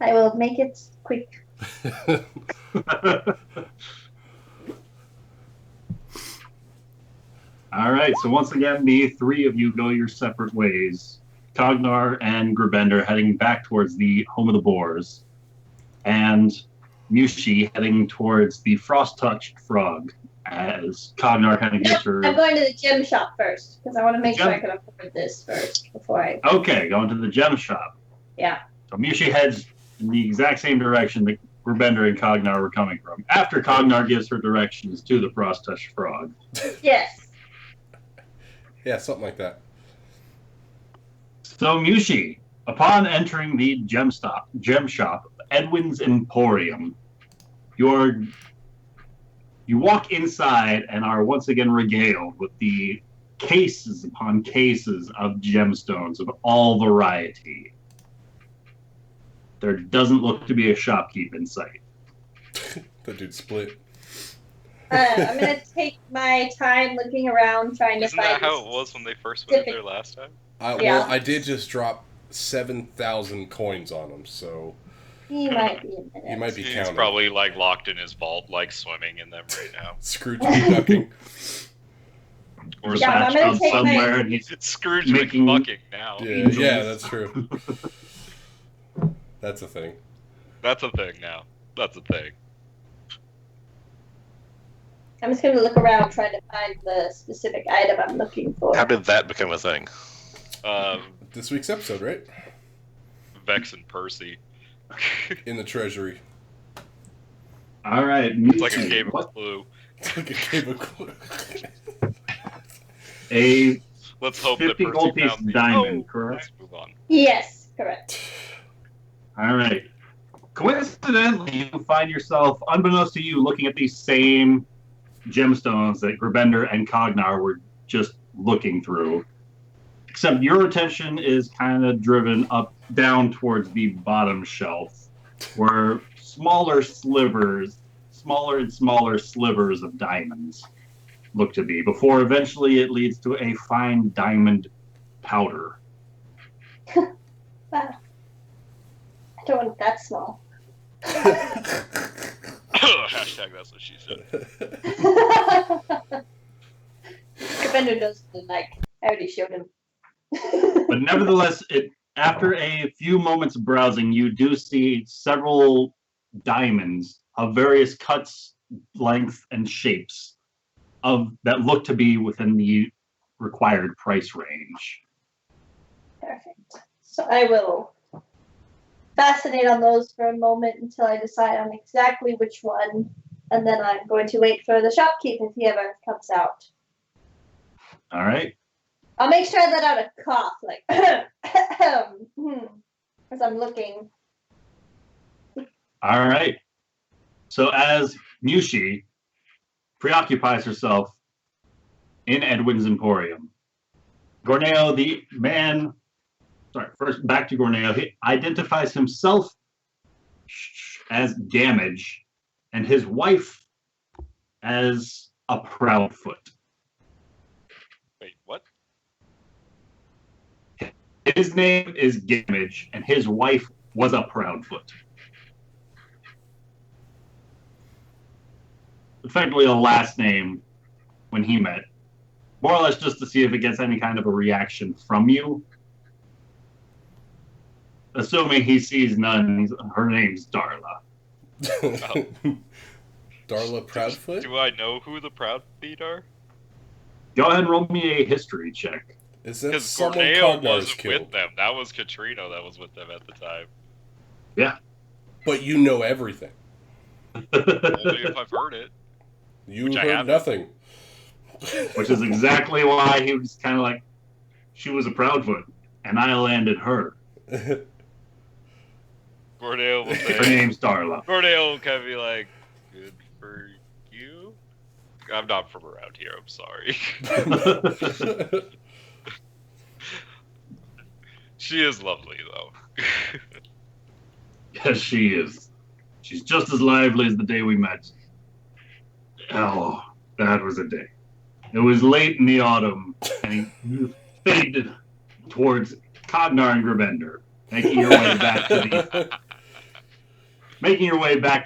I will make it quick. All right, so once again, the three of you go your separate ways. Cognar and Grabender heading back towards the home of the boars, and Mushi heading towards the frost-touched frog, as Cognar kind of Nope, gives her... I'm going to the gem shop first because I want to make sure Gem- I can afford this first before I. Okay, going to the gem shop. Yeah. So Mushi heads in the exact same direction that Grabender and Cognar were coming from, after Cognar gives her directions to the frost-touched frog. Yes. Yeah, something like that. So Mushi, upon entering the gem shop, Edwin's Emporium, you walk inside and are once again regaled with the cases upon cases of gemstones of all variety. There doesn't look to be a shopkeep in sight. The dude split. I'm gonna take my time looking around trying to Isn't find. that how it was when they first went in there last time? Well, Yeah. I did just drop 7,000 coins on him, so He might be in he there. might be He's counting. probably like locked in his vault, like swimming in them right now. Scrooge McDucking. Or Yeah, I'm patched gonna up take my- somewhere and he's Scrooge Making- McFucking now. Yeah, that's true. That's a thing. That's a thing now. That's a thing. I'm just gonna look around trying to find the specific item I'm looking for. How did that become a thing? This week's episode, right? Vex and Percy. In the treasury. all right. It's like a Mushi, game what- of Clue. It's like a game of clue. A Let's hope that 50 Percy gold piece found the diamond, Oh, correct? let's move on. Yes, correct. All right. Coincidentally, you find yourself, unbeknownst to you, looking at these same gemstones that Grabender and Cognar were just looking through. Except your attention is kind of driven down towards the bottom shelf, where smaller and smaller slivers of diamonds look to be, before eventually it leads to a fine diamond powder. Wow. I don't want it that small. Hashtag that's what she said. Defender doesn't like. I already showed him. But nevertheless, after a few moments of browsing, you do see several diamonds of various cuts, lengths, and shapes that look to be within the required price range. Perfect. So I will fascinate on those for a moment until I decide on exactly which one, and then I'm going to wait for the shopkeep if he ever comes out. All right. I'll make sure I let out a cough, like, as I'm looking. All right. So as Mushi preoccupies herself in Edwin's Emporium, Gorneo, the man, first back to Gorneo, he identifies himself as Gamage and his wife as a Proudfoot. Wait, what? His name is Gamage and his wife was a Proudfoot. Effectively a last name when he met. More or less just to see if it gets any kind of a reaction from you. Assuming he sees none, her name's Darla. Darla Proudfoot? Do I know who the Proudfeet are? Go ahead and roll me a history check. Is that Because someone Gorneo Cognar's wasn't killed? with them. That was Katrina that was with them at the time. Yeah. But you know everything. Only if I've heard it. You Which I heard haven't. nothing. Which is exactly why he was kind of like, she was a Proudfoot, and I landed her. Gorneo will Her say, name's Darla. Gorneo will kind of be like, good for you? I'm not from around here, I'm sorry. She is lovely, though. Yes, she is. She's just as lively as the day we met. Oh, that was a day. It was late in the autumn, and you faded towards Cognar and Grabender, making your way back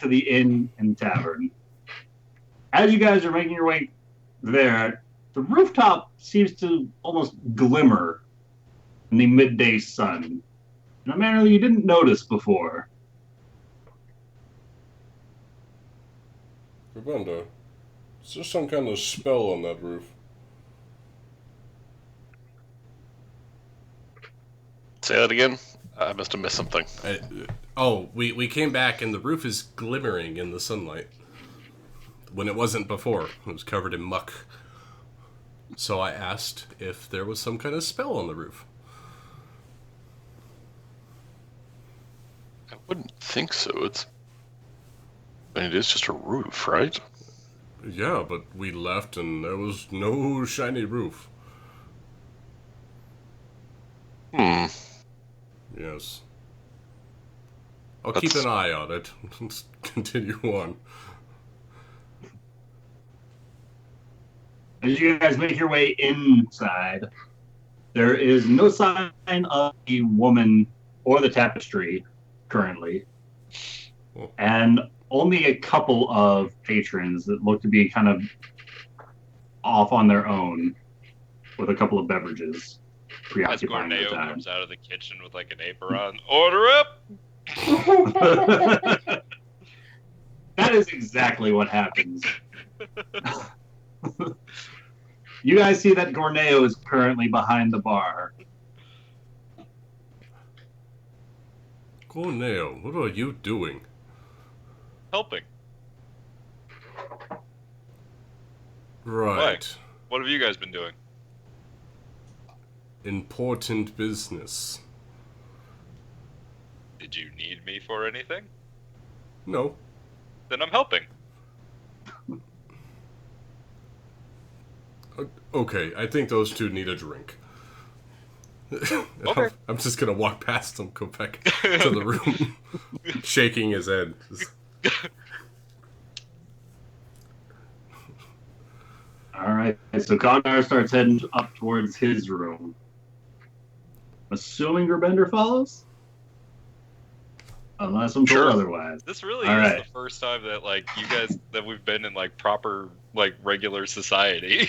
to the inn and tavern. As you guys are making your way there, the rooftop seems to almost glimmer in the midday sun in a manner that you didn't notice before. Rabunda, is there some kind of spell on that roof? Say that again? I must have missed something. We came back and the roof is glimmering in the sunlight. When it wasn't before. It was covered in muck. So I asked if there was some kind of spell on the roof. I wouldn't think so. It is just a roof, right? Yeah, but we left and there was no shiny roof. Yes. I'll keep an eye on it. Let's continue on. As you guys make your way inside, there is no sign of the woman or the tapestry currently. Oh. And only a couple of patrons that look to be kind of off on their own with a couple of beverages As preoccupying their Gorneo time. comes out of the kitchen with like an apron, order up! That is exactly what happens. You guys see that Gorneo is currently behind the bar. Corneo, what are you doing? Helping. Right. What have you guys been doing? Important business. Did you need me for anything? No. Then I'm helping. Okay, I think those two need a drink. Okay. I'm just gonna walk past him, go back to the room, shaking his head. All right, so Cognar starts heading up towards his room. Assuming Gerbender follows? Unless I'm told Sure. otherwise. This really All is right. the first time that like you guys that we've been in like proper like regular society.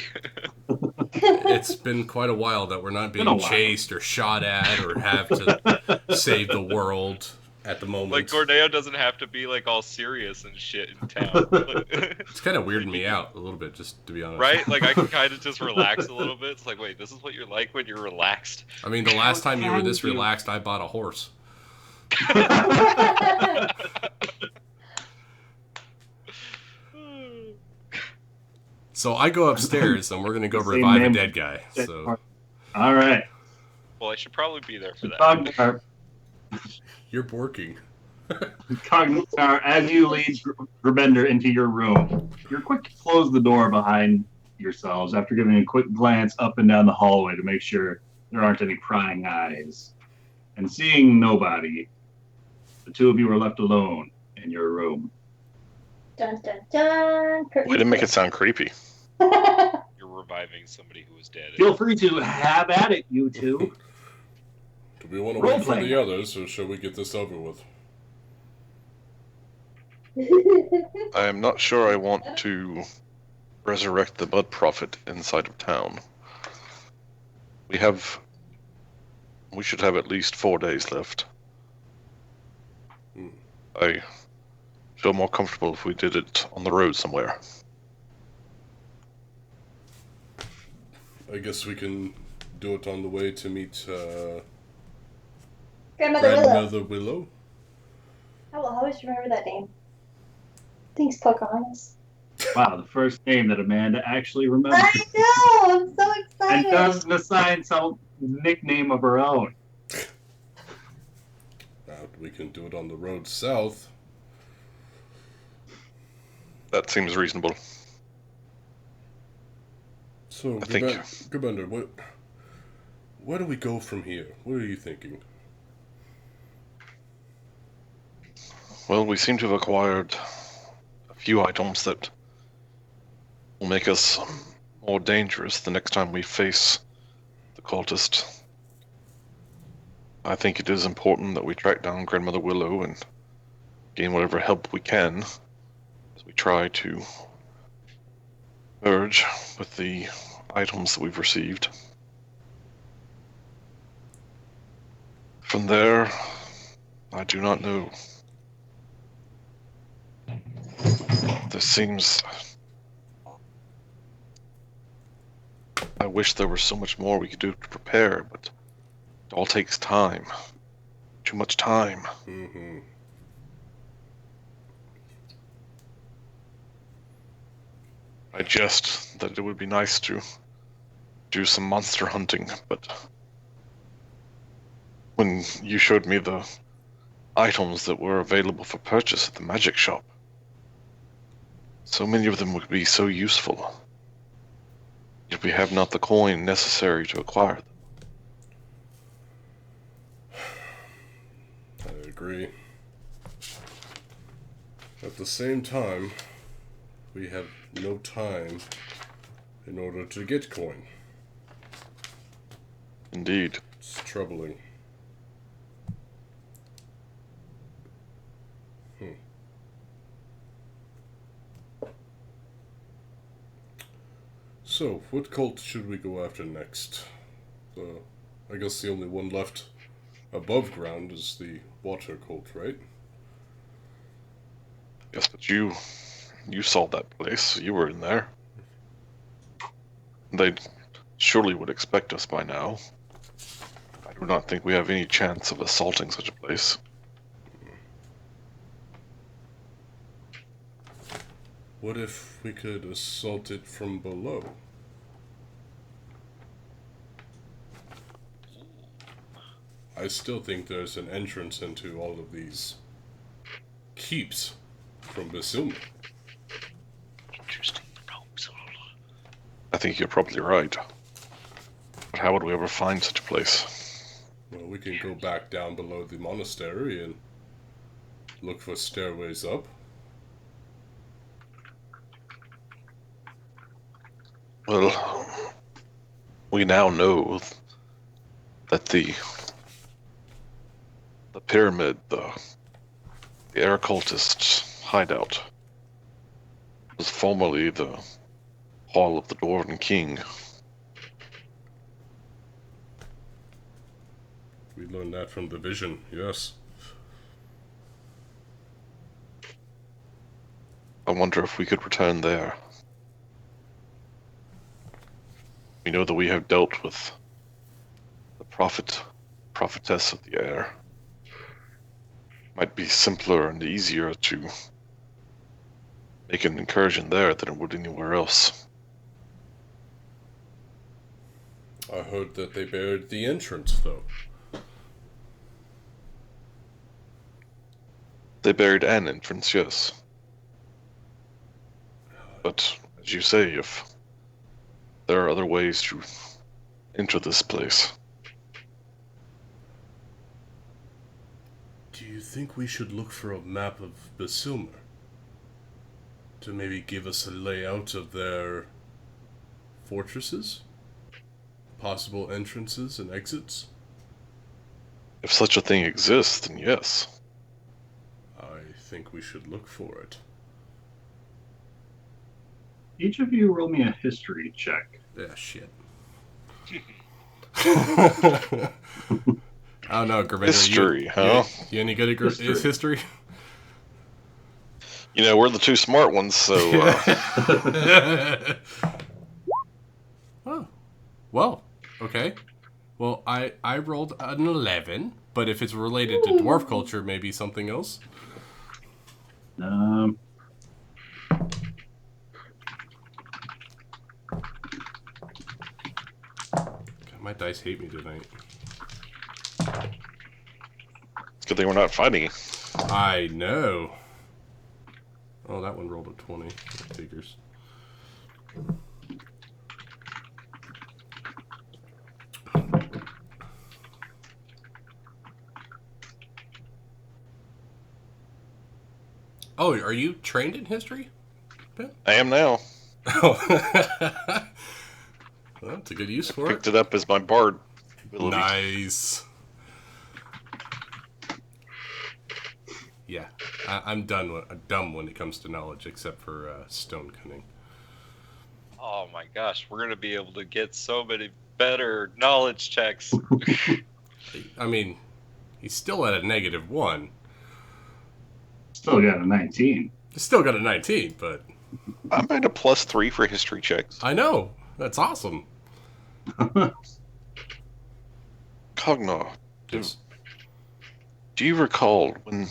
It's been quite a while that we're not Been a being while. chased or shot at or have to save the world at the moment. Like Gorneo doesn't have to be like all serious and shit in town. It's kind of weirding me out a little bit, just to be honest. Right? Like I can kind of just relax a little bit. It's like, wait, this is what you're like when you're relaxed. I mean, the last time you were this Can you? relaxed, I bought a horse. So I go upstairs and we're gonna go Same revive a name. dead guy. So All right. Well, I should probably be there for that. Cognar, you're borking. Cognitar, as you lead Grbender into your room, you're quick to close the door behind yourselves after giving a quick glance up and down the hallway to make sure there aren't any prying eyes. And seeing nobody, the two of you are left alone in your room. Dun dun dun. Way to make it sound creepy. You're reviving somebody who was dead. Feel free to have at it, you two. Do we want to wait for Role-playing. the others, or shall we get this over with? I am not sure I want to resurrect the Mud Prophet inside of town. We should have at least 4 days left. I feel more comfortable if we did it on the road somewhere. I guess we can do it on the way to meet Grandmother Willow. Grandmother Willow. I will always remember that name. Thanks, Pocahontas. Wow, the first name that Amanda actually remembers. I know! I'm so And excited! doesn't assign some nickname of her own. We can do it on the road south. That seems reasonable. So, I think- Grbender, where do we go from here? What are you thinking? Well, we seem to have acquired a few items that will make us more dangerous the next time we face the cultist. I think it is important that we track down Grandmother Willow and gain whatever help we can as we try to merge with the items that we've received. From there, I do not know. This seems... I wish there was so much more we could do to prepare, but it all takes time. Too much time. Mm-hmm. I jest that it would be nice to do some monster hunting, but when you showed me the items that were available for purchase at the magic shop, so many of them would be so useful. Yet we have not the coin necessary to acquire them. I agree. At the same time, we have no time in order to get coin. Indeed. It's troubling. So, what cult should we go after next? I guess the only one left above ground is the water cult, right? Yes, but you saw that place. You were in there. They surely would expect us by now. I do not think we have any chance of assaulting such a place. What if we could assault it from below? I still think there's an entrance into all of these keeps from Basilma. I think you're probably right. But how would we ever find such a place? Well, we can go back down below the monastery and look for stairways up. Well, we now know that the pyramid, the air cultist's hideout, was formerly the hall of the Dwarven King. We learned that from the vision, yes. I wonder if we could return there. We know that we have dealt with the prophetess of the air. Might be simpler and easier to make an incursion there than it would anywhere else. I heard that they buried the entrance, though. They buried an entrance, yes. But, as you say, if there are other ways to enter this place. Do you think we should look for a map of Basilmer? To maybe give us a layout of their fortresses? Possible entrances and exits? If such a thing exists, then yes. I think we should look for it. Each of you roll me a history check. Yeah, shit. I don't know, Gravender. History, huh? You any good at history? You know, we're the two smart ones, so... Oh. Well, okay. Well, I rolled an 11, but if it's related to dwarf culture, maybe something else. Um, God, my dice hate me tonight. Good thing we're not fighting. I know. Oh, that one rolled a 20. That figures. Oh, are you trained in history, Ben? I am now. Oh. Well, that's a good use for Picked it. it up as my bard ability. Nice. Yeah, I'm dumb when it comes to knowledge, except for stone cunning. Oh my gosh, we're gonna be able to get so many better knowledge checks. I mean, he's still at a -1. still got a 19. He's still got a 19, but I made a +3 for history checks. I know. That's awesome. Cognar, Yes. do you recall when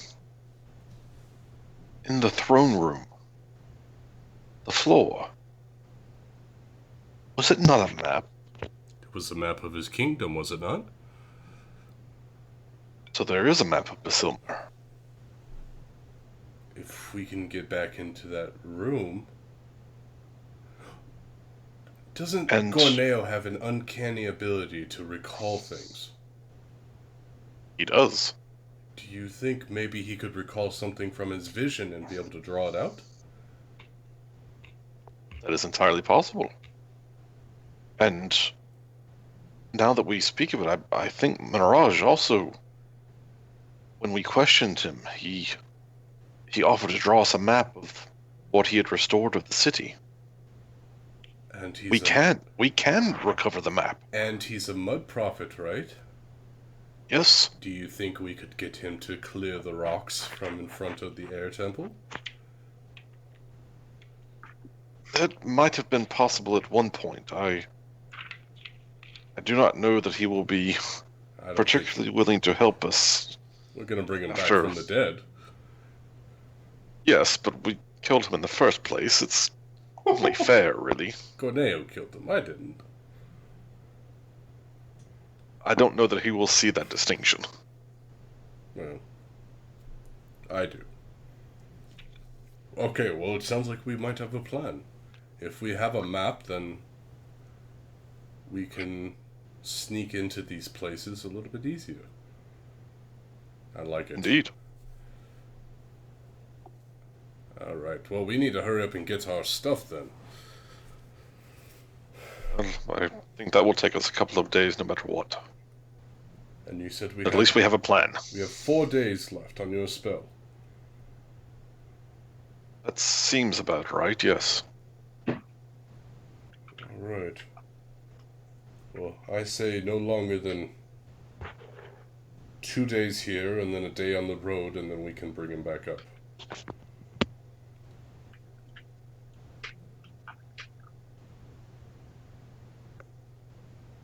in the throne room, the floor, was it not a map? It was a map of his kingdom, was it not? So there is a map of Basilmer. If we can get back into that room... Doesn't And- Gorneo have an uncanny ability to recall things? He does. Do you think maybe he could recall something from his vision and be able to draw it out? That is entirely possible. And now that we speak of it, I think Mirage also, when we questioned him, he offered to draw us a map of what he had restored of the city. And he's We can recover the map. And he's a mud prophet, right? Yes, Do you think we could get him to clear the rocks from in front of the air temple? that might have been possible at one point. I do not know that he will be I don't particularly willing to help us. think we're gonna bring him back Sure. from the dead. Yes, but we killed him in the first place. It's only fair, really. Gorneo killed him. I didn't. I don't know that he will see that distinction. Well, I do. Okay, well, it sounds like we might have a plan. If we have a map, then we can sneak into these places a little bit easier. I like it. Indeed. Alright, well, we need to hurry up and get our stuff then. I think that will take us a couple of days no matter what. And you said At least we have a plan. we have 4 days left on your spell. That seems about right, yes. Alright. Well, I say no longer than 2 days here and then a day on the road, and then we can bring him back up.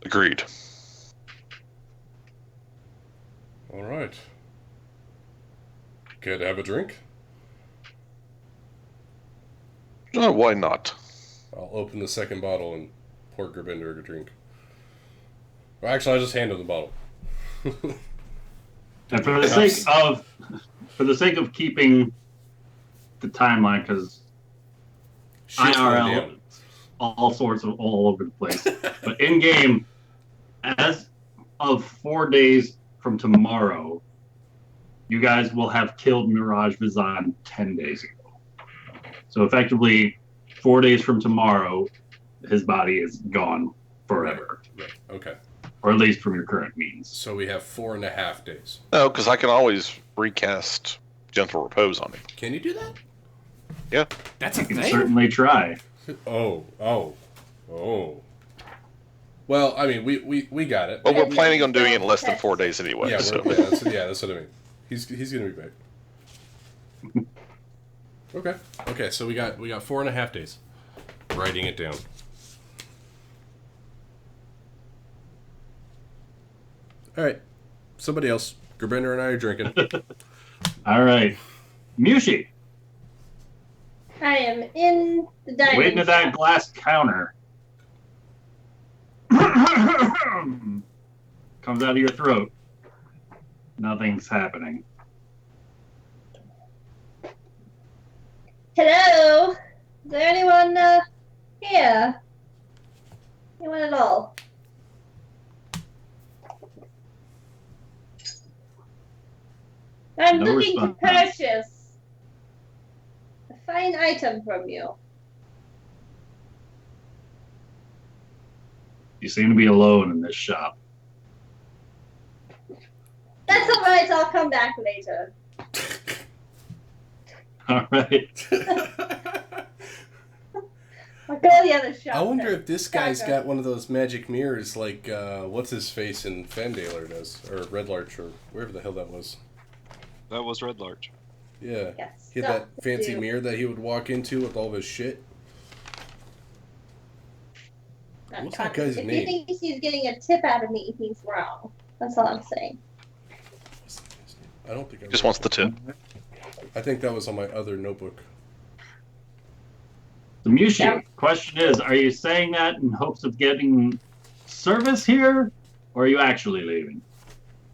Agreed. Alright. Care to have a drink? Why not? I'll open the second bottle and pour Gerbinder a drink. Well, actually, I'll just hand him the bottle. And for the sake of for the sake of keeping the timeline, because Shit's going IRL, down. all sorts of all over the place. But in game, as of 4 days from tomorrow, you guys will have killed Mirage Vizan 10 days ago. So effectively, 4 days from tomorrow, his body is gone forever. Right. Okay. Or at least from your current means. So we have 4.5 days. No, because I can always recast Gentle Repose on him. Can you do that? Yeah. That's a You can thing? certainly try. Oh. Well, I mean, we got it. But we're planning on doing it in less than 4 days anyway. Yeah, so. that's what I mean. He's gonna be back. Okay. So we got 4.5 days. Writing it down. All right. Somebody else. Gurbinder and I are drinking. All right. Mushi, I am in the dining waiting at that shop. glass counter. Comes out of your throat. Nothing's happening. Hello? Is there anyone here? Anyone at all? I'm No looking to response. purchase a fine item from you. You seem to be alone in this shop. That's alright, I'll come back later. All right. I'll go to the other shop. I wonder then. if this guy's Back got one of those magic mirrors like, what's his face in Fandailer does, or Red Larch, or wherever the hell that was. That was Red Larch. Yeah. Yes. He had that Stuff to fancy do. mirror that he would walk into with all of his shit. Not What's that confident. guy's if name? he thinks he's getting a tip out of me, he's wrong. That's all I'm saying. I don't think I Just wants the tip. I think that was on my other notebook. So Mushi, Yeah. question is, are you saying that in hopes of getting service here, or are you actually leaving?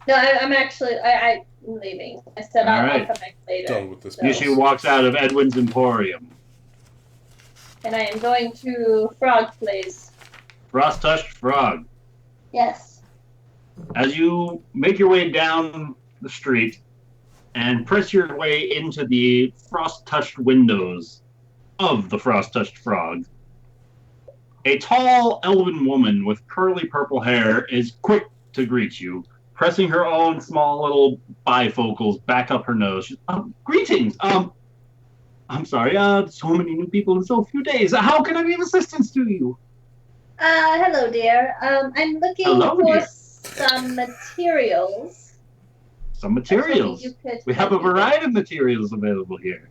No, I'm actually I'm leaving. I said I'll Alright. come back later. Done with this. So- Mushi walks out of Edwin's Emporium. And I am going to Frog Place. Frost-touched frog. Yes. As you make your way down the street and press your way into the frost-touched windows of the Frost-touched frog, a tall elven woman with curly purple hair is quick to greet you, pressing her own small little bifocals back up her nose. She's, greetings. I'm sorry. So many new people in so few days. How can I be of assistance to you? Hello, dear. I'm looking Hello, for dear. some materials. Some materials. You could We have a help me with. variety of materials available here.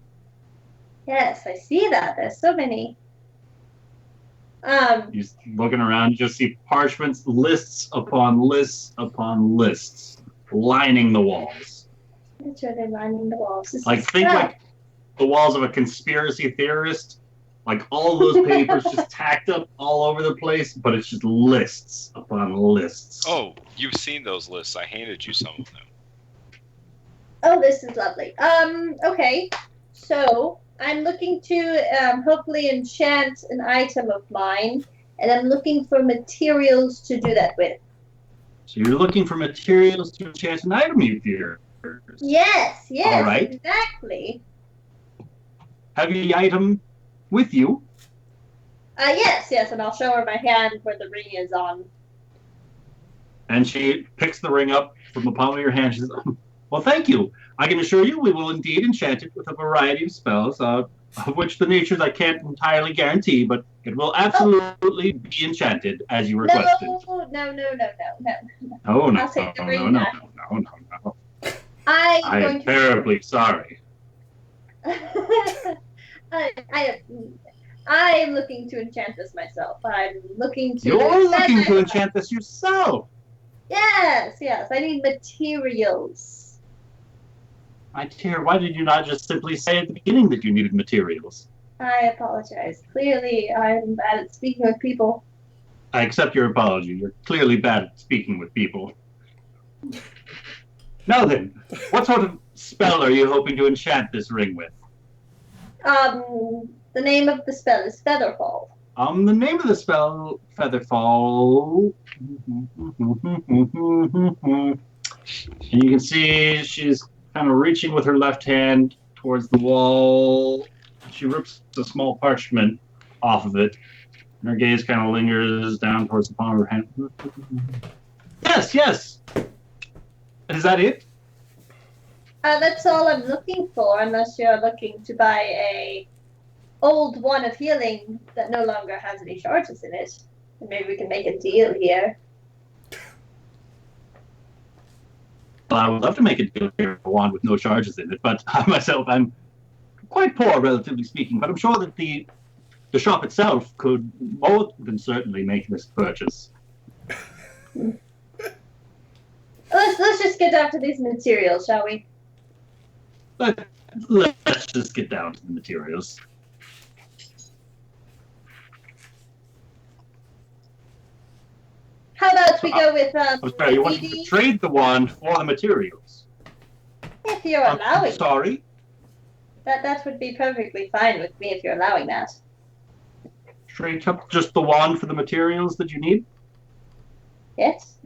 Yes, I see that. There's so many. You're looking around, you just see parchments, lists upon lists upon lists, lining the walls. literally lining the walls. This Like, is think crap. like the walls of a conspiracy theorist. Like, all those papers just tacked up all over the place, but it's just lists upon lists. Oh, you've seen those lists. I handed you some of them. Oh, this is lovely. Okay. So I'm looking to hopefully enchant an item of mine, and I'm looking for materials to do that with. So you're looking for materials to enchant an item you fear. Yes, All right. exactly. Have you the item with you? Yes, and I'll show her my hand where the ring is on. And she picks the ring up from the palm of your hand. She says, well, thank you. I can assure you we will indeed enchant it with a variety of spells, of which the natures I can't entirely guarantee, but it will absolutely be enchanted as you requested. No. Oh, no, I'll take the no, ring no, back. no. I'm I going am terribly sorry. I am looking to enchant this myself. I'm looking to. You're expand looking to my- enchant this yourself. Yes. I need materials. My dear, why did you not just simply say at the beginning that you needed materials? I apologize. Clearly, I'm bad at speaking with people. I accept your apology. You're clearly bad at speaking with people. Now then, what sort of spell are you hoping to enchant this ring with? The name of the spell is Featherfall. The name of the spell, Featherfall. And you can see she's kind of reaching with her left hand towards the wall. She rips a small parchment off of it. And her gaze kind of lingers down towards the palm of her hand. Yes, yes. Is that it? That's all I'm looking for, unless you're looking to buy a old one of healing that no longer has any charges in it. And maybe we can make a deal here. Well, I would love to make a deal here for a wand with no charges in it, but I myself, I'm quite poor, relatively speaking. But I'm sure that the shop itself could more than certainly make this purchase. Let's just get down to these materials, shall we? Let's just get down to the materials. How about we go with I'm sorry, you want to 80? trade the wand for the materials? If you're allowing I'm sorry? that would be perfectly fine with me if you're allowing that. Trade just the wand for the materials that you need? Yes?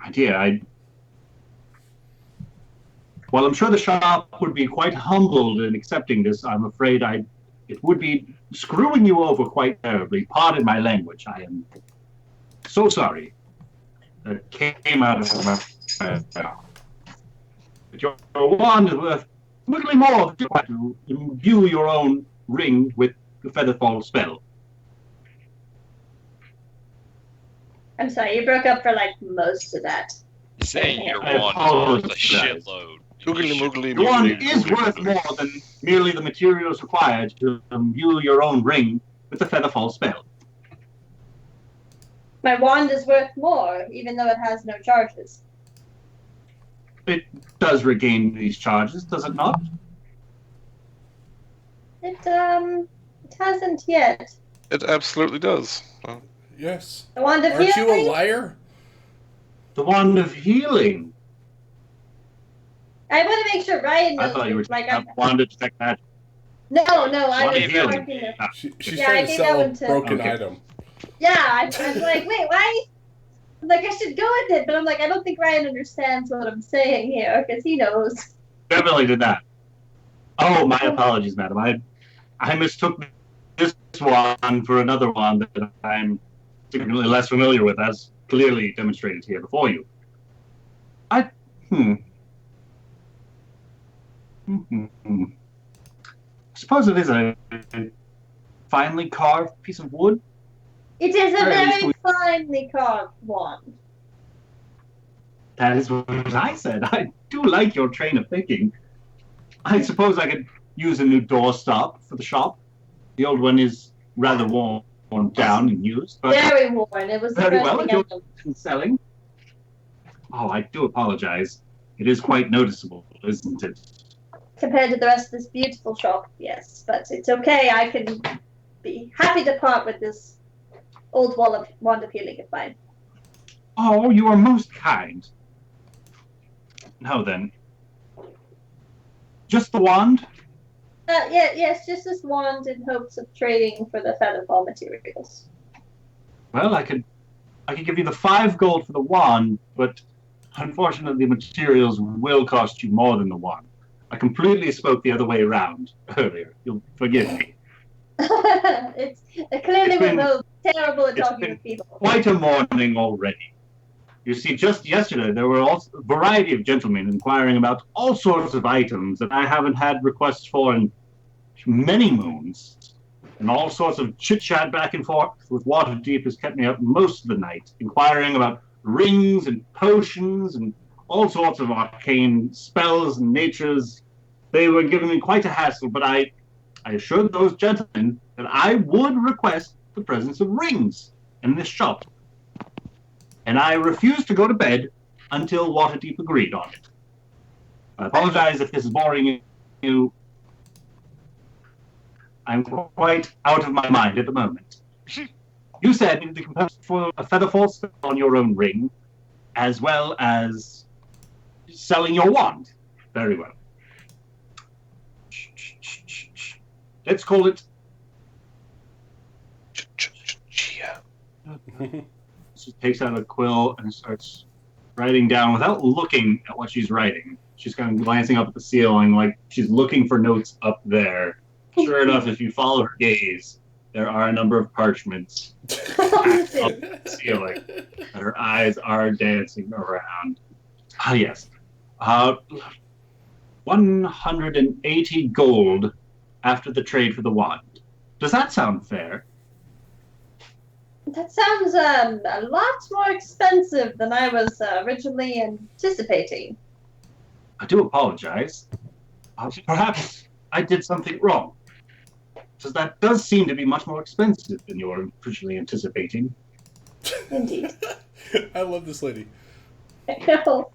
My dear, Well, I'm sure the shop would be quite humbled in accepting this. I'm afraid it would be screwing you over quite terribly. Pardon my language. I am so sorry. That came out of my mouth. But your wand is worth quickly more to imbue your own ring with the Featherfall spell. I'm sorry, you broke up for like most of that. Saying your I wand is worth a apologize. shitload. Oogly moogly The wand moogly is moogly worth moogly. more than merely the materials required to imbue your own ring with the Featherfall spell. My wand is worth more, even though it has no charges. It does regain these charges, does it not? It hasn't yet. It absolutely does. Well, Yes. The wand of Aren't you a healing? liar? The wand of healing. I want to make sure Ryan I knows. thought you were like, talking about wand of detect magic. no, I Wand was of healing. talking to. She's Yeah, trying I to gave sell that a one to- broken Okay. item. Yeah, I was like, wait, why? I'm like, I should go with it, but I'm like, I don't think Ryan understands what I'm saying here because he knows. Definitely did not. Oh, my apologies, madam. I mistook this wand for another wand that I'm significantly less familiar with, as clearly demonstrated here before you. I suppose it is a finely carved piece of wood. It is a Or at least very finely carved wand. That is what I said. I do like your train of thinking. I suppose I could use a new doorstop for the shop. The old one is rather worn down and used, but Very worn. It was the very first well. thing If I you're noticed. in selling. Oh, I do apologize. It is quite noticeable, isn't it? Compared to the rest of this beautiful shop, yes. But it's okay. I can be happy to part with this old wand of healing if fine. Oh, you are most kind. Now then, just the wand? Yes, just this wand in hopes of trading for the Featherfall materials. Well, I could give you the 5 gold for the wand, but unfortunately the materials will cost you more than the wand. I completely spoke the other way around earlier. You'll forgive me. It's clearly It's been- we're both terrible at it's talking been with people. Quite a morning already. You see, just yesterday there were also a variety of gentlemen inquiring about all sorts of items that I haven't had requests for in many moons. And all sorts of chit-chat back and forth with Waterdeep has kept me up most of the night, inquiring about rings and potions and all sorts of arcane spells and natures. They were giving me quite a hassle, but I assured those gentlemen that I would request the presence of rings in this shop. And I refused to go to bed until Waterdeep agreed on it. I apologize if this is boring you. I'm quite out of my mind at the moment. You said you compose for a Featherfall spell on your own ring, as well as selling your wand. Very well. Let's call it. Yeah. She takes out a quill and starts writing down without looking at what she's writing. She's kind of glancing up at the ceiling like she's looking for notes up there. Sure enough, if you follow her gaze, there are a number of parchments packed up the ceiling, and her eyes are dancing around. Ah, yes. 180 gold after the trade for the wand. Does that sound fair? That sounds a lot more expensive than I was originally anticipating. I do apologize. Perhaps I did something wrong. Because that does seem to be much more expensive than you were originally anticipating. Indeed. I love this lady. I know.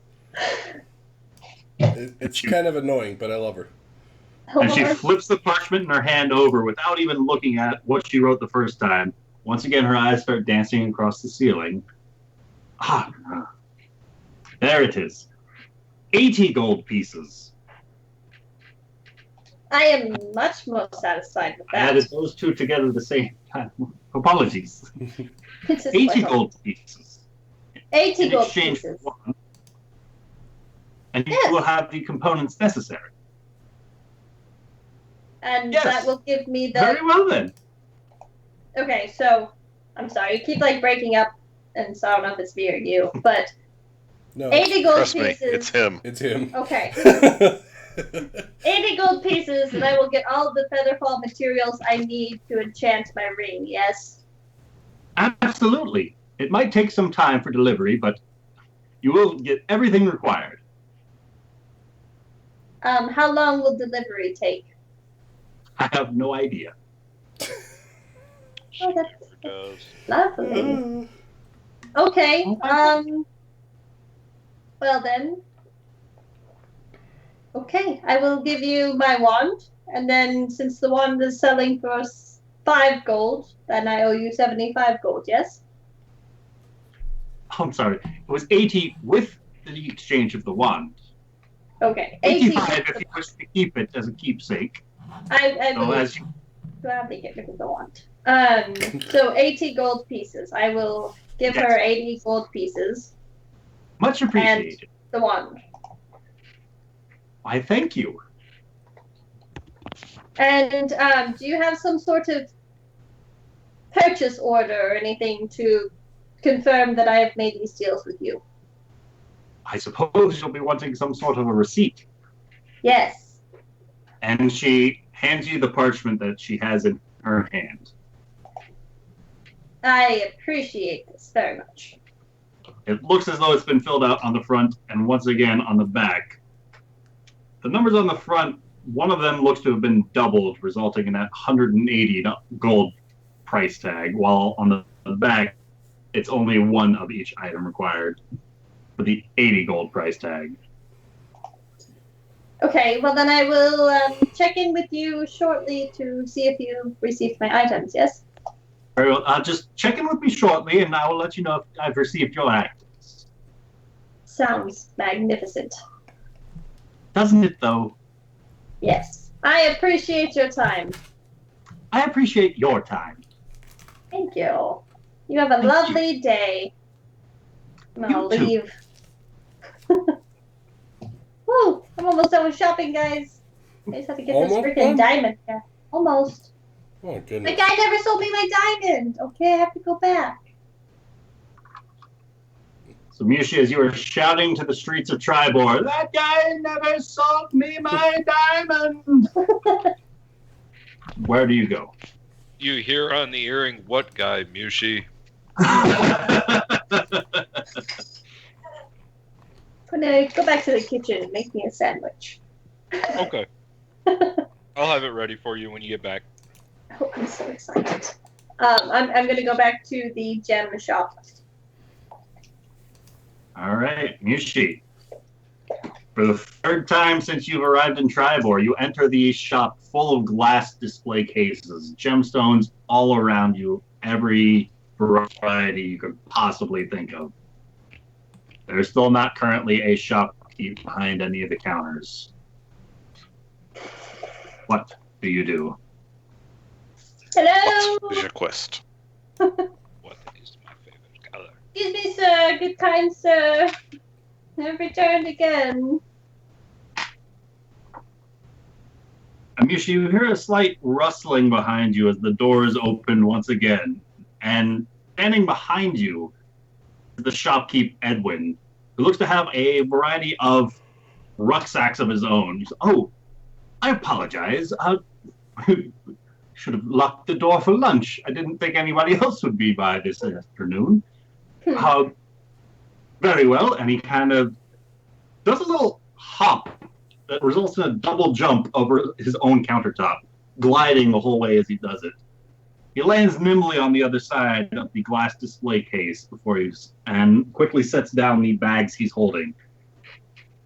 It's kind of annoying, but I love her. And she flips the parchment in her hand over without even looking at what she wrote the first time. Once again, her eyes start dancing across the ceiling. There it is. 80 gold pieces. I am much more satisfied with I that. added those two together at the same time. Apologies. It's just 80 like gold pieces. 80 In gold exchange pieces. for one. And you Yes. will have the components necessary. And Yes. that will give me the... Very well then. Okay, so... I'm sorry, you keep like breaking up, and so I don't know if it's me or you, but No, 80 gold Trust me, pieces... it's him. it's him. Okay. 80 gold pieces, and I will get all the Featherfall materials I need to enchant my ring, yes? Absolutely. It might take some time for delivery, but you will get everything required. How long will delivery take? I have no idea. Oh, that's Never does. lovely. Okay, well then. Okay, I will give you my wand, and then since the wand is selling for 5 gold, then I owe you 75 gold, yes? I'm sorry. It was 80 with the exchange of the wand. Okay, 80. 85 if you wish to keep it as a keepsake. I So will as you gladly get rid of the wand. So 80 gold pieces. I will give Yes. her 80 gold pieces. much appreciated. The wand. Why, thank you. And do you have some sort of purchase order or anything to confirm that I have made these deals with you? I suppose you'll be wanting some sort of a receipt. Yes. And she hands you the parchment that she has in her hand. I appreciate this very much. It looks as though it's been filled out on the front and once again on the back. The numbers on the front, one of them looks to have been doubled, resulting in that 180 gold price tag, while on the back, it's only one of each item required for the 80 gold price tag. Okay, well then I will check in with you shortly to see if you received my items, yes? Very well. Just check in with me shortly, and I will let you know if I've received your items. Sounds magnificent. Doesn't it, though? Yes. I appreciate your time. I appreciate your time. Thank you. You have a Thank lovely day. And You I'll too. leave. Woo! I'm almost done with shopping, guys. I just have to get this Almost freaking done? diamond. Yeah, almost. Oh My goodness. guy never sold me my diamond. Okay, I have to go back. So, Mushi, as you were shouting to the streets of Tribor, that guy never sold me my diamond! Where do you go? You hear on the earring, what guy, Mushi? I'm gonna go back to the kitchen and make me a sandwich. Okay. I'll have it ready for you when you get back. Oh, I'm so excited. I'm gonna go back to the gem shop. All right, Mushi. For the third time since you've arrived in Tribor, you enter the shop full of glass display cases, gemstones all around you, every variety you could possibly think of. There's still not currently a shop shopkeep behind any of the counters. What do you do? Hello. What is your quest? What is my favorite color? Excuse me, sir. Good kind sir. I've returned again. Amisha, you hear a slight rustling behind you as the doors open once again. And standing behind you is the shopkeep Edwin, who looks to have a variety of rucksacks of his own. He says, "Oh, I apologize. Should have locked the door for lunch. I didn't think anybody else would be by this afternoon." Very well. And he kind of does a little hop that results in a double jump over his own countertop, gliding the whole way as he does it. He lands nimbly on the other side of the glass display case and quickly sets down the bags he's holding.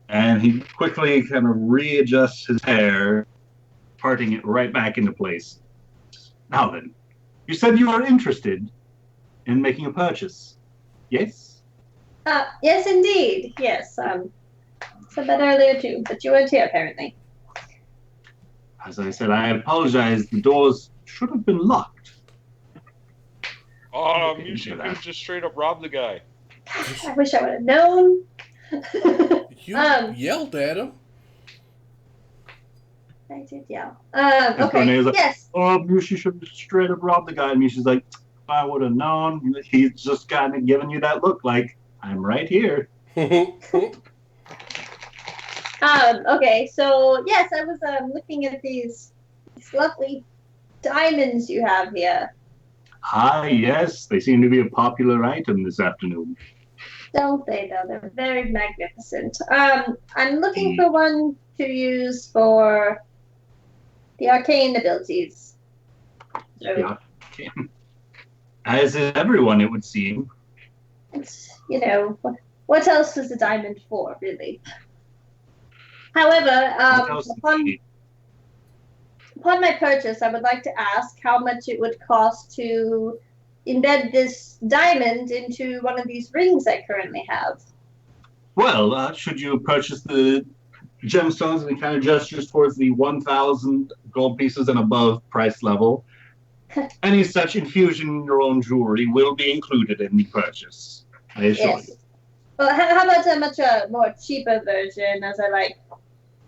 And he quickly kind of readjusts his hair, parting it right back into place. Now then, you said you are interested in making a purchase, yes? Yes, indeed. Yes. Said that earlier too, but you weren't here apparently. As I said, I apologize. The doors should have been locked. You should have just straight up robbed the guy. I wish I would have known. You yelled at him. I did yell. And Okay. Cornelia's like, Yes. "Oh, you should have straight up robbed the guy." And Misha's like, "If I would have known." He's just kind of giving you that look like, "I'm right here." Okay. So yes, I was looking at these lovely diamonds you have here. Ah, yes, they seem to be a popular item this afternoon. Don't they though? They're very magnificent. I'm looking for one to use for the arcane abilities. So Yeah. As is everyone, it would seem. it's, what else is a diamond for, really? However, What else indeed? upon my purchase, I would like to ask how much it would cost to embed this diamond into one of these rings I currently have. Well, should you purchase the gemstones, and he kind of gestures towards the 1,000 gold pieces and above price level, any such infusion in your own jewelry will be included in the purchase. I assure you. Well, how about a much more cheaper version, as I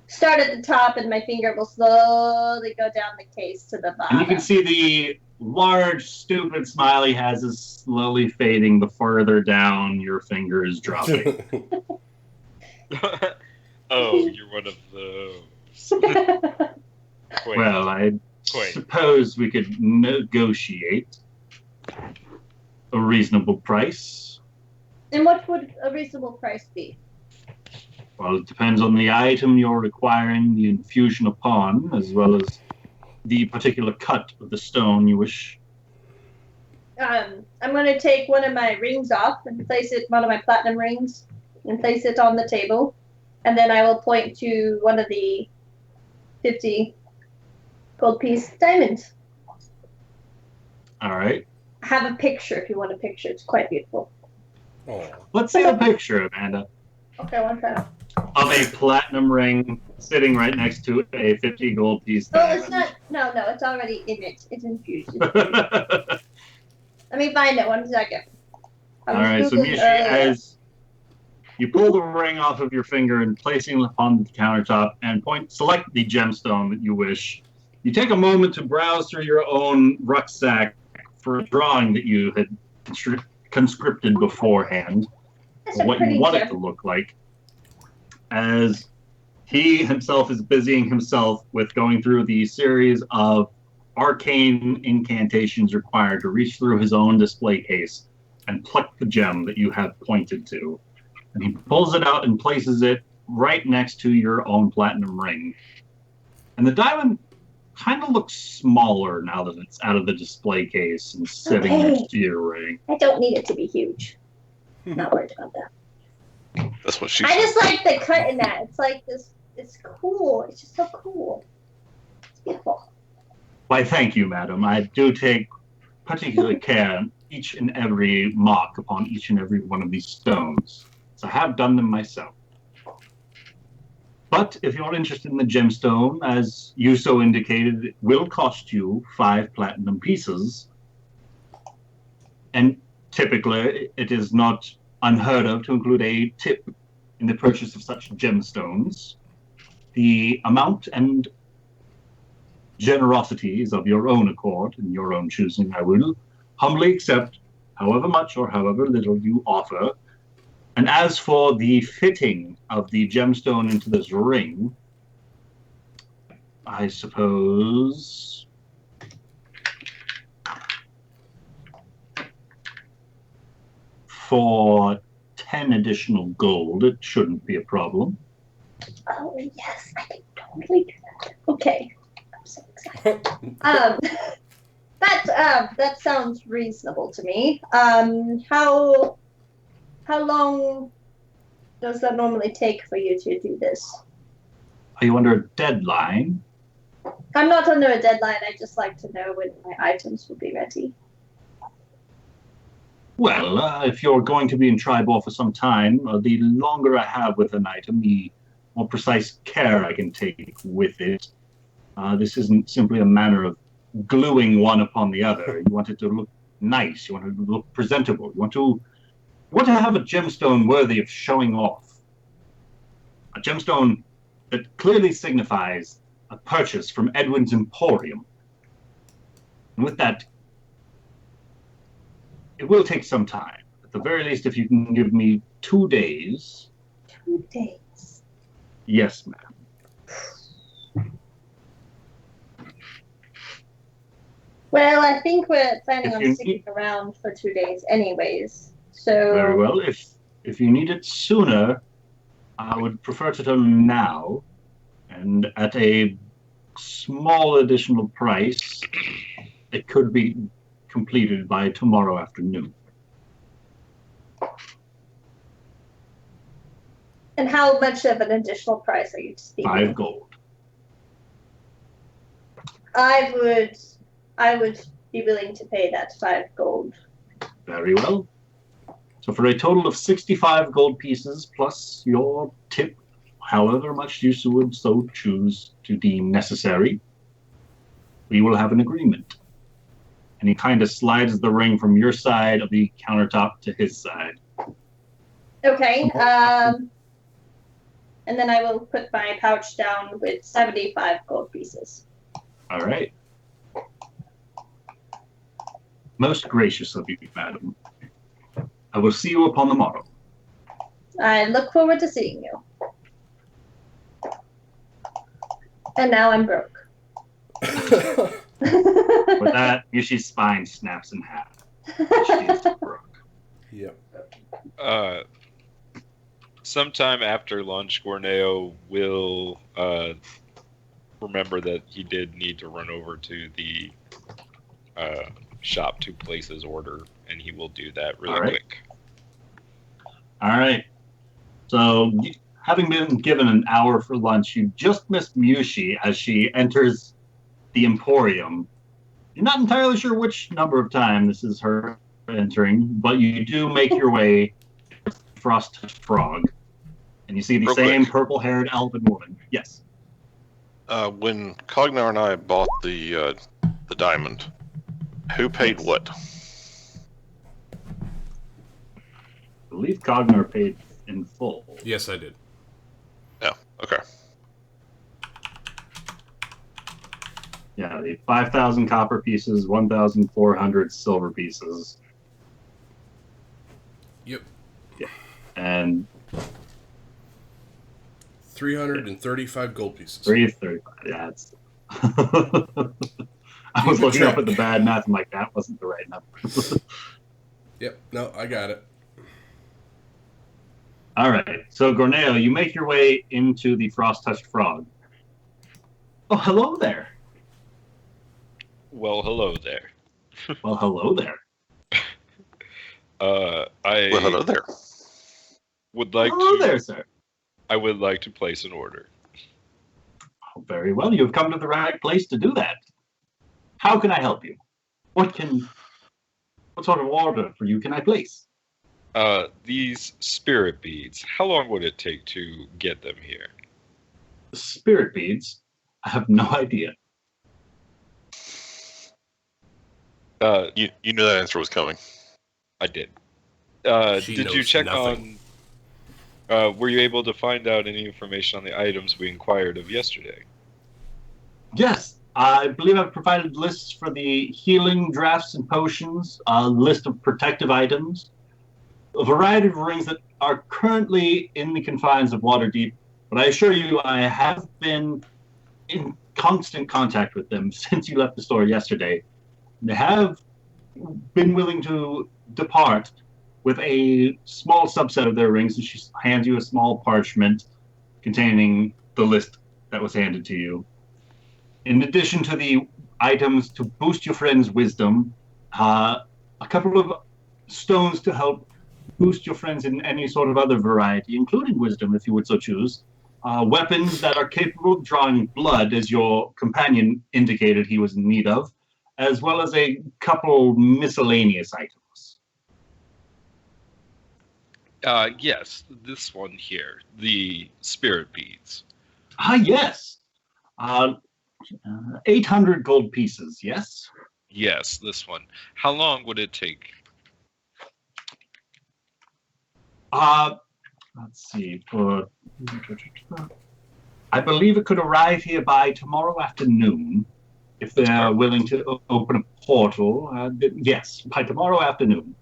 start at the top and my finger will slowly go down the case to the bottom. And you can see the large, stupid smile he has is slowly fading the further down your finger is dropping. Oh, you're one of those. Quite. Well, I suppose we could negotiate a reasonable price. And what would a reasonable price be? Well, it depends on the item you're requiring the infusion upon, as well as the particular cut of the stone you wish. I'm going to take one of my rings off and place it, one of my platinum rings, and place it on the table. And then I will point to one of the 50 gold piece diamonds. All right. I have a picture if you want a picture. It's quite beautiful. Oh. Let's see a picture, Amanda, Okay, one second. of a platinum ring sitting right next to a 50 gold piece Oh, diamond. it's not. No, it's already in it. It's infused. Let me find it. 1 second. I All was right, so Googling Mishi, earlier. as you pull the ring off of your finger and placing it upon the countertop and select the gemstone that you wish, you take a moment to browse through your own rucksack for a drawing that you had conscripted beforehand, That's of a what you pretty want it gem. to look like, as he himself is busying himself with going through the series of arcane incantations required to reach through his own display case and pluck the gem that you have pointed to. And he pulls it out and places it right next to your own platinum ring. And the diamond kind of looks smaller now that it's out of the display case and sitting Okay. next to your ring. I don't need it to be huge. Not worried about that. That's what she I said. just like the cut in that. It's like this. It's cool. It's just so cool. It's beautiful. Why, thank you, madam. I do take particular care in each and every mark upon each and every one of these stones. So I have done them myself. But if you're interested in the gemstone, as you so indicated, it will cost you 5 platinum pieces. And typically, it is not unheard of to include a tip in the purchase of such gemstones. The amount and generosity is of your own accord and your own choosing. I will humbly accept however much or however little you offer. And as for the fitting of the gemstone into this ring, I suppose for 10 additional gold, it shouldn't be a problem. Oh, yes, I can totally do that. Okay. I'm so excited. That sounds reasonable to me. How long does that normally take for you to do this? Are you under a deadline? I'm not under a deadline. I just like to know when my items will be ready. Well, if you're going to be in Tribor for some time, the longer I have with an item, the more precise care I can take with it. This isn't simply a matter of gluing one upon the other. You want it to look nice. You want it to look presentable. You want to have a gemstone worthy of showing off. A gemstone that clearly signifies a purchase from Edwin's Emporium. And with that, it will take some time. At the very least, if you can give me 2 days. 2 days? Yes, ma'am. Well, I think we're planning on sticking around for 2 days anyways. So very well. If you need it sooner, I would prefer to tell you now, and at a small additional price, it could be completed by tomorrow afternoon. And how much of an additional price are you speaking? 5 gold. I would be willing to pay that 5 gold. Very well. So for a total of 65 gold pieces plus your tip, however much you would so choose to deem necessary, we will have an agreement. And he kind of slides the ring from your side of the countertop to his side. Okay. And then I will put my pouch down with 75 gold pieces. All right. Most gracious of you, madam. I will see you upon the morrow. I look forward to seeing you. And now I'm broke. With that, Yushi's spine snaps in half. She is broke. Yep. Sometime after lunch, Gorneo will remember that he did need to run over to the shop to place his order, and he will do that really quick. All right. So, having been given an hour for lunch, you just missed Mushi as she enters the Emporium. You're not entirely sure which number of time this is her entering, but you do make your way to Frost Frog, and you see the same purple-haired elven woman. Yes. When Cognar and I bought the diamond, who paid what? I believe Cognar paid in full. Yes, I did. Yeah, okay. Yeah, the 5,000 copper pieces, 1,400 silver pieces. Yep. Yeah. And 335 gold pieces. 335. Yeah, it's... I was looking up at the bad math. I'm like, that wasn't the right number. Yep. No, I got it. All right. So, Gorneo, you make your way into the Frost-Touched Frog. Oh, hello there. Well, hello there. Well, hello there. Well, hello there. Would like hello to. There, sir. I would like to place an order. Oh, very well. You've come to the right place to do that. How can I help you? What sort of order for you can I place? These spirit beads, how long would it take to get them here? Spirit beads? I have no idea. You knew that answer was coming. I did. She Did you knows check nothing. on? Were you able to find out any information on the items we inquired of yesterday? Yes, I believe I've provided lists for the healing drafts and potions, a list of protective items, a variety of rings that are currently in the confines of Waterdeep. But I assure you, I have been in constant contact with them since you left the store yesterday. They have been willing to depart with a small subset of their rings, and she hands you a small parchment containing the list that was handed to you. In addition to the items to boost your friend's wisdom, a couple of stones to help boost your friends in any sort of other variety, including wisdom, if you would so choose. Weapons that are capable of drawing blood, as your companion indicated he was in need of, as well as a couple miscellaneous items. Yes, this one here, the spirit beads. Yes. 800 gold pieces, yes? Yes, this one. How long would it take? Let's see. I believe it could arrive here by tomorrow afternoon. If That's they're perfect. willing to open a portal, yes, by tomorrow afternoon.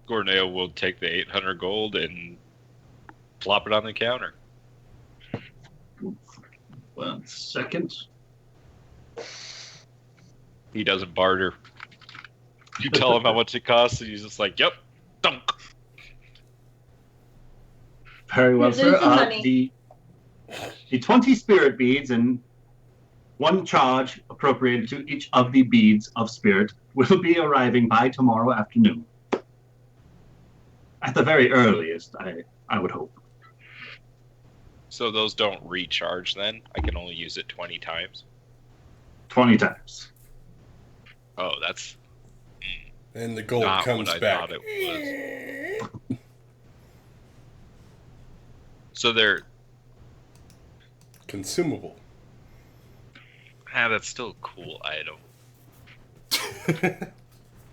Gorneo will take the 800 gold and plop it on the counter. 1 second. He doesn't barter. You tell him how much it costs, and he's just like, "Yep, dunk." Very well, You're sir. losing money. The 20 spirit beads and 1 charge appropriated to each of the beads of spirit will be arriving by tomorrow afternoon. At the very earliest, I would hope. So those don't recharge then? I can only use it 20 times? 20 times. Oh, that's And the gold not comes what I back. thought it was. So they're... Consumable. that's still a cool item.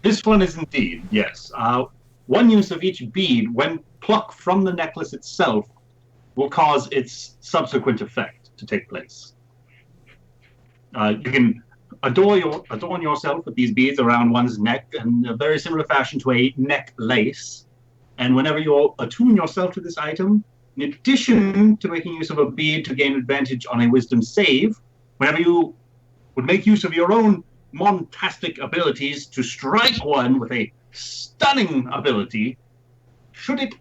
This one is indeed, yes. 1 use of each bead, when plucked from the necklace itself, will cause its subsequent effect to take place. You can adorn yourself with these beads around one's neck in a very similar fashion to a neck lace. And whenever you attune yourself to this item, in addition to making use of a bead to gain advantage on a wisdom save, whenever you would make use of your own montastic abilities to strike one with a stunning ability, should it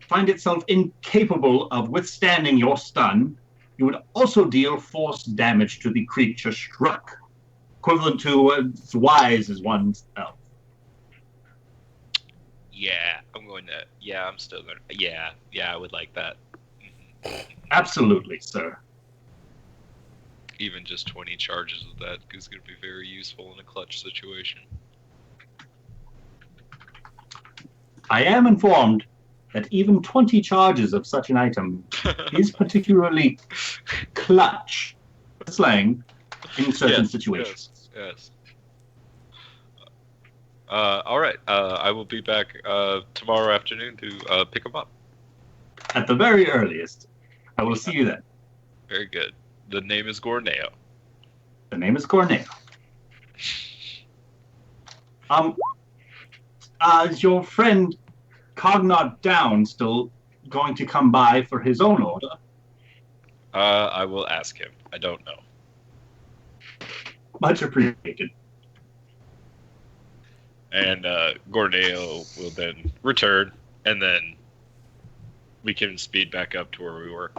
find itself incapable of withstanding your stun, you would also deal force damage to the creature struck, equivalent to as wise as one's elf. Yeah, I'm still gonna... Yeah, I would like that. Absolutely, sir. Even just 20 charges of that is going to be very useful in a clutch situation. I am informed that even 20 charges of such an item is particularly clutch slang in certain situations. Yes. All right. I will be back tomorrow afternoon to pick them up. At the very earliest. I will see you then. Very good. The name is Gorneo. The name is Corneo. Is your friend Cognot Down still going to come by for his own order? I will ask him. I don't know. Much appreciated. And Gorneo will then return, and then we can speed back up to where we were.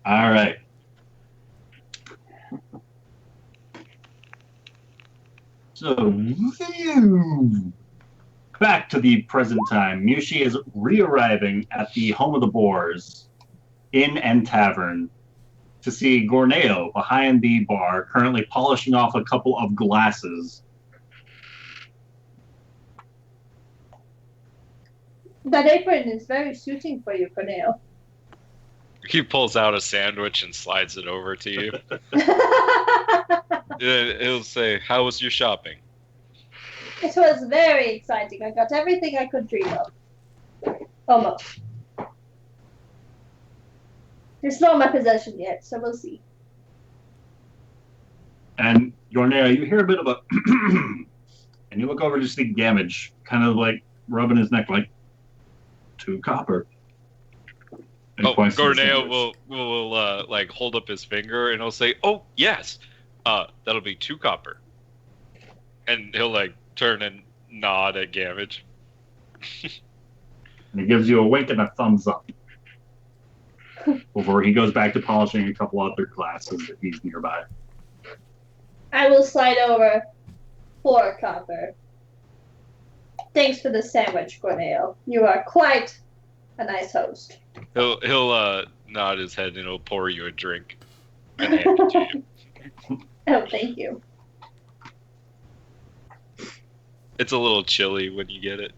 All right. So, back to the present time. Mushi is re-arriving at the home of the Boars, Inn and Tavern, to see Gorneo behind the bar, currently polishing off a couple of glasses. That apron is very suiting for you, Corneo. He pulls out a sandwich and slides it over to you. He'll say, "How was your shopping?" It was very exciting. I got everything I could dream of. Almost. It's not in my possession yet, so we'll see. And Yornea, you hear a bit of a, and you look over to see Gamage, kind of like rubbing his neck, like 2 copper. And he points to the Gorneo sandwich. will like hold up his finger and he'll say, "Oh yes, that'll be 2 copper." And he'll like turn and nod at Gamage. And he gives you a wink and a thumbs up. Before he goes back to polishing a couple other glasses that he's nearby. I will slide over 4 copper. Thanks for the sandwich, Corneo. You are quite a nice host. He'll nod his head and he'll pour you a drink and hand it to you. Oh, thank you. It's a little chilly when you get it.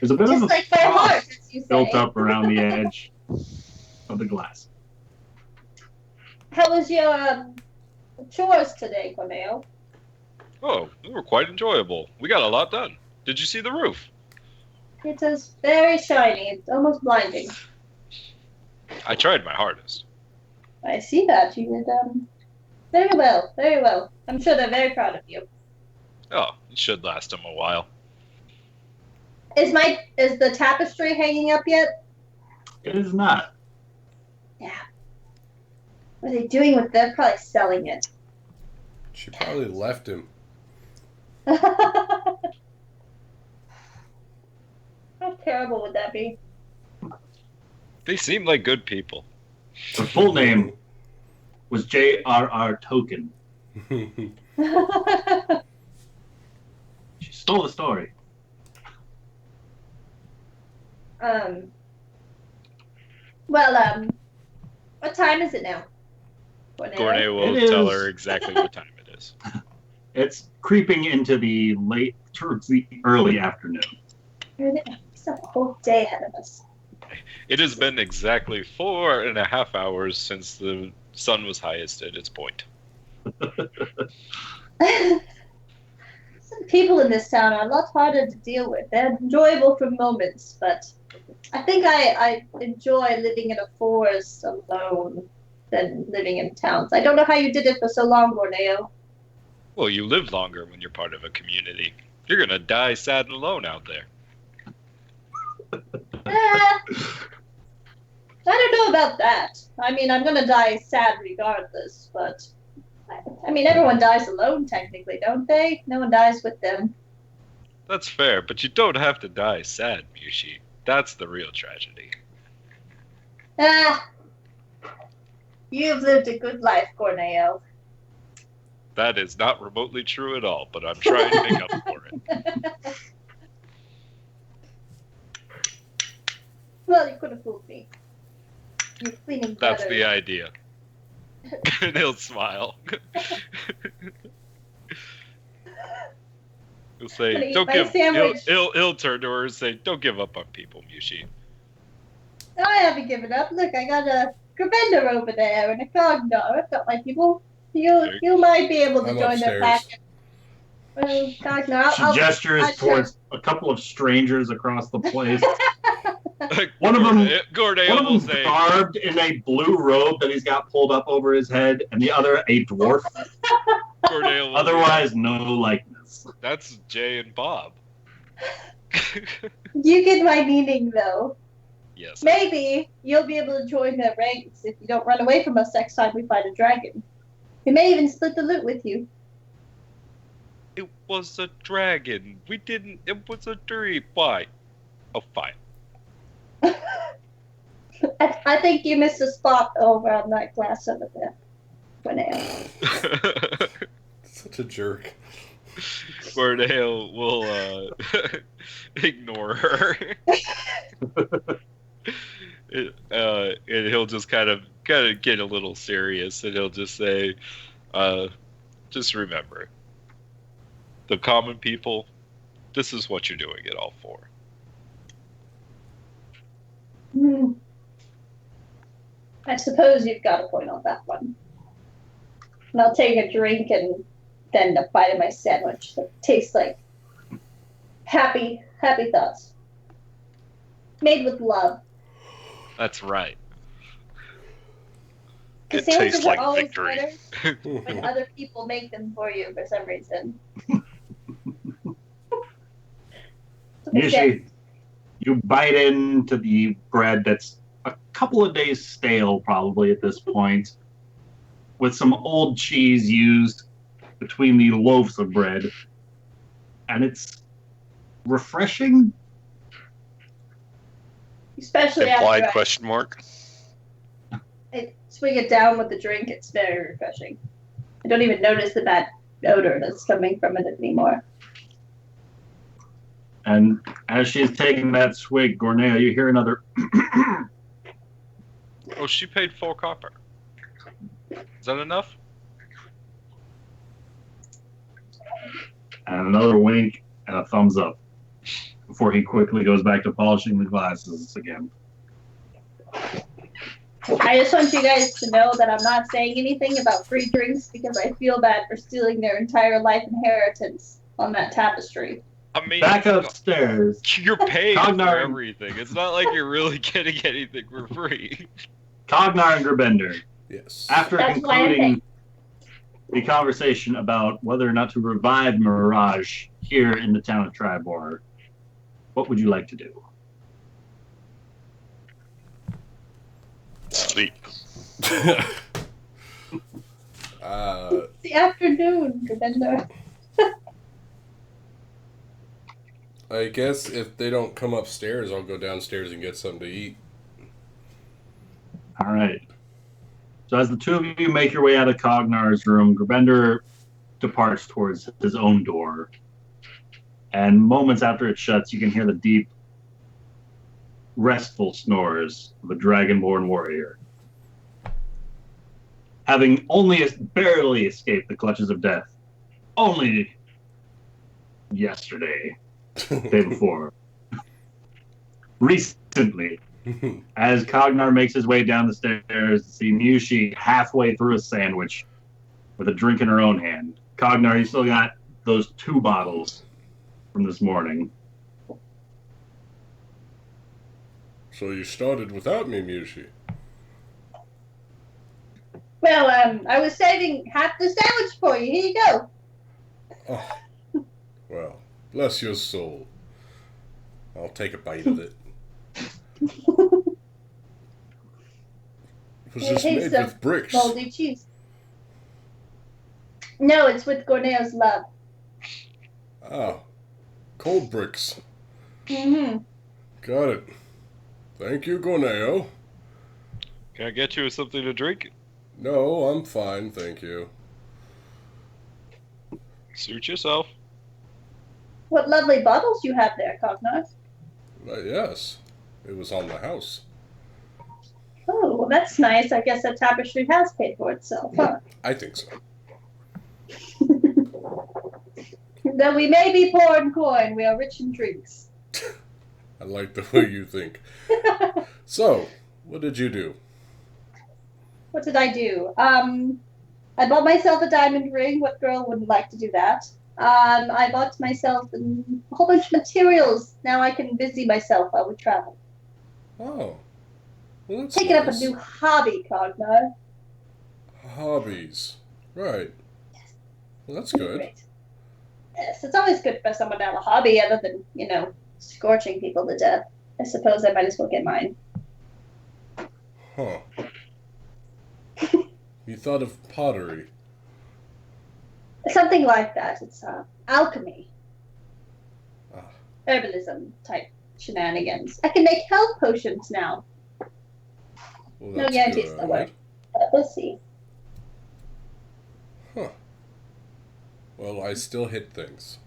There's a bit Just of like a my heart, frost as you say. built up around the edge of the glass. How was your chores today, Corneo? Oh, they were quite enjoyable. We got a lot done. Did you see the roof? It is very shiny. It's almost blinding. I tried my hardest. I see that. You did very well. Very well. I'm sure they're very proud of you. Oh, it should last them a while. Is the tapestry hanging up yet? It is not. Yeah. What are they doing with them? Probably selling it. She probably left him. How terrible would that be? They seem like good people. Her full name was J.R.R. Token. She stole the story. What time is it now? Gournay will It tell is- her exactly what time it is. It's creeping into the towards the early afternoon. It's a whole day ahead of us. It has been exactly 4.5 hours since the sun was highest at its point. Some people in this town are a lot harder to deal with. They're enjoyable for moments, but I think I enjoy living in a forest alone than living in towns. I don't know how you did it for so long, Borneo. Well, you live longer when you're part of a community. You're gonna die sad and alone out there. I don't know about that. I mean, I'm gonna die sad regardless, but I mean, everyone dies alone technically, don't they? No one dies with them. That's fair, but you don't have to die sad, Mushi. That's the real tragedy. You've lived a good life, Corneo. That is not remotely true at all, but I'm trying to make up for it. Well, you could have fooled me. You're cleaning That's better. the idea. And he'll smile. He'll I'm gonna say, eat "Don't my give." sandwich. He'll turn to her and say, "Don't give up on people, Mushi." I haven't given up. Look, I got a Gravender over there and a Cognar. I've got my people. You might be able to I'm join their upstairs. pack. Well, Cognar, She I'll gestures towards a couple of strangers across the place. One of Gournay One of will them's say, garbed in a blue robe that he's got pulled up over his head, and the other a dwarf. Gournay will Otherwise, no likeness. That's Jay and Bob. You get my meaning, though. Yes. Maybe you'll be able to join their ranks if you don't run away from us next time we fight a dragon. We may even split the loot with you. It was a dragon. We didn't. It was a dream. Why? Oh, fine. I think you missed a spot over on that glass over there. Corneo. Such a jerk. Gournay will ignore her. And he'll just kind of get a little serious, and he'll just say, "Just remember, the common people. This is what you're doing it all for." I suppose you've got a point on that one. And I'll take a drink and then a bite of my sandwich that tastes like happy thoughts. Made with love. That's right. Because It sandwiches tastes are like always victory. better when other people make them for you for some reason. Usually, you bite into the bread that's a couple of days stale, probably at this point, with some old cheese used between the loaves of bread, and it's refreshing. Especially Implied after question mark. I swing it down with the drink, it's very refreshing. I don't even notice the bad odor that's coming from it anymore. And as she's taking that swig, Gornea, you hear another. Oh, she paid 4 copper. Is that enough? And another wink and a thumbs up before he quickly goes back to polishing the glasses again. I just want you guys to know that I'm not saying anything about free drinks because I feel bad for stealing their entire life inheritance on that tapestry. I mean, Back upstairs. you're paying for Cognar- everything. It's not like you're really getting anything for free. Cognar and Gerbender, Yes. after That's why I'm concluding the conversation about whether or not to revive Mirage here in the town of Tribor, what would you like to do? Sleep. It's the afternoon, Govinda. I guess if they don't come upstairs, I'll go downstairs and get something to eat. All right. So as the two of you make your way out of Cognar's room, Gerbender departs towards his own door. And moments after it shuts, you can hear the deep, restful snores of a dragonborn warrior. Having only barely escaped the clutches of death, only yesterday, day before, recently, as Cognar makes his way down the stairs to see Mushi halfway through a sandwich with a drink in her own hand. Cognar, you still got those 2 bottles from this morning. So you started without me, Mushi. Well, I was saving half the sandwich for you. Here you go. Oh, well, bless your soul. I'll take a bite of it. Was this Taste made of with bricks? moldy cheese. No, it's with Gorneo's love. Ah, cold bricks. Mm-hmm. Got it. Thank you, Gorneo. Can I get you something to drink? No, I'm fine, thank you. Suit yourself. What lovely bottles you have there, Cognar. Yes, it was on the house. Oh, well, that's nice. I guess that tapestry has paid for itself, huh? I think so. Though we may be poor in coin, we are rich in drinks. I like the way you think. So, what did you do? What did I do? I bought myself a diamond ring. What girl wouldn't like to do that? I bought myself a whole bunch of materials. Now I can busy myself while we travel. Oh, well, that's Taking up a nice. new hobby, Cognar. Hobbies. Right. Well, that's good. Great. Yes, it's always good for someone to have a hobby other than, scorching people to death. I suppose I might as well get mine. Huh. You thought of pottery. Something like that. It's alchemy. Ah. Herbalism type shenanigans. I can make health potions now. Well, No that's guarantees good. they'll work, but we'll see. Huh. Well, I still hit things.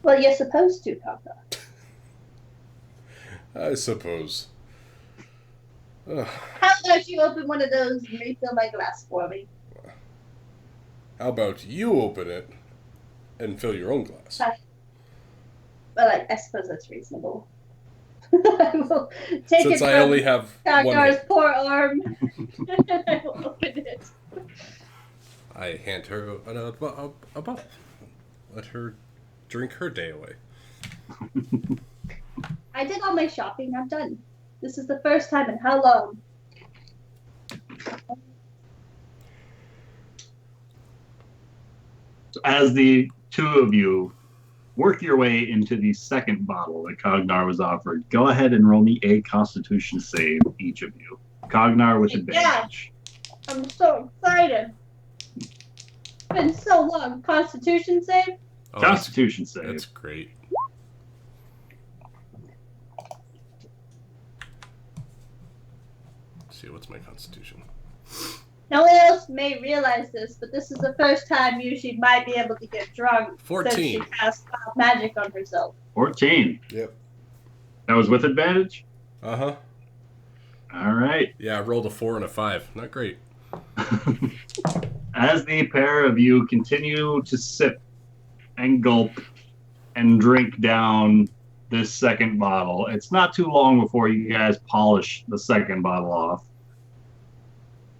Well, you're supposed to, Papa. I suppose. How about you open one of those and refill my glass for me? How about you open it and fill your own glass? Well, I suppose that's reasonable. I will take Since it I from only have one Kakar's hand, poor arm. I will open it. I hand her a bottle. Let her drink her day away. I did all my shopping. I'm done. This is the first time in how long? So as the two of you work your way into the second bottle that Cognar was offered, go ahead and roll me a Constitution save, each of you. Cognar with advantage. I'm so excited. It's been so long. Constitution save? Oh, Constitution save. That's great. Let's see, what's my Constitution? No one else may realize this, but this is the first time she might be able to get drunk 14. since she cast magic on herself. 14. Yep. That was with advantage? Uh-huh. All right. Yeah, I rolled a 4 and a 5. Not great. As the pair of you continue to sip and gulp and drink down this second bottle, it's not too long before you guys polish the second bottle off.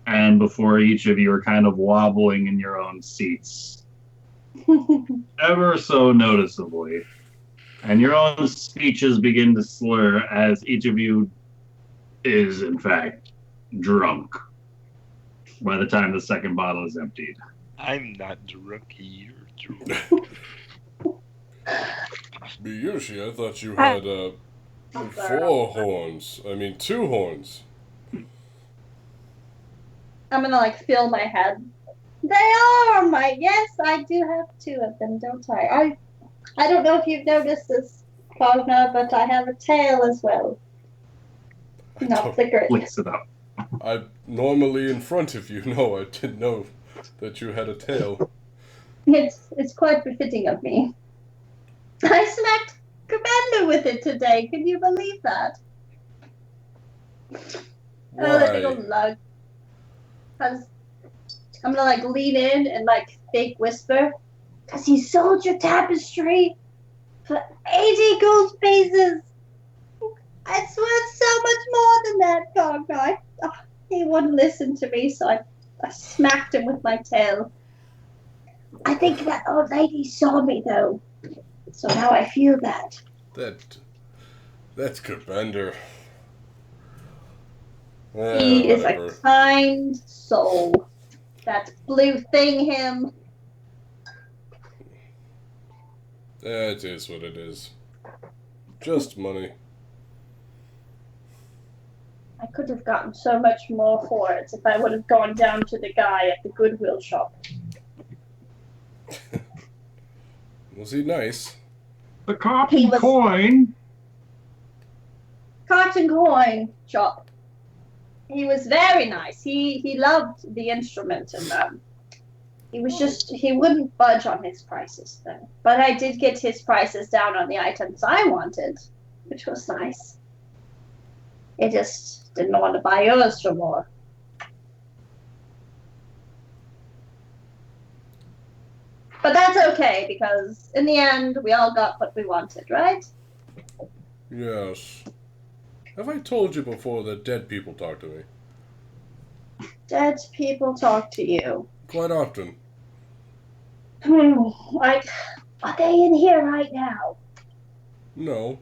And before each of you are kind of wobbling in your own seats, ever so noticeably. And your own speeches begin to slur as each of you is, in fact, drunk by the time the second bottle is emptied. I'm not drunk here. Miyushi, I thought you had 4 horns. I mean, 2 horns. I'm gonna feel my head. They are my I do have 2 of them, don't I? I don't know if you've noticed this, Cogna, but I have a tail as well. Not the great. Flicks it up. I'm normally in front of you. No, I didn't know that you had a tail. It's quite befitting of me. I smacked Commander with it today. Can you believe that? Why? Oh, let me go lug. Cause I'm gonna lean in and fake whisper. Cause he sold your tapestry for 80 gold pieces. It's worth so much more than that, Cogna. He wouldn't listen to me, so I smacked him with my tail. I think that old lady saw me though, so now I feel that. That's Commander. He is a kind soul. That blue thing, him. It is what it is. Just money. I could have gotten so much more for it if I would have gone down to the guy at the Goodwill shop. Was he nice? The cotton coin. Cotton coin shop. He was very nice. He loved the instrument and he wouldn't budge on his prices then. But I did get his prices down on the items I wanted, which was nice. He just didn't want to buy yours for more. But that's okay, because in the end, we all got what we wanted, right? Yes. Have I told you before that dead people talk to me? Dead people talk to you. Quite often. Are they in here right now? No.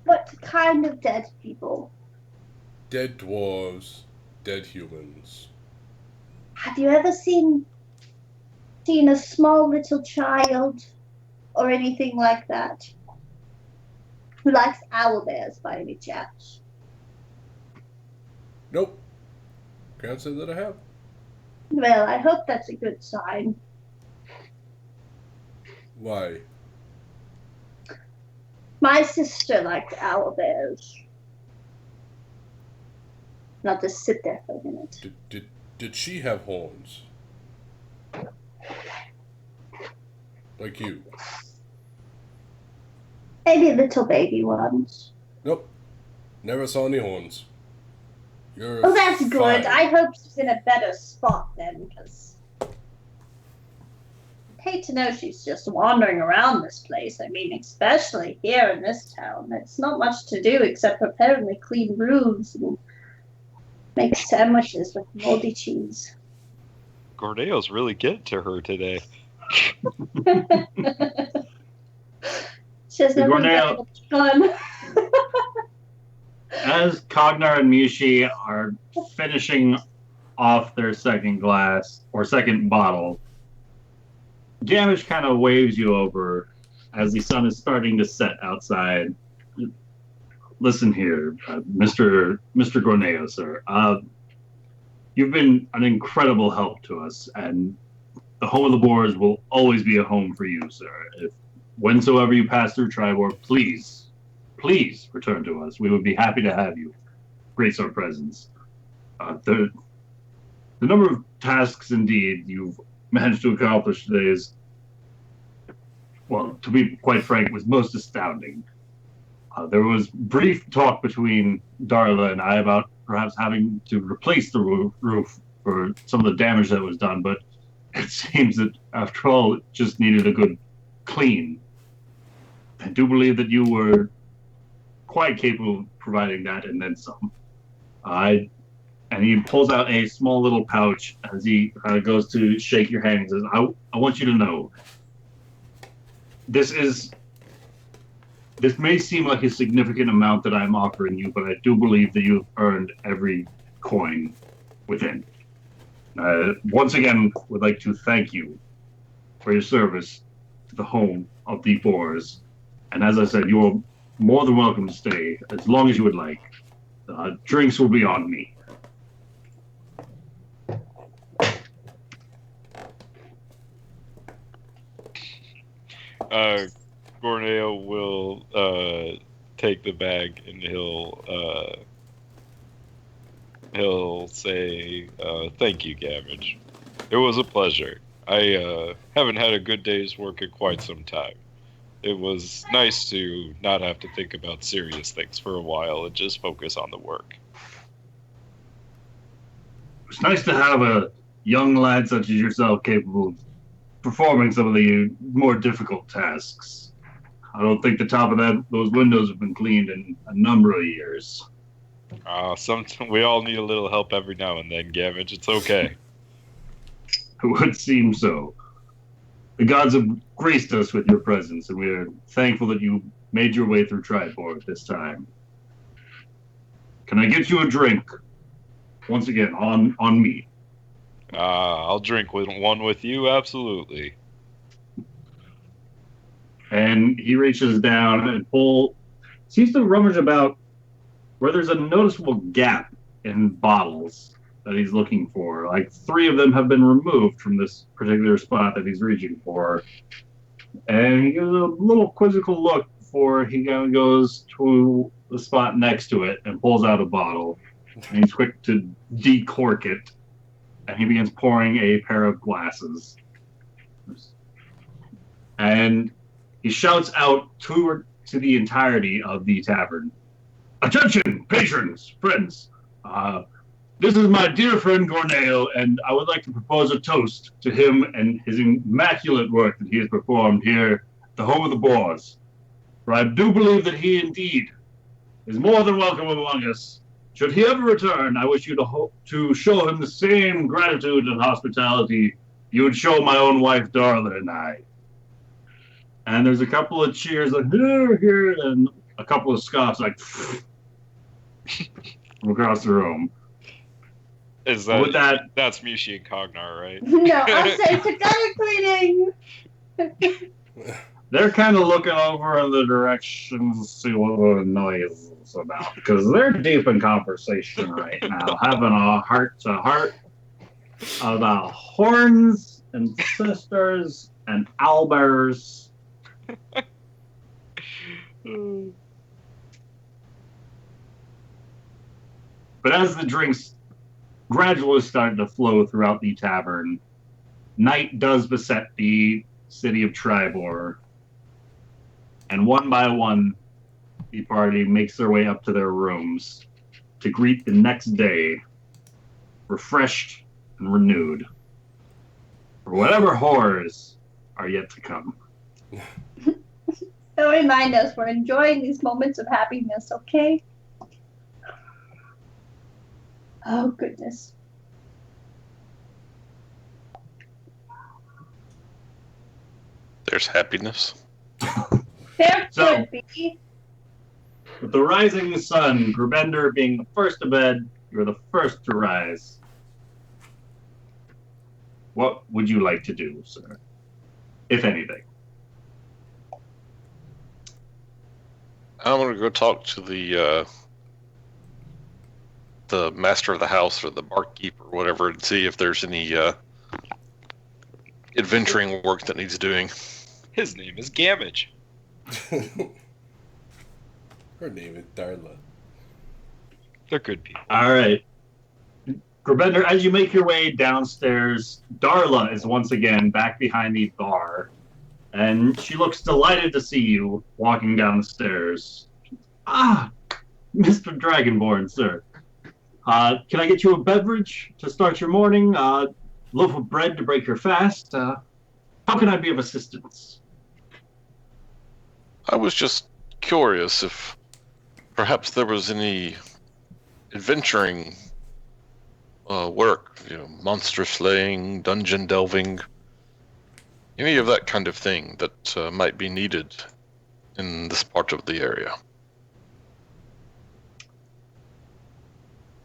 What kind of dead people? Dead dwarves. Dead humans. Have you ever seen a small little child or anything like that who likes owlbears by any chance? Nope. Can't say that I have. Well, I hope that's a good sign. Why? My sister liked owlbears. Now just sit there for a minute. Did she have horns? Like you? Maybe little baby ones. Nope. Never saw any horns. You're Oh, that's good. fine. I hope she's in a better spot then, because hate to know she's just wandering around this place. I mean, especially here in this town. It's not much to do except apparently clean rooms and make sandwiches with moldy cheese. Gordeo's really getting to her today. She has never Gorneo- fun. As Cognar and Mishi are finishing off their second glass or second bottle, Jamish kind of waves you over as the sun is starting to set outside. Listen here, Mr. Gorneo, sir. You've been an incredible help to us, and the home of the Boars will always be a home for you, sir. If whensoever you pass through Tribor, please return to us. We would be happy to have you grace our presence. The number of tasks, indeed, you've managed to accomplish today is, well, to be quite frank, was most astounding. There was brief talk between Darla and I about perhaps having to replace the roof for some of the damage that was done, but it seems that, after all, it just needed a good clean. I do believe that you were quite capable of providing that and then some. And he pulls out a small little pouch as he goes to shake your hand and says, I want you to know, this may seem like a significant amount that I'm offering you, but I do believe that you've earned every coin within. Once again, would like to thank you for your service to the home of the Boars. And as I said, you are more than welcome to stay as long as you would like. Drinks will be on me. Gorneo will take the bag and he'll say, thank you, Gamage. It was a pleasure. I haven't had a good day's work in quite some time. It was nice to not have to think about serious things for a while and just focus on the work. It's nice to have a young lad such as yourself capable of performing some of the more difficult tasks. I don't think the top of those windows have been cleaned in a number of years. We all need a little help every now and then, Gamage. It's okay. It would seem so. The gods have graced us with your presence, and we are thankful that you made your way through Tribor at this time. Can I get you a drink? Once again, on me. I'll drink one with you, absolutely. And he reaches down and seems to rummage about where there's a noticeable gap in bottles that he's looking for. Like 3 of them have been removed from this particular spot that he's reaching for. And he gives a little quizzical look before he kind of goes to the spot next to it and pulls out a bottle. And he's quick to decork it. And he begins pouring a pair of glasses. And he shouts out to the entirety of the tavern. Attention, patrons, friends. This is my dear friend Gorneo, and I would like to propose a toast to him and his immaculate work that he has performed here at the home of the Boars. For I do believe that he indeed is more than welcome among us. Should he ever return, I wish you to show him the same gratitude and hospitality you would show my own wife Darla and I. And there's a couple of cheers like, here, and a couple of scoffs like, from across the room. Is With that, that's Mishi and Cognar, right? No, I'll say together cleaning. they're kind of looking over in the direction to see what the noise is about, because they're deep in conversation right now, having a heart-to-heart about horns and sisters and owlbears. But as the drinks gradually start to flow throughout the tavern, night does beset the city of Tribor. And one by one, the party makes their way up to their rooms to greet the next day, refreshed and renewed, for whatever horrors are yet to come. Don't remind us we're enjoying these moments of happiness, okay? Oh, goodness. There's happiness. There So- could be. With the rising sun, Grubender being the first to bed, you're the first to rise. What would you like to do, sir? If anything. I'm gonna go talk to the master of the house or the barkeep or whatever and see if there's any adventuring work that needs doing. His name is Gamage. Her name is Darla. They're good people. All right. Grubender, as you make your way downstairs, Darla is once again back behind the bar, and she looks delighted to see you walking down the stairs. Ah, Mr. Dragonborn, sir. Can I get you a beverage to start your morning? Loaf of bread to break your fast? How can I be of assistance? I was just curious if perhaps there was any adventuring work, monster slaying, dungeon delving, any of that kind of thing that might be needed in this part of the area.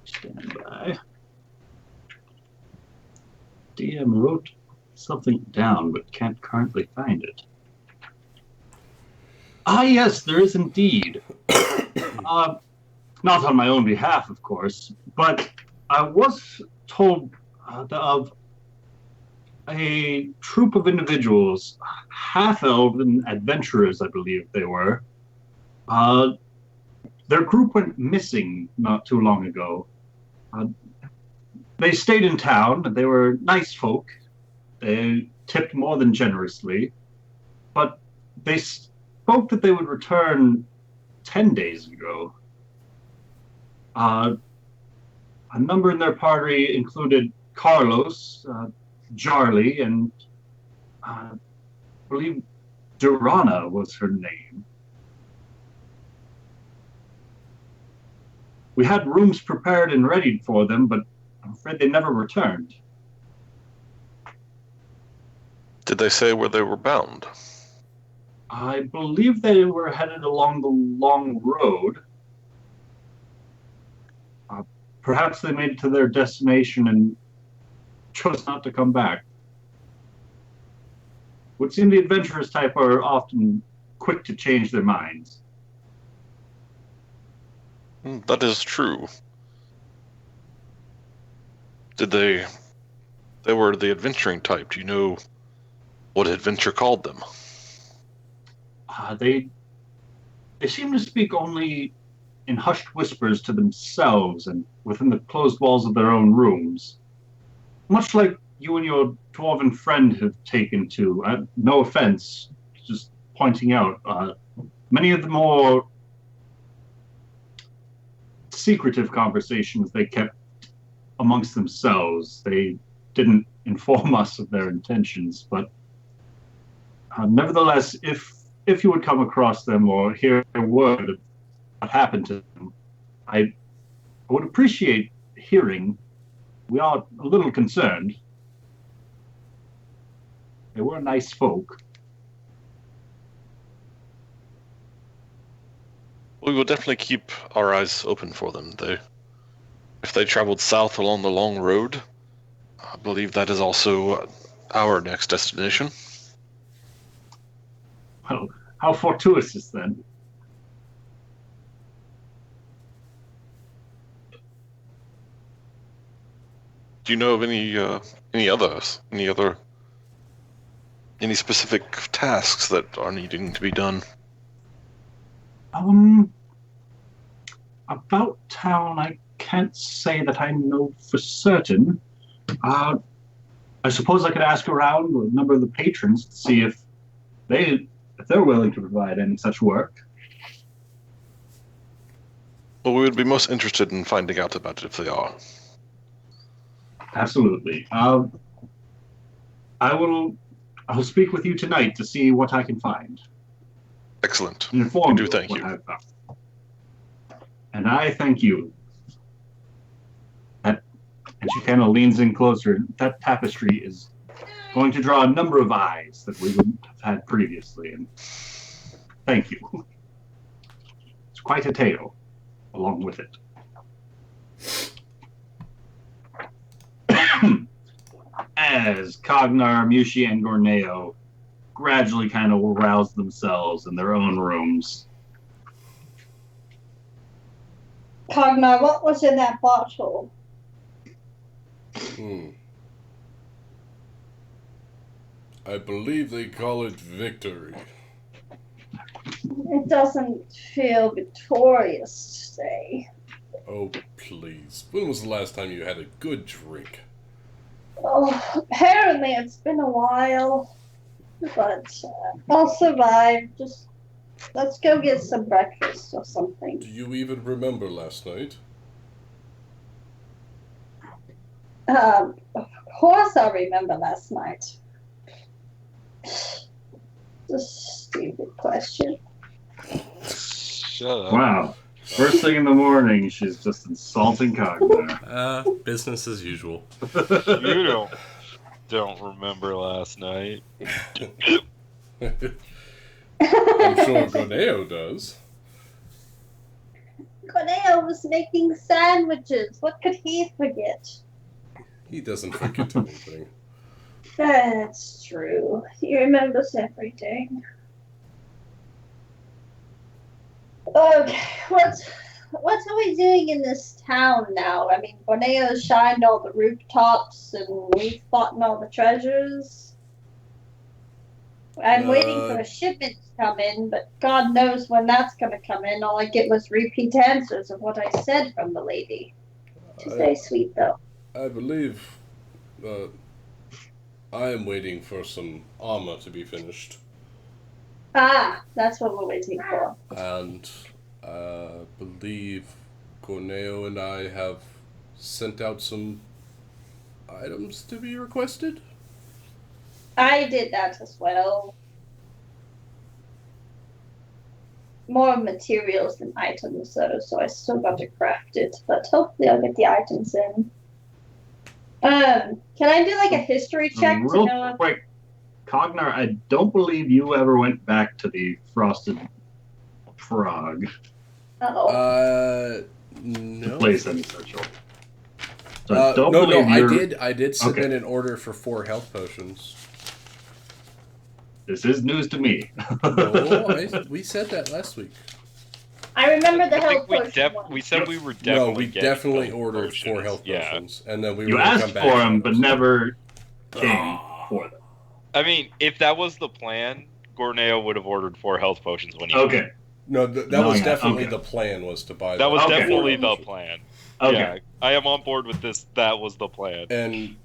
Stand by. DM wrote something down, but can't currently find it. Ah, yes, there is indeed. Not on my own behalf, of course, but I was told of a troop of individuals, half-elven adventurers, I believe they were. Their group went missing not too long ago. They stayed in town. They were nice folk. They tipped more than generously, but they spoke that they would return 10 days ago. A number in their party included Carlos, Jarly, and I believe Durana was her name. We had rooms prepared and ready for them, but I'm afraid they never returned. Did they say where they were bound? I believe they were headed along the long road. Perhaps they made it to their destination and chose not to come back. Would seem the adventurous type are often quick to change their minds. That is true. They were the adventuring type. Do you know what adventure called them? They seem to speak only in hushed whispers to themselves and within the closed walls of their own rooms. Much like you and your dwarven friend have taken to. No offense, just pointing out. Many of the more secretive conversations they kept amongst themselves. They didn't inform us of their intentions, but nevertheless, if you would come across them or hear a word of what happened to them, I would appreciate hearing. We are a little concerned. They were nice folk. We will definitely keep our eyes open for them. If they traveled south along the long road, I believe that is also our next destination. Well, how fortuitous then. Do you know of any specific tasks that are needing to be done? About town, I can't say that I know for certain. I suppose I could ask around a number of the patrons to see if they're willing to provide any such work. Well, we would be most interested in finding out about it if they are. Absolutely. I will I'll speak with you tonight to see what I can find. Excellent. And inform We do you thank what you. I've found. And I thank you. And she kind of leans in closer. That tapestry is going to draw a number of eyes that we wouldn't have had previously. And thank you. It's quite a tale along with it. As Cognar, Mushi, and Gorneo gradually kind of arouse themselves in their own rooms. Cognar, what was in that bottle? I believe they call it victory. It doesn't feel victorious today. Oh, please. When was the last time you had a good drink? Oh, apparently it's been a while, but I'll survive. Just let's go get some breakfast or something. Do you even remember last night? Of course I remember last night. It's a stupid question. Shut up. Wow. First thing in the morning, she's just insulting Cognar. Business as usual. You don't remember last night. I'm sure Goneo does. Corneo was making sandwiches. What could he forget? He doesn't forget anything. That's true. He remembers everything. Okay, what are we doing in this town now? I mean, Corneo's shined all the rooftops and we've fought all the treasures. I'm waiting for a shipment to come in, but God knows when that's going to come in. All I get was repeat answers of what I said from the lady. She's very sweet, though. I believe I am waiting for some armor to be finished. Ah, that's what we're waiting for. And I believe Corneo and I have sent out some items to be requested. I did that as well. More materials than items, though, so I still got to craft it. But hopefully I'll get the items in. Can I do like a history check to Real know? quick, Cognar, I don't believe you ever went back to the Frosted Frog No. place any such. So I don't no, believe you're... I did submit an order for 4 health potions. This is news to me. No, we said that last week. I remember the I health think potion. we said we were definitely No, we getting definitely health ordered potions. 4 health potions, and then we You were gonna asked come back for them, but those. never came for them. I mean, if that was the plan, Gorneo would have ordered 4 health potions when he Okay. No, that No, was yeah, definitely okay. the plan, was to buy. That was Okay. definitely the plan. Okay. Yeah, I am on board with this. That was the plan. And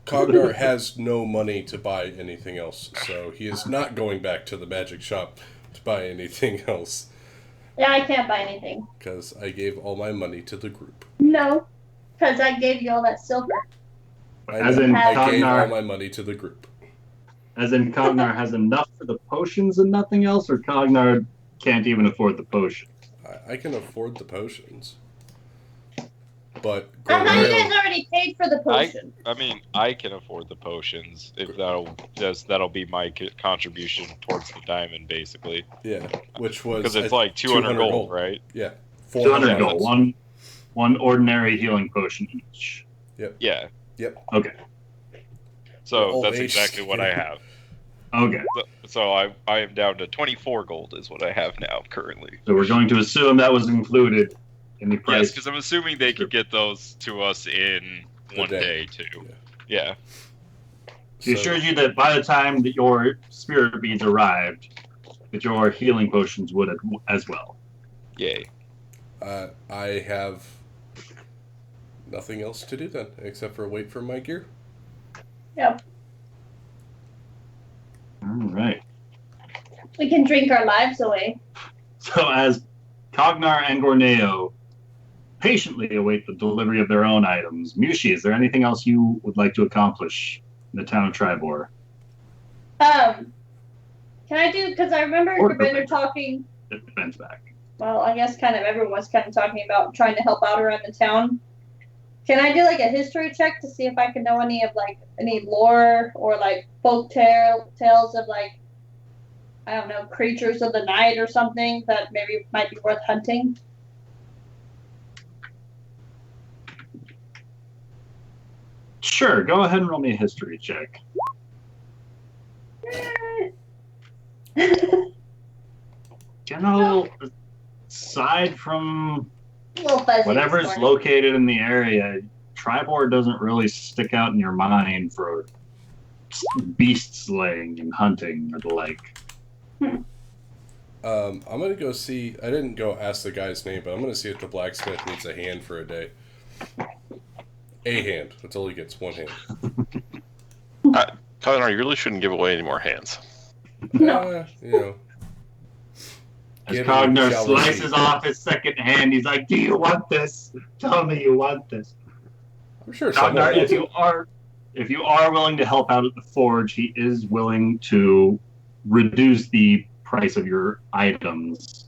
Cognar has no money to buy anything else, so he is not going back to the magic shop to buy anything else. Yeah, I can't buy anything. Because I gave all my money to the group. No, because I gave you all that silver. As in I gave all Cognar, my money to the group. as in Cognar has enough for the potions and nothing else, or Cognar can't even afford the potion? I can afford the potions. But I thought you guys Gorneo, already paid for the potion. I mean, I can afford the potions if that'll be my contribution towards the diamond, basically. yeah, which was Because it's like 200 gold, right? Yeah, 200 gold. gold. One ordinary healing potion each. Yeah. Yep. Okay. So Old that's age exactly what I have. Okay. So I am down to 24 gold is what I have now currently. So we're going to assume that was included in the Yes, price. because I'm assuming they could get those to us in one day too. Yeah. He assures you that by the time that your spirit beads arrived, that your healing potions would as well. Yay. I have nothing else to do then, except for wait for my gear. Yep. All right. We can drink our lives away. So as Cognar and Gorneo patiently await the delivery of their own items, Mushi, is there anything else you would like to accomplish in the town of Tribor? Can I do? Because I remember Or Gurbinder talking. It depends back. Well, I guess kind of everyone was kind of talking about trying to help out around the town. Can I do like a history check to see if I can know any of like any lore or like tales of like I don't know creatures of the night or something that maybe might be worth hunting? Sure, go ahead and roll me a history check. You know, aside from Little fuzzy. whatever's this morning. located in the area, Tribord doesn't really stick out in your mind for beast slaying and hunting or the like. I'm gonna go see. I didn't go ask the guy's name, but I'm gonna see if the blacksmith needs a hand for a day. A hand. That's all he gets. One hand. Connor, you really shouldn't give away any more hands. No. You know. As Give Cognar it, shall we slices see. off his second hand, he's like, "Do you want this? Tell me you want this." I'm sure someone Cognar, wants if you are willing to help out at the forge, he is willing to reduce the price of your items.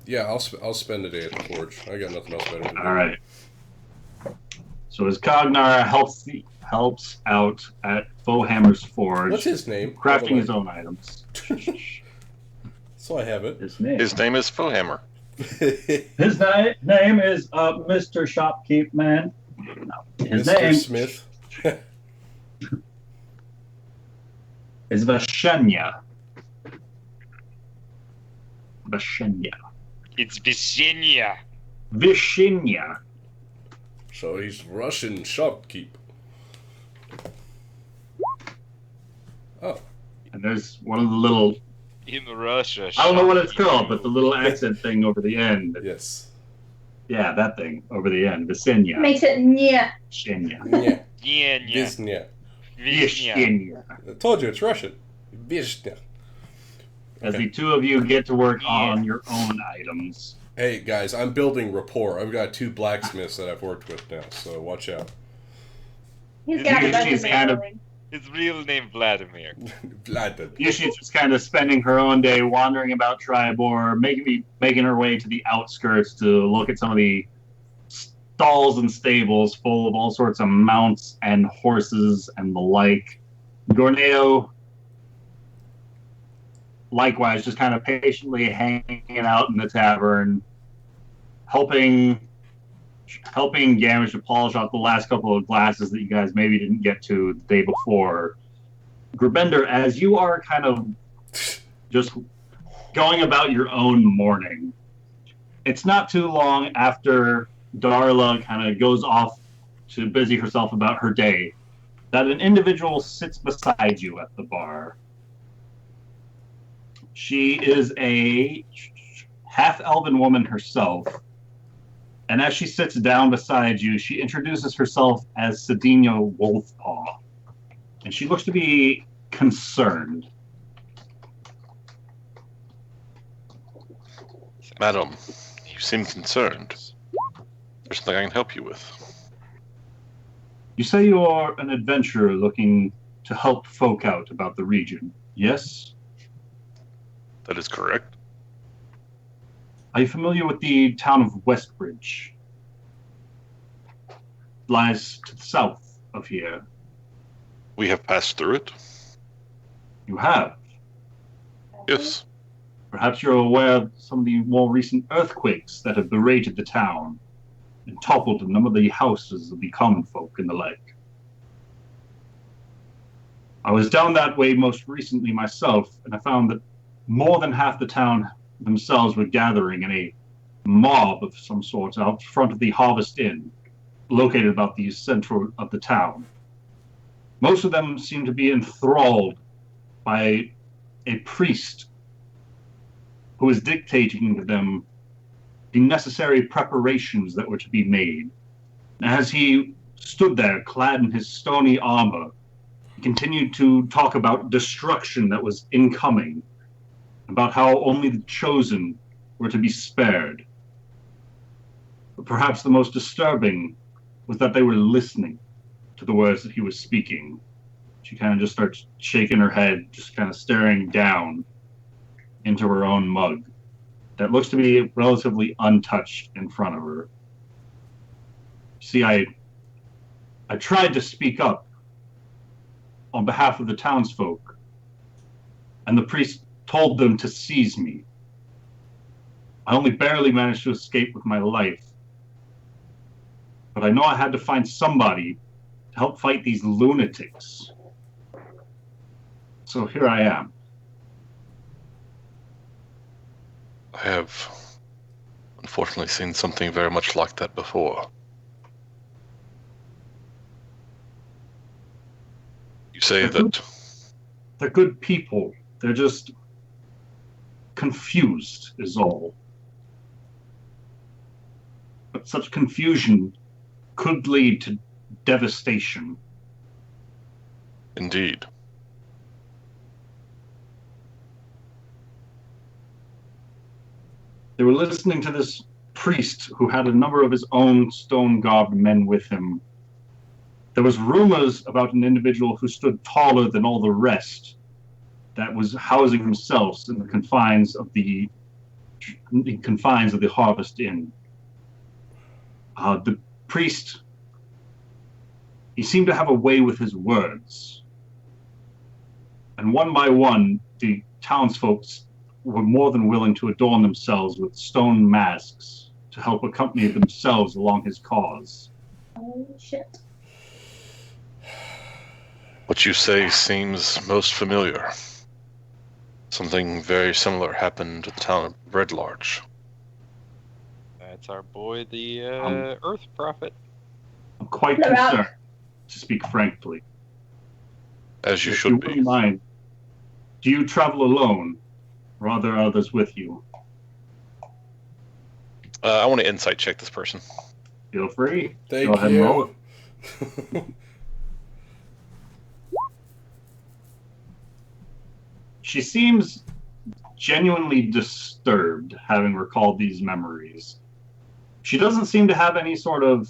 Yeah, I'll spend a day at the forge. I got nothing else better to do. All right. So as Cognar helps out at Fohammer's forge, What's his name? crafting his own items. So I have it. His name. His name is Fohammer. His name is Mr. Shopkeep Man. His Mr. name Smith. is Vashenya. Vashenya. It's Vishinya. Vishenya. So he's Russian shopkeep. Oh. And there's one of the little, In Russia. I don't know what it's shop called, you. but the little accent thing over the end. Yes. Yeah, that thing over the end. Vishenya. Makes it yeah. Vishenya. Yeah. Vishnya. Vizhnya. Vishnya. Vishenya. I told you it's Russian. Vizhnya. As Okay. the two of you get to work Yeah. on your own items. Hey guys, I'm building rapport. I've got 2 blacksmiths that I've worked with now, so watch out. He's got a She's resume kind of- going. His real name Vladimir. Vladimir. Yushi's just kind of spending her own day wandering about Tribor, making her way to the outskirts to look at some of the stalls and stables full of all sorts of mounts and horses and the like. Gorneo, likewise, just kind of patiently hanging out in the tavern, helping Gamish to polish off the last couple of glasses that you guys maybe didn't get to the day before. Grbender, as you are kind of just going about your own morning, it's not too long after Darla kind of goes off to busy herself about her day that an individual sits beside you at the bar. She is a half-elven woman herself, and as she sits down beside you, she introduces herself as Sedinho Wolfpaw, and she looks to be concerned. Madam, you seem concerned. There's something I can help you with. You say you are an adventurer looking to help folk out about the region, yes? That is correct. Are you familiar with the town of Westbridge? It lies to the south of here. We have passed through it. You have. Yes. Perhaps you're aware of some of the more recent earthquakes that have berated the town and toppled a number of the houses of the common folk and the like. I was down that way most recently myself, and I found that more than half the town themselves were gathering in a mob of some sort out front of the Harvest Inn, located about the center of the town. Most of them seem to be enthralled by a priest who is dictating to them the necessary preparations that were to be made. And as he stood there, clad in his stony armor, he continued to talk about destruction that was incoming, about how only the chosen were to be spared. But perhaps the most disturbing was that they were listening to the words that he was speaking. She kind of just starts shaking her head, just kind of staring down into her own mug that looks to be relatively untouched in front of her. See, I tried to speak up on behalf of the townsfolk, and the priest told them to seize me. I only barely managed to escape with my life. But I know I had to find somebody to help fight these lunatics. So here I am. I have unfortunately seen something very much like that before. You say that They're good people. They're just confused, is all. But such confusion could lead to devastation. indeed. They were listening to this priest who had a number of his own stone-garbed men with him. There was rumors about an individual who stood taller than all the rest that was housing himself in the confines of the Harvest Inn. The priest, he seemed to have a way with his words. And one by one, the townsfolk were more than willing to adorn themselves with stone masks to help accompany themselves along his cause. Oh, shit. What you say seems most familiar. Something very similar happened at the town of Redlarge. That's our boy, the Earth Prophet. I'm quite The Rock. concerned, to speak frankly. As you If should wouldn't be. mind, do you travel alone, or are there others with you? I want to insight check this person. Feel free. Thank Go ahead and roll you. it. She seems genuinely disturbed, having recalled these memories. She doesn't seem to have any sort of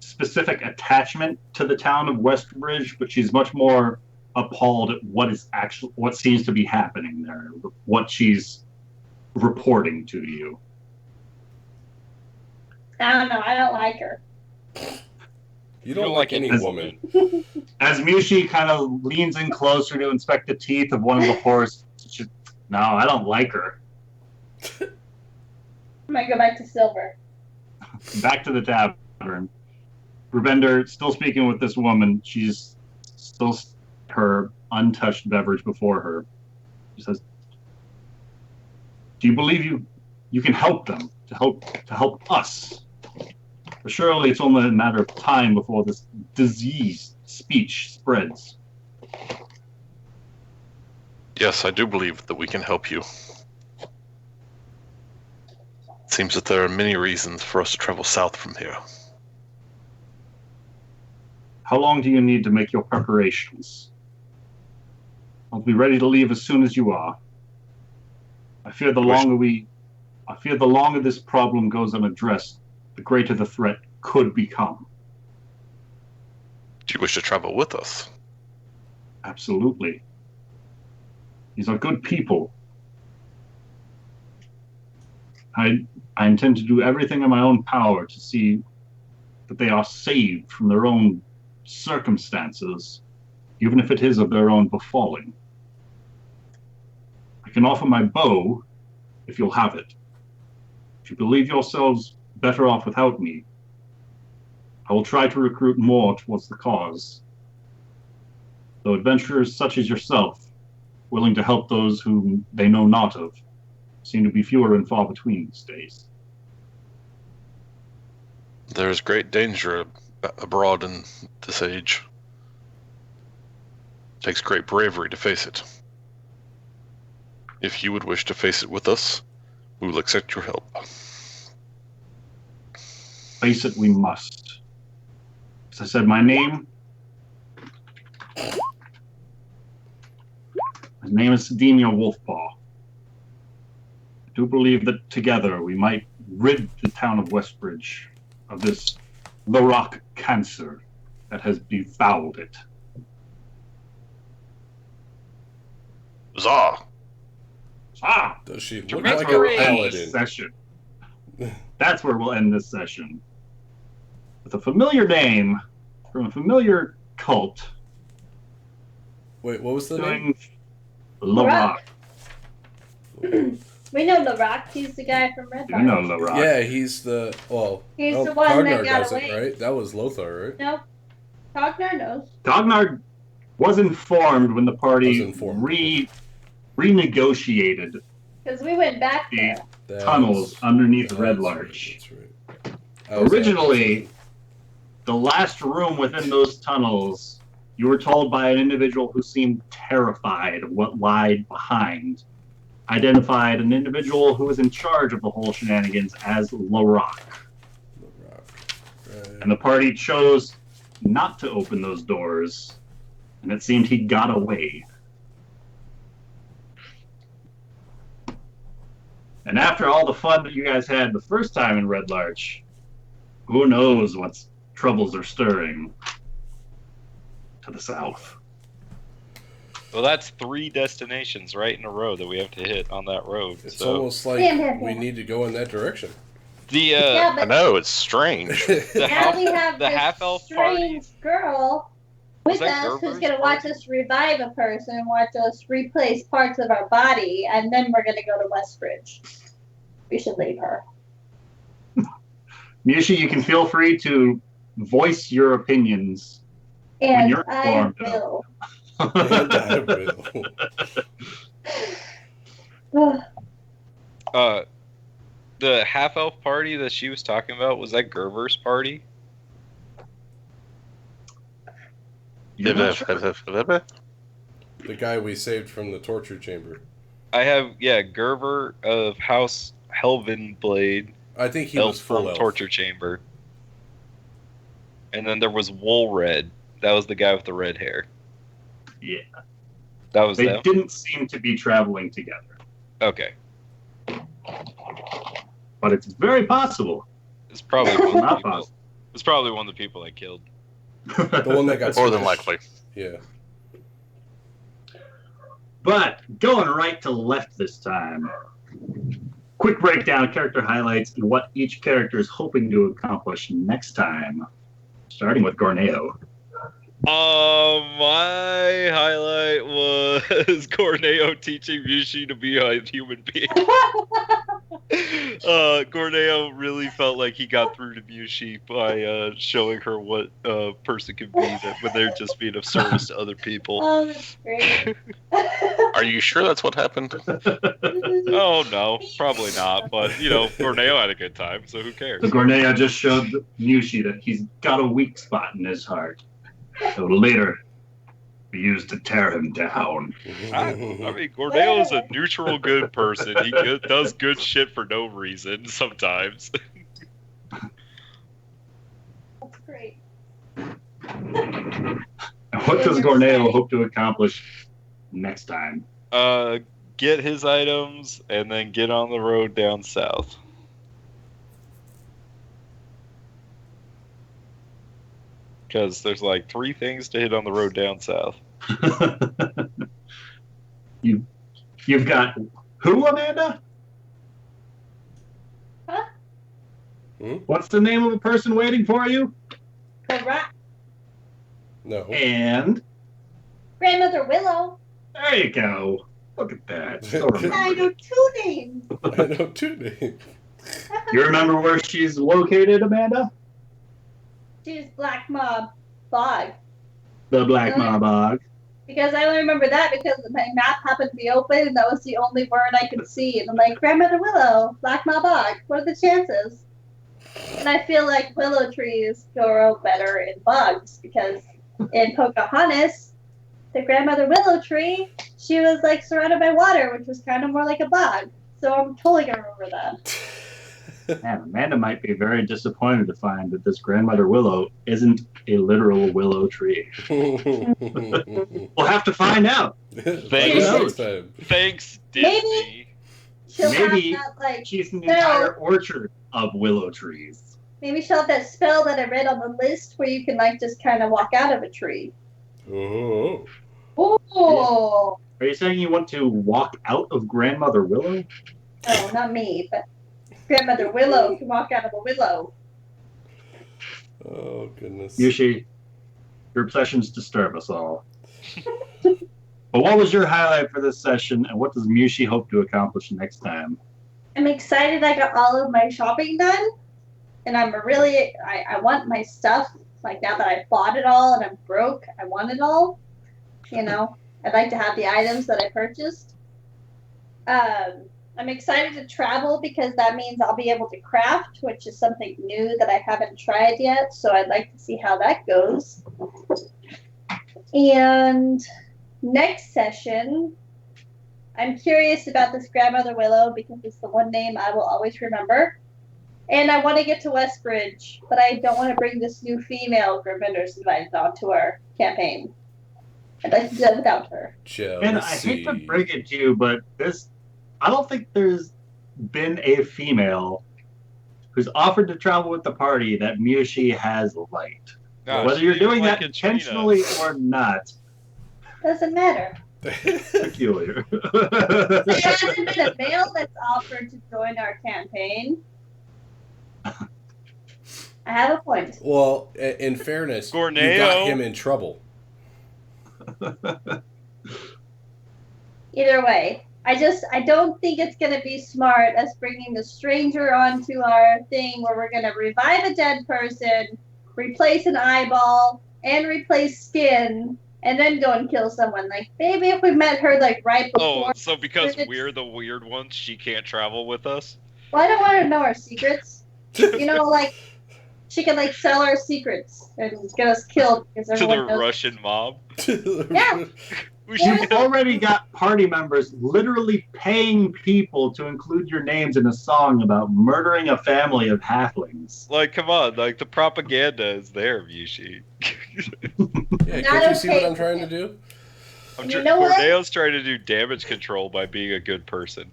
specific attachment to the town of Westbridge, but she's much more appalled at what seems to be happening there, what she's reporting to you. I don't know. I don't like her. You don't like any As- woman. As Mushi kind of leans in closer to inspect the teeth of one of the horses, no, I don't like her. I might go back to Silver. Back to the tavern. Rubender, still speaking with this woman, she's still her untouched beverage before her. She says, "Do you believe you can help them to help us? For surely it's only a matter of time before this disease speech spreads." Yes, I do believe that we can help you. It seems that there are many reasons for us to travel south from here. How long do you need to make your preparations? I'll be ready to leave as soon as you are. I fear the longer this problem goes unaddressed, the greater the threat could become. Do you wish to travel with us? Absolutely. These are good people. I intend to do everything in my own power to see that they are saved from their own circumstances, even if it is of their own befalling. I can offer my bow if you'll have it. If you believe yourselves better off without me, I will try to recruit more towards the cause. Though adventurers such as yourself, willing to help those whom they know not of, seem to be fewer and far between these days. There is great danger abroad in this age. It takes great bravery to face it. If you would wish to face it with us, we will accept your help. Face it, we must. As I said, my name is Sedenia Wolfpaw. I do believe that together we might rid the town of Westbridge of this Rock cancer that has befouled it. Huzzah! Does she look Dramatic like That's where a we'll end this paladin? session. That's where we'll end this session. With a familiar name from a familiar cult Wait, what was the name? doing Larock. We know LaRock. He's the guy from Red You know Barn. Larock. Yeah, he's the He's the one that Cognar got does away. it, right? That was Lothar, right? Nope. Cognar knows. Dognar was informed when the Was party informed. renegotiated Because we went back there. tunnels underneath that's Red right, Larch. that's right. I was Originally, the last room within those tunnels, you were told by an individual who seemed terrified of what lied behind, identified an individual who was in charge of the whole shenanigans as Larock. Right. And the party chose not to open those doors, and it seemed he got away. And after all the fun that you guys had the first time in Red Larch, who knows what troubles are stirring to the south. Well, that's 3 destinations right in a row that we have to hit on that road. It's So almost like Yeah. we need to go in that direction. the Yeah, I but know, it's strange. the now we have the this half-elf party. strange girl Was with that us who's Gerber's going to watch party? us revive a person and watch us replace parts of our body, and then we're going to go to Westbridge. We should leave her. Miyoshi, you can feel free to voice your opinions. And you're I informed, will. And I will. The half-elf party that she was talking about, was that Gerber's party? You're not sure. The guy we saved from the torture chamber. I have, Gerber of House Helvenblade. I think he Elf was full from elf. Torture Chamber. And then there was Woolred. That was the guy with the red hair. Yeah. That was They them? didn't seem to be traveling together, Okay. but it's very possible. It's probably one of the Not people. possible. It's probably one of the people I killed. The one that got More than smashed. likely. Yeah. But going right to left this time. Quick breakdown, character highlights, and what each character is hoping to accomplish next time. Starting with Gorneo. My highlight was Corneo teaching Mushi to be a human being. Corneo really felt like he got through to Mushi by showing her what a person can be when they're just being of service to other people. Oh, that's great. Are you sure that's what happened? Oh no, probably not. But Corneo had a good time, so who cares? So Gorneo just showed Mushi that he's got a weak spot in his heart. So later be used to tear him down. I mean, Corneo is a neutral good person. He does good shit for no reason sometimes. That's great. What does Gorneo hope to accomplish next time? Get his items and then get on the road down south. Because there's like 3 things to hit on the road down south. You've got who, Amanda? Huh? What's the name of a person waiting for you? LaRock. No. And Grandmother Willow. there you go. Look at that. Still I remember. know 2 names. I know 2 names. You remember where she's located, Amanda? She's Black Mob Bog. The Black Mabog. Because I only remember that because my map happened to be open and that was the only word I could see. And I'm like, Grandmother Willow, Black Mob Bog. What are the chances? And I feel like willow trees grow better in bogs because in Pocahontas, the grandmother willow tree, she was like surrounded by water, which was kind of more like a bog. So I'm totally gonna remember that. Man, Amanda might be very disappointed to find that this grandmother willow isn't a literal willow tree. We'll have to find out. Thanks. Next time. Thanks, Disney. She'll Maybe have that like She's an No. entire orchard of willow trees. maybe she'll have that spell that I read on the list where you can like just kind of walk out of a tree. Oh. Oh, Are you saying you want to walk out of Grandmother Willow? No, not me, but Grandmother Willow can walk out of a willow. Oh, goodness. Yushi, your obsessions disturb us all. But what was your highlight for this session, and what does Mushi hope to accomplish next time? I'm excited I got all of my shopping done. And I want my stuff. Like now that I bought it all and I'm broke, I want it all. I'd like to have the items that I purchased. I'm excited to travel because that means I'll be able to craft, which is something new that I haven't tried yet. So I'd like to see how that goes. And next session, I'm curious about this Grandmother Willow because it's the one name I will always remember. And I want to get to Westbridge, but I don't want to bring this new female Gryffindors invited onto our campaign. I'd like to do that without her. Jealousy. And I hate to break it to you, but I don't think there's been a female who's offered to travel with the party that Mushi has liked. No, Whether she you're doing like that Katrina. intentionally or not, Doesn't matter. peculiar. There hasn't been a male that's offered to join our campaign. I have a point. Well, in fairness, you Gorneo. got him in trouble. Either way, I don't think it's going to be smart us bringing the stranger onto our thing where we're going to revive a dead person, replace an eyeball, and replace skin, and then go and kill someone. Like, maybe if we met her, like, right before. Oh, so because we're the weird ones, she can't travel with us? Well, I don't want her to know our secrets. Like, she can, like, sell our secrets and get us killed because To everyone the knows. Russian mob? Yeah. You've already got party members literally paying people to include your names in a song about murdering a family of halflings. Like, come on, like, the propaganda is there, Yushi. Yeah, Not can't you see what okay I'm trying to with do? You know what? Corneo's trying to do damage control by being a good person.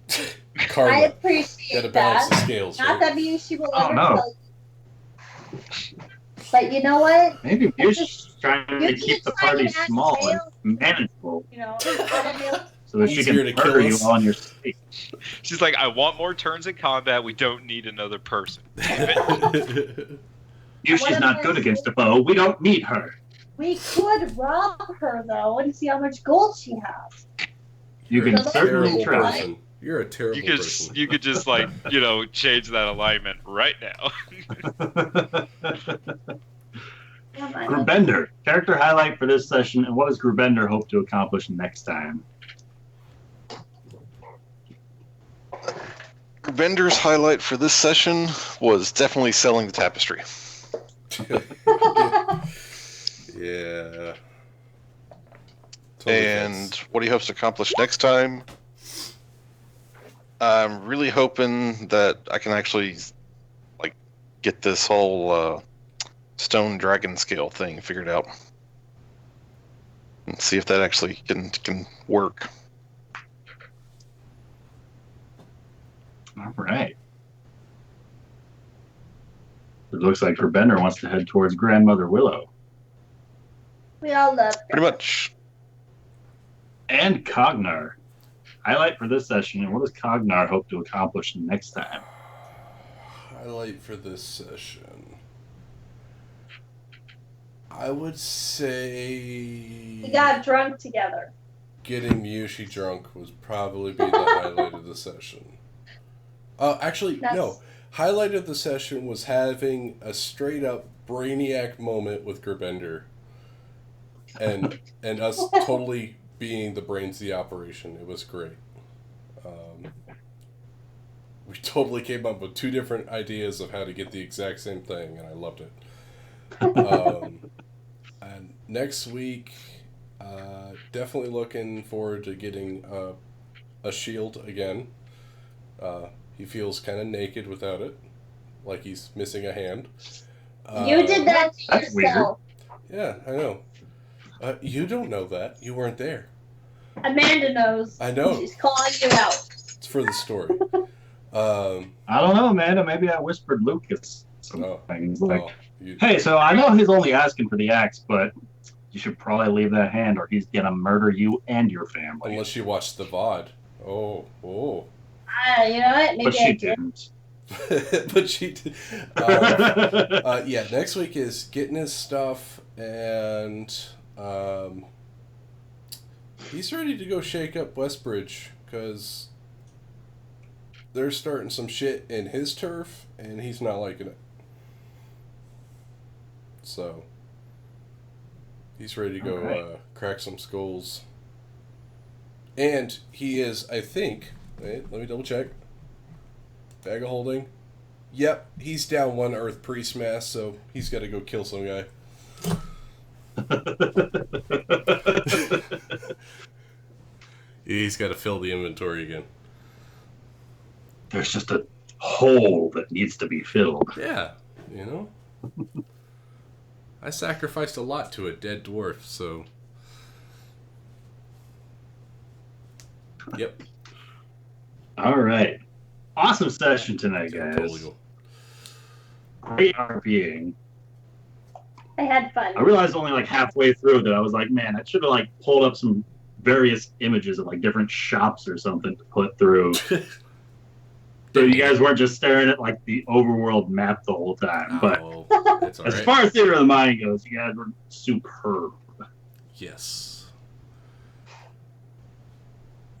I Karma. appreciate Gotta balance that. the scales, Not right? that means she will Oh, ever no. tell you. But you know what? Maybe Mushi's trying to You keep the keep trying party to add small sales. and manageable so that she Easier can to murder kill you us. on your space. She's like, I want more turns in combat. We don't need another person. Damn it. Mushi's not good against a foe. We don't need her. We could rob her though and see how much gold she has. You can You're a certainly terrible try. person. You're a terrible person. You could just like, change that alignment right now. Grubender, character highlight for this session, and what does Grubender hope to accomplish next time? Bender's highlight for this session was definitely selling the tapestry. Yeah. Totally And fits. what he hopes to accomplish next time, I'm really hoping that I can actually get this whole stone dragon scale thing figured out and see if that actually can work. All right. It looks like Grubender wants to head towards Grandmother Willow. We all love her. Pretty much. And Cognar. Highlight for this session, and what does Cognar hope to accomplish next time? Highlight for this session. I would say We got drunk together. getting Yushi drunk was probably be the highlight of the session. Actually, no. Highlight of the session was having a straight up brainiac moment with Gerbender, and us totally being the brains of the operation. It was great. We totally came up with two different ideas of how to get the exact same thing, and I loved it. And next week, definitely looking forward to getting a shield again. He feels kind of naked without it, like he's missing a hand. You did that to That's yourself. Yeah, I know. You don't know that. You weren't there. Amanda knows. I know. She's calling you out. It's for the story. I don't know, Amanda. Maybe I whispered Lucas some Oh, things well, like, you, hey, so I know he's only asking for the axe, but you should probably leave that hand, or he's gonna murder you and your family. Unless you watched the VOD. Oh. You know what? Maybe But she I did. didn't. But she did. Yeah, next week is getting his stuff, and he's ready to go shake up Westbridge, because they're starting some shit in his turf, and he's not liking it. So, he's ready to go Alright. crack some skulls. And he is, I think, wait, let me double check. Bag of holding. Yep, he's down one Earth Priest mass, so he's got to go kill some guy. He's got to fill the inventory again. There's just a hole that needs to be filled. Yeah, you know? I sacrificed a lot to a dead dwarf, so... Yep. All right. Awesome session tonight, guys. Totally cool. Great RPing. I had fun. I realized only like halfway through that I was like, man, I should have like pulled up some various images of like different shops or something to put through. So you guys weren't just staring at like the overworld map the whole time. But Oh, it's all as right. far as Theater of the Mind goes, you guys were superb. Yes.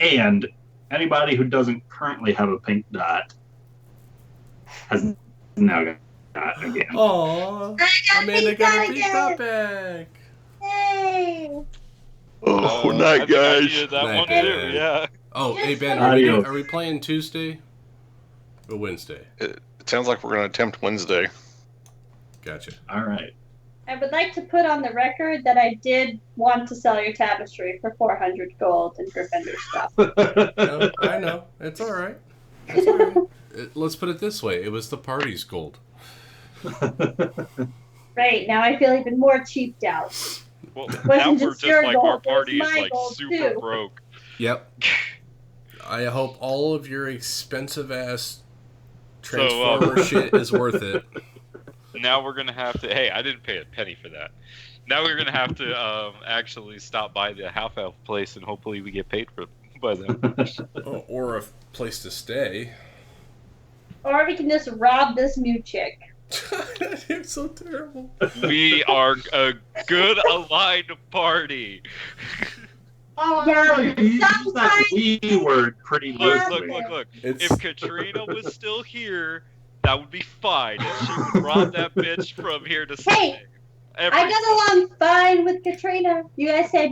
And anybody who doesn't currently have a pink dot has now got again. Aww. Amanda got her pink dot back. Yay! Oh, I night, think I guys. needed that Night, one guys. too, yeah. Oh, hey Ben, Adios. are we playing Tuesday or Wednesday? It sounds like we're going to attempt Wednesday. Gotcha. All right. I would like to put on the record that I did want to sell your tapestry for 400 gold and Gryffindor stuff. No, I know. It's all right. It's all right. Let's put it this way. It was the party's gold. Right, now I feel even more cheaped out. Well, Wasn't now we're just just your like our gold, it was party is my like gold, super too. broke. Yep. I hope all of your expensive ass Transformer shit is worth it. Now we're gonna have to. Hey, I didn't pay a penny for that. Now we're gonna have to actually stop by the half elf place, and hopefully we get paid for by them. Oh, or a place to stay. Or we can just rob this new chick. It's so terrible. We are a good aligned party. Yeah, you used that we word pretty Look, loosely. look. It's If Katrina was still here, that would be fine. And she would rob that bitch from here to Sunday. I got along fine with Katrina. You guys say